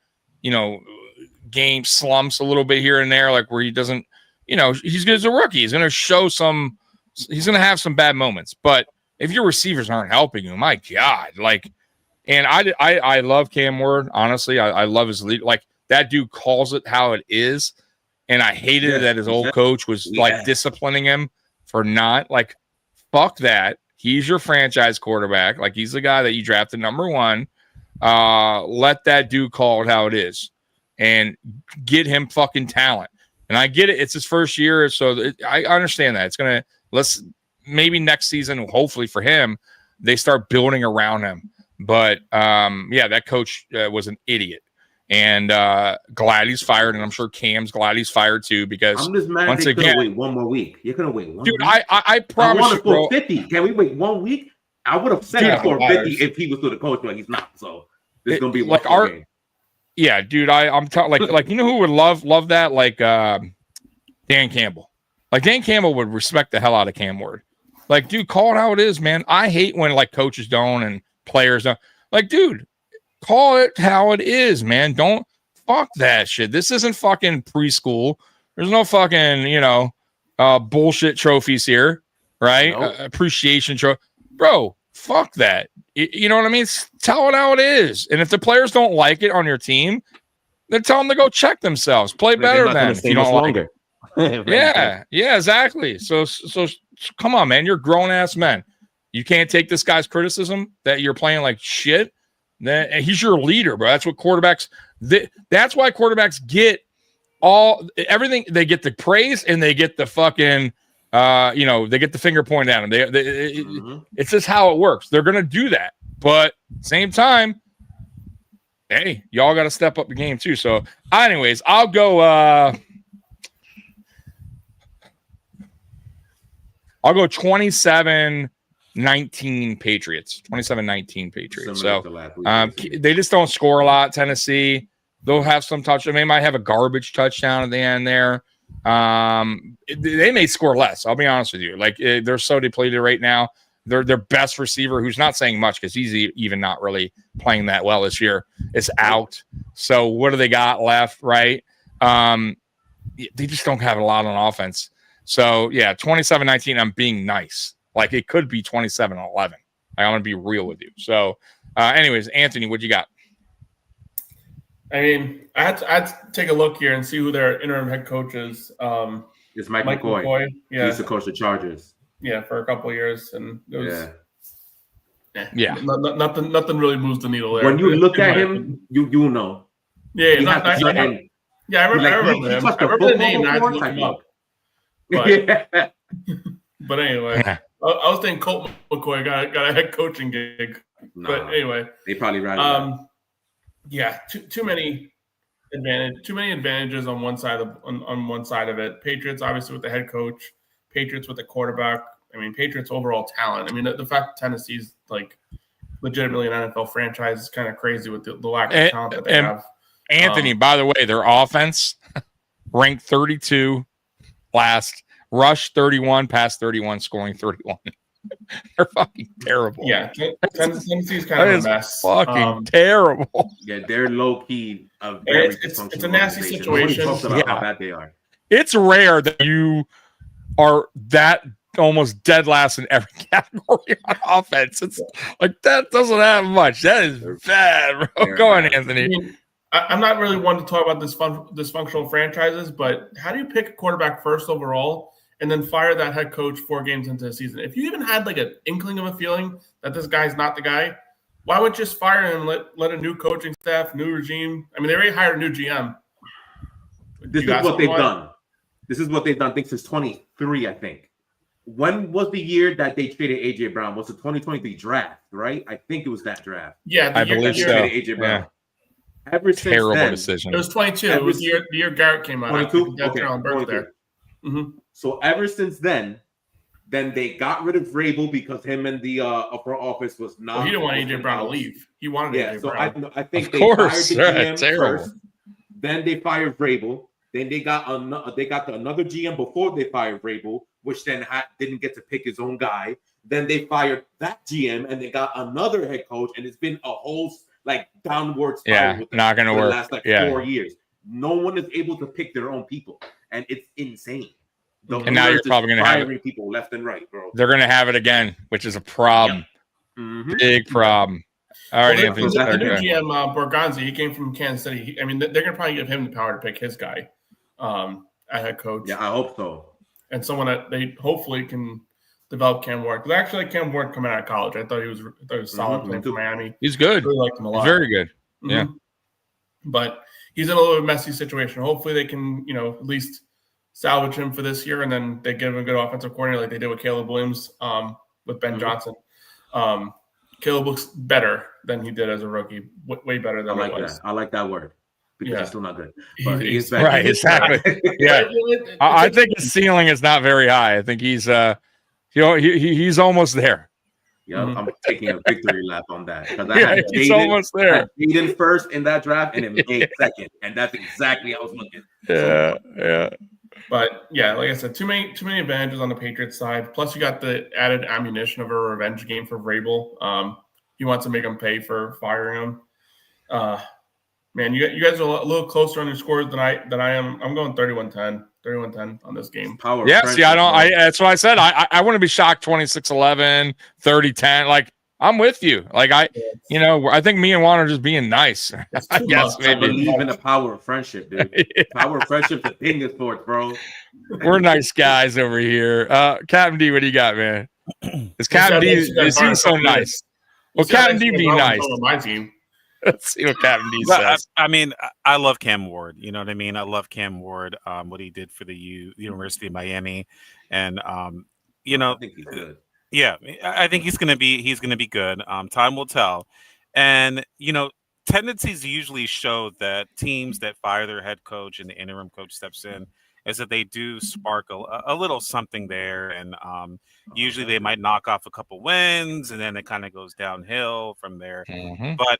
game slumps a little bit here and there, like where he doesn't, he's a rookie. He's going to show he's going to have some bad moments. But if your receivers aren't helping you, my God, and I love Cam Ward. Honestly, I love his lead. Like, that dude calls it how it is. And I hated it that his old coach was disciplining him for not fuck that. He's your franchise quarterback. Like, he's the guy that you drafted number one. Let that dude call it how it is and get him fucking talent. And I get it. It's his first year. So I understand that. It's going to, maybe next season, hopefully for him, they start building around him. But that coach was an idiot. And glad he's fired. And I'm sure Cam's glad he's fired too, because I'm just mad once they again, wait one more week. You're going to wait one dude, week. I promise you, bro. 50. Can we wait 1 week? I would have said for 50 if he was to the coach, but he's not. So it's going to be like game. Yeah, dude, I'm like you know who would love that? Like Dan Campbell. Like Dan Campbell would respect the hell out of Cam Ward. Like, dude, call it how it is, man. I hate when like coaches don't and players don't. Like, dude, call it how it is, man. Don't fuck that shit. This isn't fucking preschool. There's no fucking, bullshit trophies here, right? Nope. Appreciation trophy. Bro, fuck that. You know what I mean? Tell it how it is. And if the players don't like it on your team, then tell them to go check themselves. Play better then if you don't like it. Yeah, exactly. So come on, man. You're grown ass men. You can't take this guy's criticism that you're playing like shit. Then he's your leader, bro. That's what quarterbacks. That's why quarterbacks get everything. They get the praise and they get the fucking. They get the finger pointed at them. It's just how it works. They're gonna do that, but same time, hey, y'all got to step up the game too. So, anyways, I'll go. I'll go 27-19 Patriots. 27-19 Patriots. So they just don't score a lot. Tennessee, they'll have some touchdown. They might have a garbage touchdown at the end there. They may score less. I'll be honest with you. Like they're so depleted right now. Their best receiver, who's not saying much because he's even not really playing that well this year, is out. So what do they got left? Right? They just don't have a lot on offense. So, 27-19, I'm being nice. Like, it could be 27-11. I want to be real with you. So, anyways, Anthony, what you got? I mean, I had to take a look here and see who their interim head coach is. It's Mike McCoy. Yeah. He used to coach the Chargers. Yeah, for a couple of years. And it was, nothing really moves the needle there. When you look at him, you know. Yeah, I remember him. I remember the name. I had to look him up. But anyway, I was thinking Colt McCoy got a head coaching gig. But anyway, they probably too many advantages on one side of it. Patriots obviously with the head coach, Patriots with the quarterback. I mean, Patriots overall talent. I mean, the fact that Tennessee's like legitimately an NFL franchise is kind of crazy with the lack of talent that they have. Anthony, by the way, their offense ranked 32. Last, rush 31, pass 31, scoring 31. They're fucking terrible. Yeah, Tennessee's kind of a mess. Fucking terrible. Yeah, they're low key. It's a nasty situation. How bad they are. It's rare that you are that almost dead last in every category on offense. It's like that doesn't have much. That is bad, bro. Go on, Anthony. I mean, I'm not really one to talk about dysfunctional franchises, but how do you pick a quarterback first overall and then fire that head coach 4 games into the season? If you even had like an inkling of a feeling that this guy's not the guy, why wouldn't you just fire him and let a new coaching staff, new regime? I mean, they already hired a new GM. This is what they've done. I think since 23, I think. When was the year that they traded A.J. Brown? Was the 2023 draft, right? I think it was that draft. Yeah, I believe so. A.J. Brown. Yeah. Ever since terrible then, decision. It was 22. It was the year Garrett came out. 22? Okay. There. Mm-hmm. So ever since then they got rid of Vrabel because him and the upper office was not. Well, he didn't want A.J. Brown to leave. He wanted A.J. Brown. I think they fired the GM terrible. first. Then they fired Vrabel. Then they got another GM before they fired Vrabel, which then didn't get to pick his own guy. Then they fired that GM and they got another head coach, and it's been a whole downward spiral with not going to work. The last 4 years. No one is able to pick their own people, and it's insane. And now you're probably going to have people left and right, bro. They're going to have it again, which is a problem. Yep. Big problem. All right, Anthony. The new GM, Borgonzi, he came from Kansas City. I mean, they're going to probably give him the power to pick his guy, a head coach. Yeah, I hope so. And someone that they hopefully can develop Cam Ward. Because I actually like Cam Ward coming out of college. I thought he was solid playing for Miami. He's good. I really liked him a lot. He's very good. Mm-hmm. Yeah. But he's in a little bit messy situation. Hopefully they can, at least salvage him for this year, and then they give him a good offensive coordinator like they did with Caleb Williams with Ben Johnson. Caleb looks better than he did as a rookie, way better than I he was. I like that word because he's still not good. But He's right, exactly. Yeah, I think his ceiling is not very high. I think he's he's almost there. Yeah, I'm taking a victory lap on that because he's almost there. Jaden first in that draft and it made second, and that's exactly how I was looking. Yeah. But yeah, like I said, too many advantages on the Patriots side. Plus, you got the added ammunition of a revenge game for Vrabel. He wants to make him pay for firing him. Man, you guys are a little closer on your scores than I am. I'm going 31-10. 31-10 on this game. Power. Yeah, see, that's what I said. I wouldn't be shocked 26-11, 30-10. Like, I'm with you. Like, I think me and Juan are just being nice. I guess maybe. I believe in the power of friendship, dude. Power of friendship, the thing is sports, bro. We're nice guys over here. Captain D, what do you got, man? Is Captain D, is he so nice? Well, Captain D be nice. My team. Let's see what Captain D says. I mean, I love Cam Ward. You know what I mean? I love Cam Ward, what he did for the University of Miami. And, I think he's good. Yeah, I think he's gonna be good. Time will tell. And, tendencies usually show that teams that fire their head coach and the interim coach steps in is that they do spark a little something there. And usually they might knock off a couple wins and then it kind of goes downhill from there. Mm-hmm. But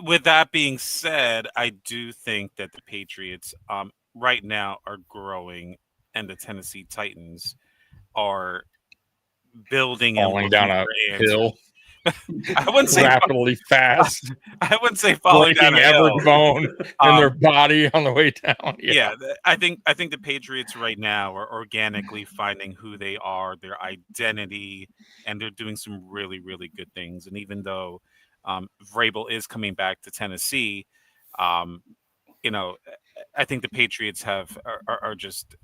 with that being said, I do think that the Patriots right now are growing and the Tennessee Titans are building falling down a hill. I wouldn't say rapidly fast. I wouldn't say falling down a hill. Every bone in their body on the way down. Yeah, I think the Patriots right now are organically finding who they are, their identity, and they're doing some really, really good things. And even though Vrabel is coming back to Tennessee, I think the Patriots are just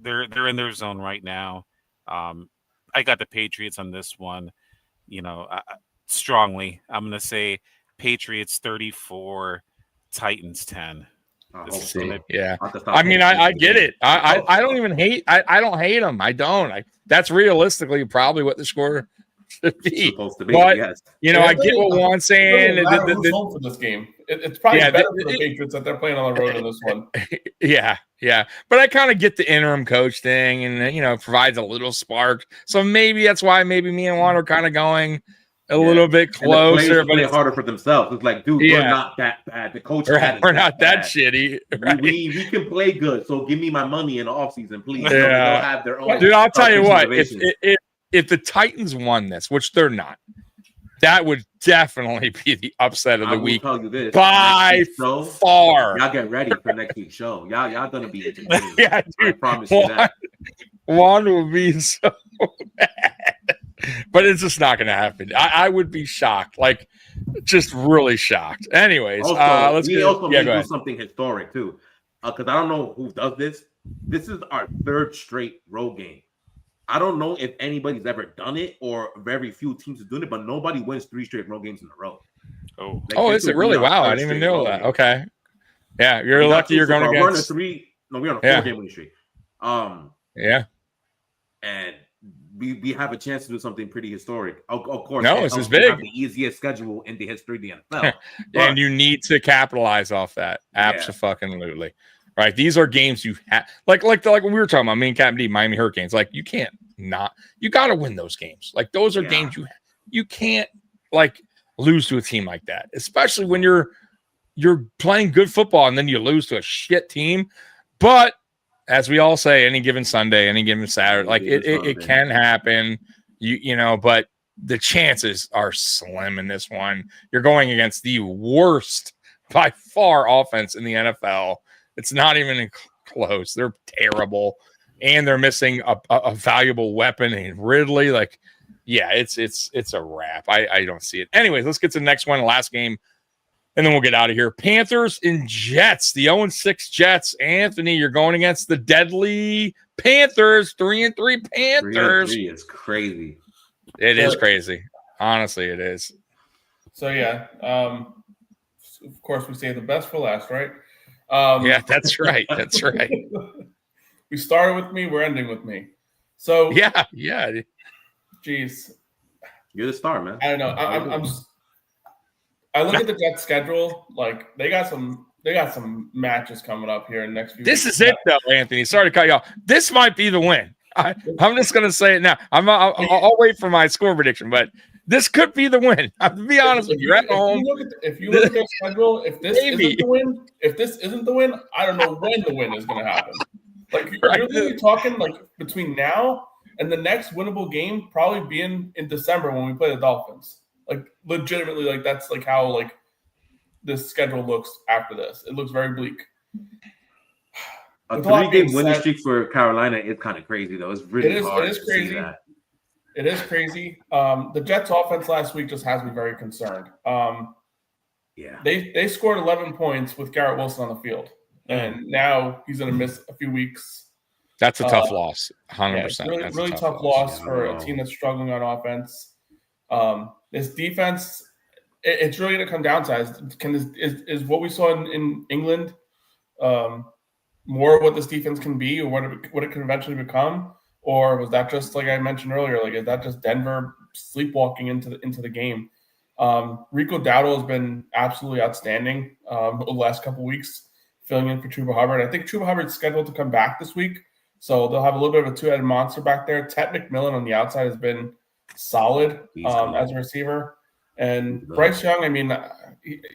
they're in their zone right now. I got the Patriots on this one. Strongly. I'm going to say Patriots 34, Titans 10. Yeah. I mean, I get it. I don't even hate. I don't hate them. I don't. That's realistically probably what the score should be. Supposed to be, but yes. I get what Juan's saying. Who's home for this game? It's probably better for the Patriots that they're playing on the road in this one. Yeah. But I kind of get the interim coach thing, and it provides a little spark. So maybe that's why me and Juan are kind of going a little bit closer, but it's harder for themselves. It's like, dude, we're not that bad. The coach, we're not that shitty. Right? We can play good. So give me my money in the offseason, please. They'll have their own. Dude, I'll tell you what. If the Titans won this, which they're not, that would definitely be the upset of the week. Tell you this, by far. Y'all get ready for next week's show. Y'all gonna be entertained. Yeah, dude, I promise you that. Juan will be so bad. But it's just not going to happen. I would be shocked, like just really shocked. Anyways, let's do something historic too, because I don't know who does this. This is our third straight road game. I don't know if anybody's ever done it or very few teams are doing it, but nobody wins 3 straight road games in a row. Is it really? Wow, I didn't even know that. Okay, yeah, you're lucky you're going against. We're on a 4-game winning streak. Yeah, and we have a chance to do something pretty historic. Of course, this is big. The easiest schedule in the history of the NFL, and you need to capitalize off that. Absolutely. Right. These are games you have, like when we were talking about me and Captain D, Miami Hurricanes. Like you got to win those games. Like those are games you can't like lose to a team like that, especially when you're playing good football and then you lose to a shit team. But as we all say, any given Sunday, any given Saturday, like it can happen, but the chances are slim in this one. You're going against the worst by far offense in the NFL. It's not even close. They're terrible, and they're missing a valuable weapon in Ridley. Like, yeah, it's a wrap. I don't see it. Anyways, let's get to the next one, last game, and then we'll get out of here. Panthers and Jets. The 0-6 Jets. Anthony, you're going against the deadly Panthers. 3-3 Panthers. 3-3 is crazy. It is crazy. Honestly, it is. So yeah, of course we say the best for last, right? Yeah, that's right. That's right. We started with me. We're ending with me. So yeah. Geez, you're the star, man. I don't know. I look at the Jets schedule. Like they got some matches coming up here in the next few weeks. This is it, though, Anthony. Sorry to cut you off. This might be the win. I'm just going to say it now. I'll wait for my score prediction, but this could be the win. To be honest, you're at home. If you look at their schedule, if this isn't the win, I don't know when the win is going to happen. Like you're really talking like between now and the next winnable game probably being in December when we play the Dolphins. Like legitimately, like that's like how like this schedule looks after this. It looks very bleak. A 3-game winning streak for Carolina is kind of crazy, though. It's really hard. It is crazy. To see that. It is crazy. The Jets' offense last week just has me very concerned. They scored 11 points with Garrett Wilson on the field, and now he's going to miss a few weeks. That's a tough loss, 100%. Yeah, really tough loss for a team that's struggling on offense. This defense, it's really going to come down to is what we saw in England more of what this defense can be, or what it can eventually become, or was that just like I mentioned earlier? Like, is that just Denver sleepwalking into the game? Rico Dowdle has been absolutely outstanding over the last couple of weeks, filling in for Chuba Hubbard. I think Chuba Hubbard's scheduled to come back this week, so they'll have a little bit of a two-headed monster back there. Ted McMillan on the outside has been solid as a receiver, and Bryce Young. I mean,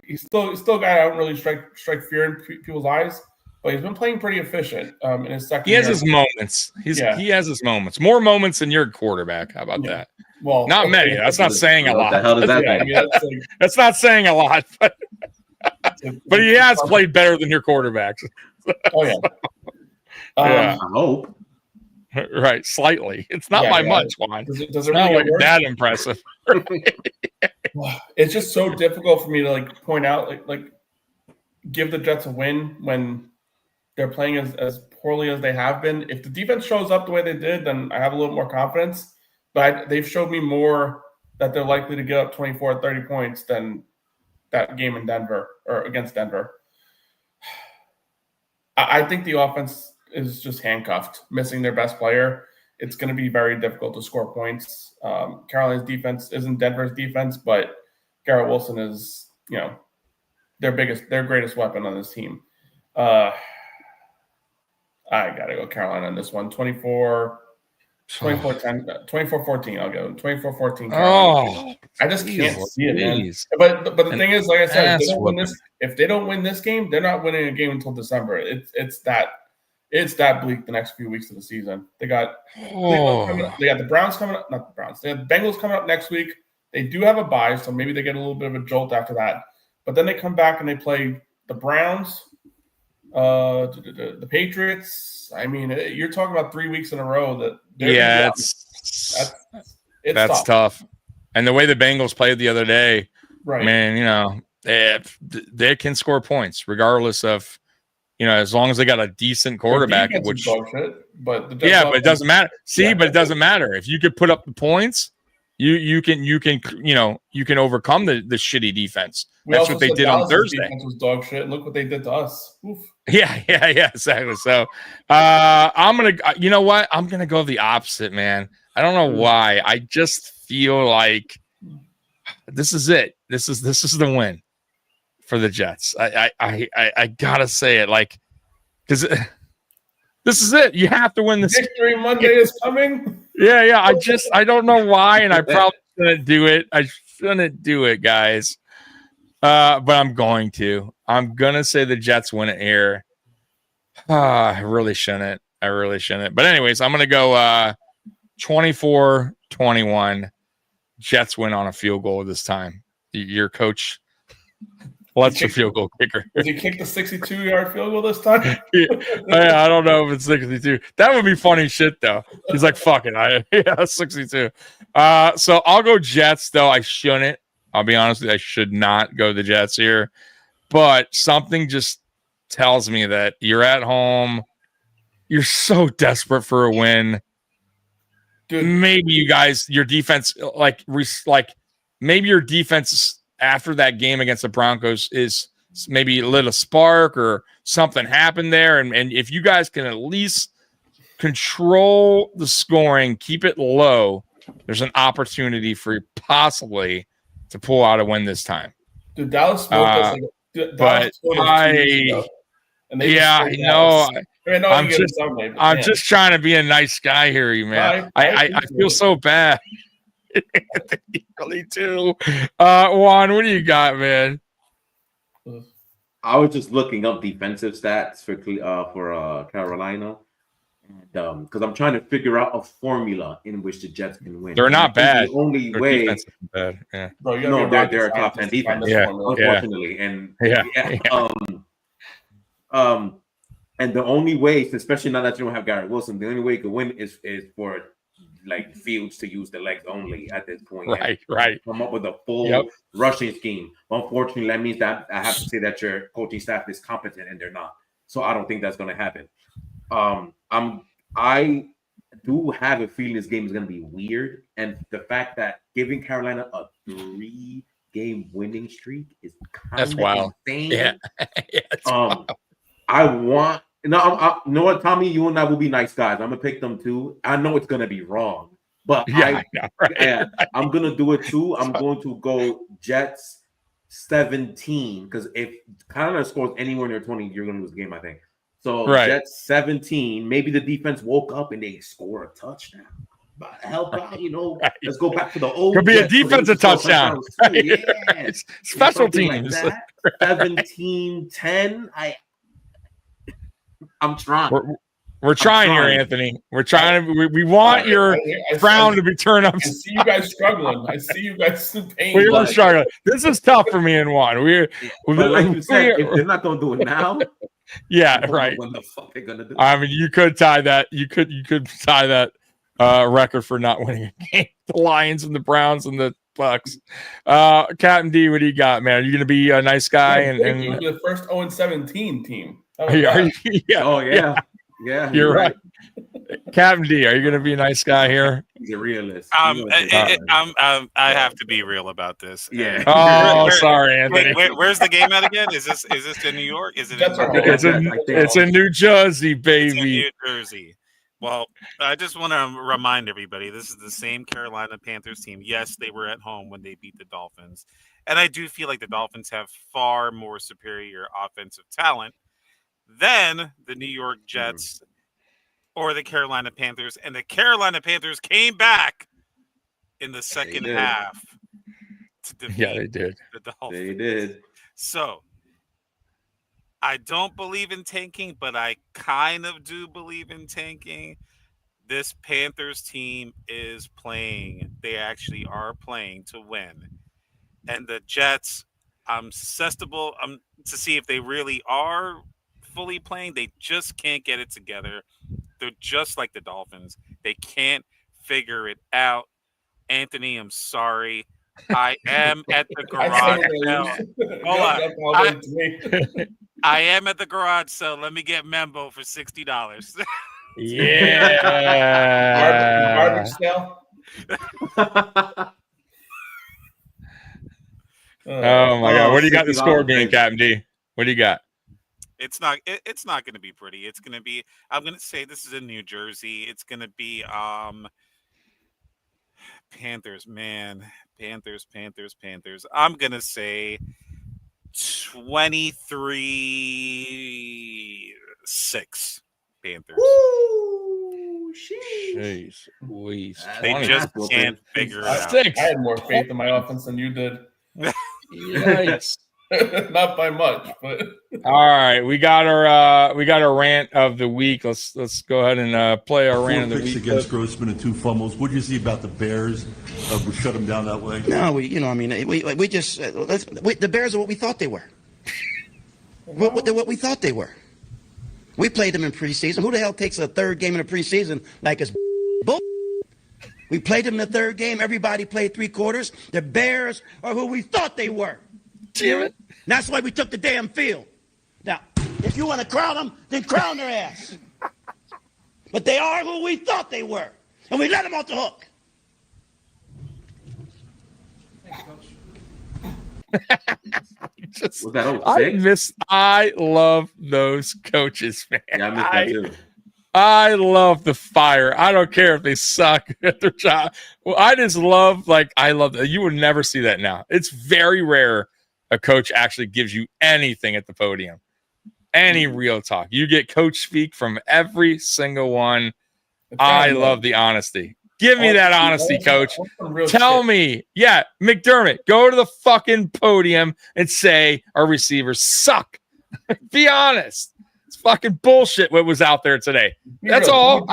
he's still a guy I don't really strike fear in people's eyes. But he's been playing pretty efficient in his second year. He has his moments. He has his moments. More moments than your quarterback. How about that? Well, not many. That's not saying a lot. What the hell does that mean? I mean, that's not saying a lot. But he has played better than your quarterbacks. Oh, yeah. I hope. Right. Slightly. It's not by much, Juan. Does it it's really not like work? that impressive. It's just so difficult for me to like point out, like give the Jets a win when they're playing as poorly as they have been. If the defense shows up the way they did, then I have a little more confidence. But they've showed me more that they're likely to get up 24 or 30 points than that game in Denver or against Denver. I think the offense is just handcuffed, missing their best player. It's going to be very difficult to score points. Carolina's defense isn't Denver's defense, but Garrett Wilson is, their greatest weapon on this team. I got to go Carolina on this one. 24-14. I'll go 24-14. Oh, I just can't see it, man. But the thing is, like I said, if they don't win this game, they're not winning a game until December. It's that bleak the next few weeks of the season. They got the Browns coming up, not the Browns. They have the Bengals coming up next week. They do have a bye, so maybe they get a little bit of a jolt after that. But then they come back and they play the Browns, the Patriots. I mean, you're talking about 3 weeks in a row that's tough. And the way the Bengals played the other day, right? Man, they can score points regardless of, as long as they got a decent quarterback. But but it doesn't matter. But it doesn't matter if you could put up the points. You can overcome the shitty defense. That's what they did on Thursday. Defense was dog shit. Look what they did to us. Oof. Yeah, exactly. So I'm gonna go the opposite, man. I don't know why. I just feel like this is it. This is the win for the Jets. I gotta say it, like, because this is it. You have to win this. Victory Monday is coming. Yeah. I don't know why, and I probably shouldn't do it. I shouldn't do it, guys. But I'm going to. I'm gonna say the Jets win it here. I really shouldn't. But anyways, I'm gonna go 24-21. Jets win on a field goal this time. Your coach lets your field goal kicker. Did he kick the 62-yard field goal this time? I don't know if it's 62. That would be funny shit, though. He's like, fuck it. 62. So I'll go Jets, though. I shouldn't. I'll be honest with you. I should not go the Jets here. But something just tells me that you're at home. You're so desperate for a win. Dude. Maybe you guys, your defense, maybe your defense after that game against the Broncos is maybe lit a spark or something happened there. And if you guys can at least control the scoring, keep it low, there's an opportunity for you possibly to pull out a win this time. Dude, Dallas smoked us. I'm just trying to be a nice guy here, man. I feel so bad. Really do. Juan, what do you got, man? I was just looking up defensive stats for Carolina, because I'm trying to figure out a formula in which the Jets can win. They're not bad. The only way. Bad. Yeah. No, they're a top 10 defense. Yeah. Unfortunately, and and the only way, especially now that you don't have Garrett Wilson, the only way you can win is for like Fields to use the legs only at this point. Right. Come up with a full rushing scheme. Unfortunately, that means that I have to say that your coaching staff is competent, and they're not. So I don't think that's going to happen. I do have a feeling this game is going to be weird, and the fact that giving Carolina a 3-game winning streak is that's wild. Insane. Yeah. I want. No, you know what, Tommy? You and I will be nice guys. I'm gonna pick them too. I know it's gonna be wrong, but I'm gonna do it too. I'm going to go Jets 17, because if Carolina scores anywhere near 20, you're gonna lose the game, I think. So Jets 17. Maybe the defense woke up and they score a touchdown. But help out, let's go back to the old. Could be a defensive touchdown. Yeah, special teams. Like 17-10. I'm trying. We're trying here, Anthony. We're trying to. We want your frown to be turned up. I see you guys struggling. I see you guys in pain. We are struggling. This is tough for me and Juan. Like you said, if they're not gonna do it now, right. When the fuck they're gonna do it? I mean, you could tie that. You could tie that record for not winning a game. The Lions and the Browns and the Bucks. Captain D, what do you got, man? Are you gonna be a nice guy and the first 0-17 team? Yeah. You're right. Captain D, are you going to be a nice guy here? He's a realist. I have to be real about this. Yeah. Oh, sorry, Anthony. Where's the game at again? Is this in New York? Is it? It's in New Jersey, baby. It's in New Jersey. Well, I just want to remind everybody, this is the same Carolina Panthers team. Yes, they were at home when they beat the Dolphins, and I do feel like the Dolphins have far more superior offensive talent than the New York Jets or the Carolina Panthers. And the Carolina Panthers came back in the second half to defeat they did. the Dolphins. They did. So I don't believe in tanking, but I kind of do believe in tanking. This Panthers team is playing. They actually are playing to win. And the Jets, I'm susceptible to see if they really are fully playing. They just can't get it together. They're just like the Dolphins. They can't figure it out. Anthony, I'm sorry. I am at the garage sale. Hold on. I am at the garage sale. Let me get Membo for $60. Yeah. Garbage sale. Oh my God! What do you got the score being, Captain D? What do you got? It's not going to be pretty. It's going to be. I'm going to say this is in New Jersey. It's going to be Panthers. Man, Panthers. I'm going to say 23-6 Panthers. Woo! Jeez, they just can't figure it out. I had more faith in my offense than you did. Yikes. Not by much, but all right, we got our rant of the week. Let's go ahead and play our rant of the week against Grossman and 2 fumbles. What do you see about the Bears? We shut them down that way. No, we just the Bears are what we thought they were. What we thought they were. We played them in preseason. Who the hell takes a third game in the preseason like it's bull? We played them in the third game. Everybody played 3 quarters. The Bears are who we thought they were. Damn it. That's why we took the damn field. Now, if you want to crown them, then crown their ass. But they are who we thought they were. And we let them off the hook. I love those coaches, man. Yeah, I miss that too. I love the fire. I don't care if they suck at their job. Well, I just love, I love that. You would never see that now. It's very rare a coach actually gives you anything at the podium. Any real talk. You get coach speak from every single one. I love the honesty. Give me that honesty, coach. Tell me. Yeah, McDermott, go to the fucking podium and say our receivers suck. Be honest. It's fucking bullshit what was out there today. That's all.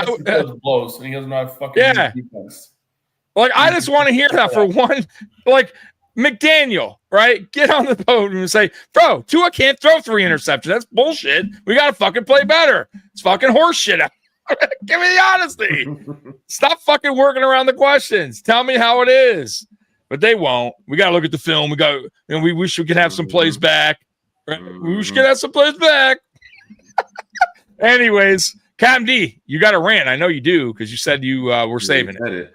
Blows and he doesn't have fucking defense. I just want to hear that for one. McDaniel, right? Get on the podium and say, bro, Tua can't throw 3 interceptions. That's bullshit. We got to fucking play better. It's fucking horse shit. Give me the honesty. Stop fucking working around the questions. Tell me how it is. But they won't. We got to look at the film. We wish we could have some plays back. We wish we could have some plays back. Anyways, Cam D, you got a rant. I know you do because you said you were saving it.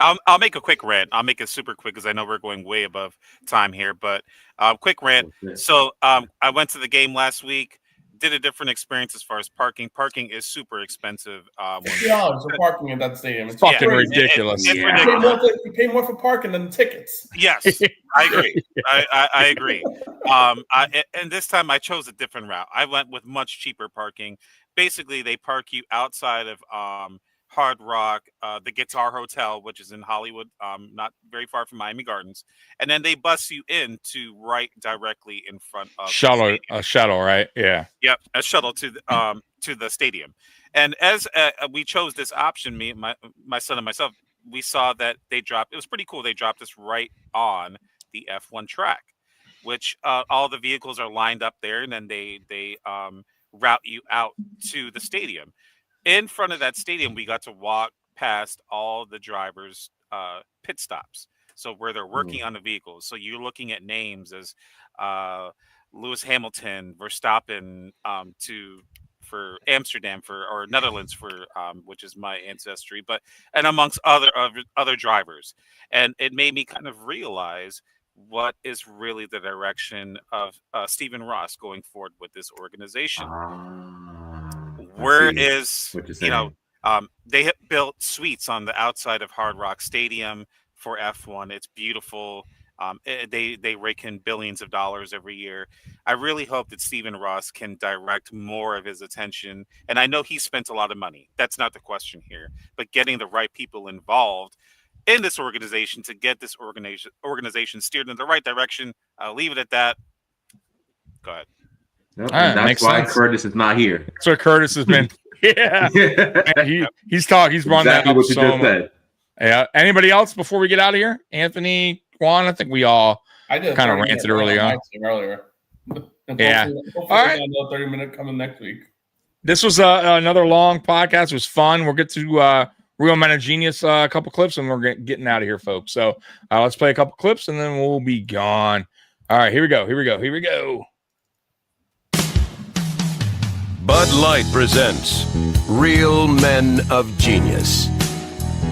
I'll make a quick rant. I'll make it super quick because I know we're going way above time here. But quick rant. So I went to the game last week. Did a different experience as far as parking. Parking is super expensive. $50 for parking in that stadium. It's fucking ridiculous. It's ridiculous. You pay more for parking than tickets. Yes, I agree. I agree. And this time I chose a different route. I went with much cheaper parking. Basically, they park you outside of Hard Rock, the Guitar Hotel, which is in Hollywood, not very far from Miami Gardens, and then they bus you in to right directly in front of a shuttle, right? Yeah. Yep, a shuttle to the stadium. And as we chose this option, my son and myself, we saw that they dropped. It was pretty cool. They dropped us right on the F1 track, which all the vehicles are lined up there, and then they route you out to the stadium. In front of that stadium, we got to walk past all the drivers' pit stops. So where they're working on the vehicles. So you're looking at names as Lewis Hamilton, Verstappen for Amsterdam or Netherlands for which is my ancestry, and amongst other drivers. And it made me kind of realize what is really the direction of Stephen Ross going forward with this organization. They have built suites on the outside of Hard Rock Stadium for F1. It's beautiful. They rake in billions of dollars every year. I really hope that Stephen Ross can direct more of his attention. And I know he spent a lot of money. That's not the question here. But getting the right people involved in this organization to get this organization steered in the right direction. I'll leave it at that. Go ahead. Yep, that's why Curtis is not here. That's why Curtis has been. Yeah, he's talked. He's brought that up so much. Yeah. Anybody else before we get out of here? Anthony, Juan. I think we all kind of ranted early on. Yeah. Hopefully all right. Another 30-minute coming next week. This was another long podcast. It was fun. We'll get to Real Men of Genius a couple clips, and we're getting out of here, folks. So let's play a couple clips, and then we'll be gone. All right. Here we go. Bud Light presents Real Men of Genius.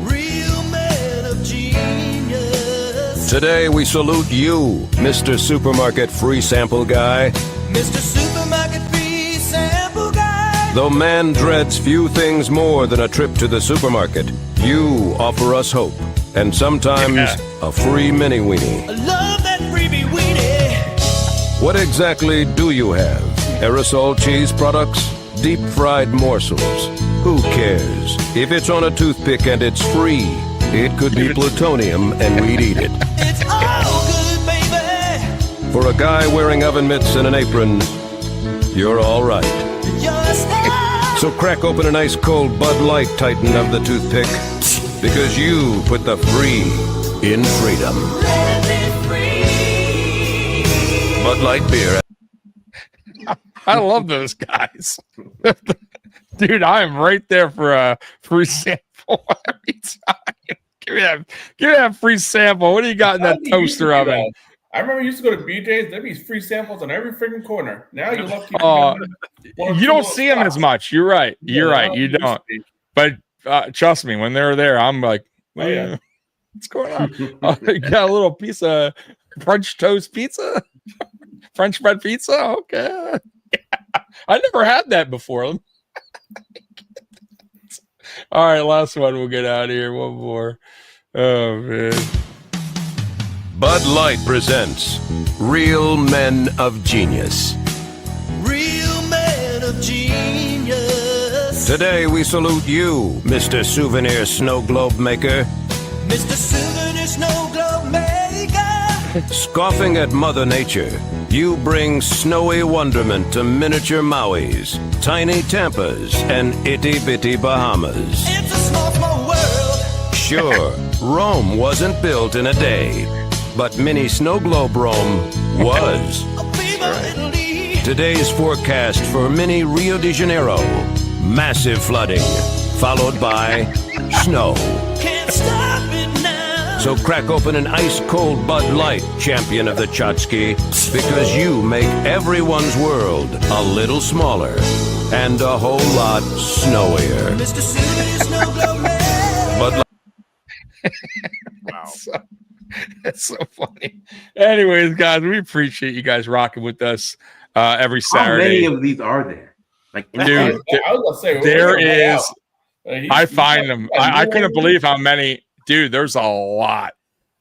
Real Men of Genius. Today we salute you, Mr. Supermarket Free Sample Guy. Mr. Supermarket Free Sample Guy. Though man dreads few things more than a trip to the supermarket, you offer us hope and sometimes a free mini weenie. I love that freebie weenie. What exactly do you have? Aerosol cheese products? Deep fried morsels? Who cares? If it's on a toothpick and it's free, it could be plutonium and we'd eat it. It's all good, baby. For a guy wearing oven mitts and an apron, you're all right. You're a star. So crack open an ice cold Bud Light Titan of the toothpick, because you put the free in freedom. Let it be free. Bud Light beer. I love those guys. Dude, I am right there for a free sample every time. Give me that free sample. What do you got in that toaster oven? I remember you used to go to BJ's. There'd be free samples on every freaking corner. Now you're lucky. You don't see them as much. You're right. You don't. But trust me, when they're there, I'm like, what's going on? You got a little piece of French toast pizza, French bread pizza. Okay, I never had that before. All right, last one. We'll get out of here. One more. Oh man. Bud Light presents Real Men of Genius. Real men of genius. Today we salute you, Mr. Souvenir Snow Globe Maker. Mr. Souvenir Snow Globe Maker. Scoffing at Mother Nature, you bring snowy wonderment to miniature Mauis, tiny Tampas, and itty-bitty Bahamas. It's a small, small world. Sure, Rome wasn't built in a day, but mini Snow Globe Rome was. Today's forecast for mini Rio de Janeiro: massive flooding, followed by snow. Can't stop it now. So crack open an ice-cold Bud Light, champion of the Chotsky, because you make everyone's world a little smaller and a whole lot snowier. Mr. Souvenir Snow Globe Man. Bud Light. Wow. That's so funny. Anyways, guys, we appreciate you guys rocking with us every Saturday. How many of these are there? Like, dude, I was gonna say, there is. I find them. I couldn't believe how many. Dude, there's a lot.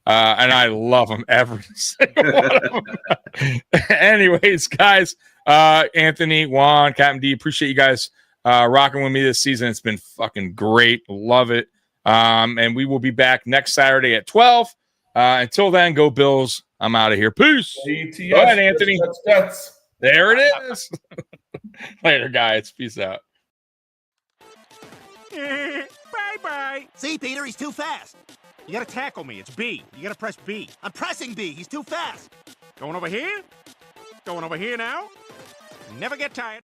And I love them, every single one of them. Anyways, guys, Anthony, Juan, Captain D, appreciate you guys rocking with me this season. It's been fucking great. Love it. And we will be back next Saturday at 12. Until then, go Bills. I'm out of here. Peace. Go ahead, Anthony. There it is. Later, guys. Peace out. Bye-bye. See, Peter, he's too fast. You gotta tackle me. It's B. You gotta press B. I'm pressing B. He's too fast. Going over here? Going over here now? Never get tired.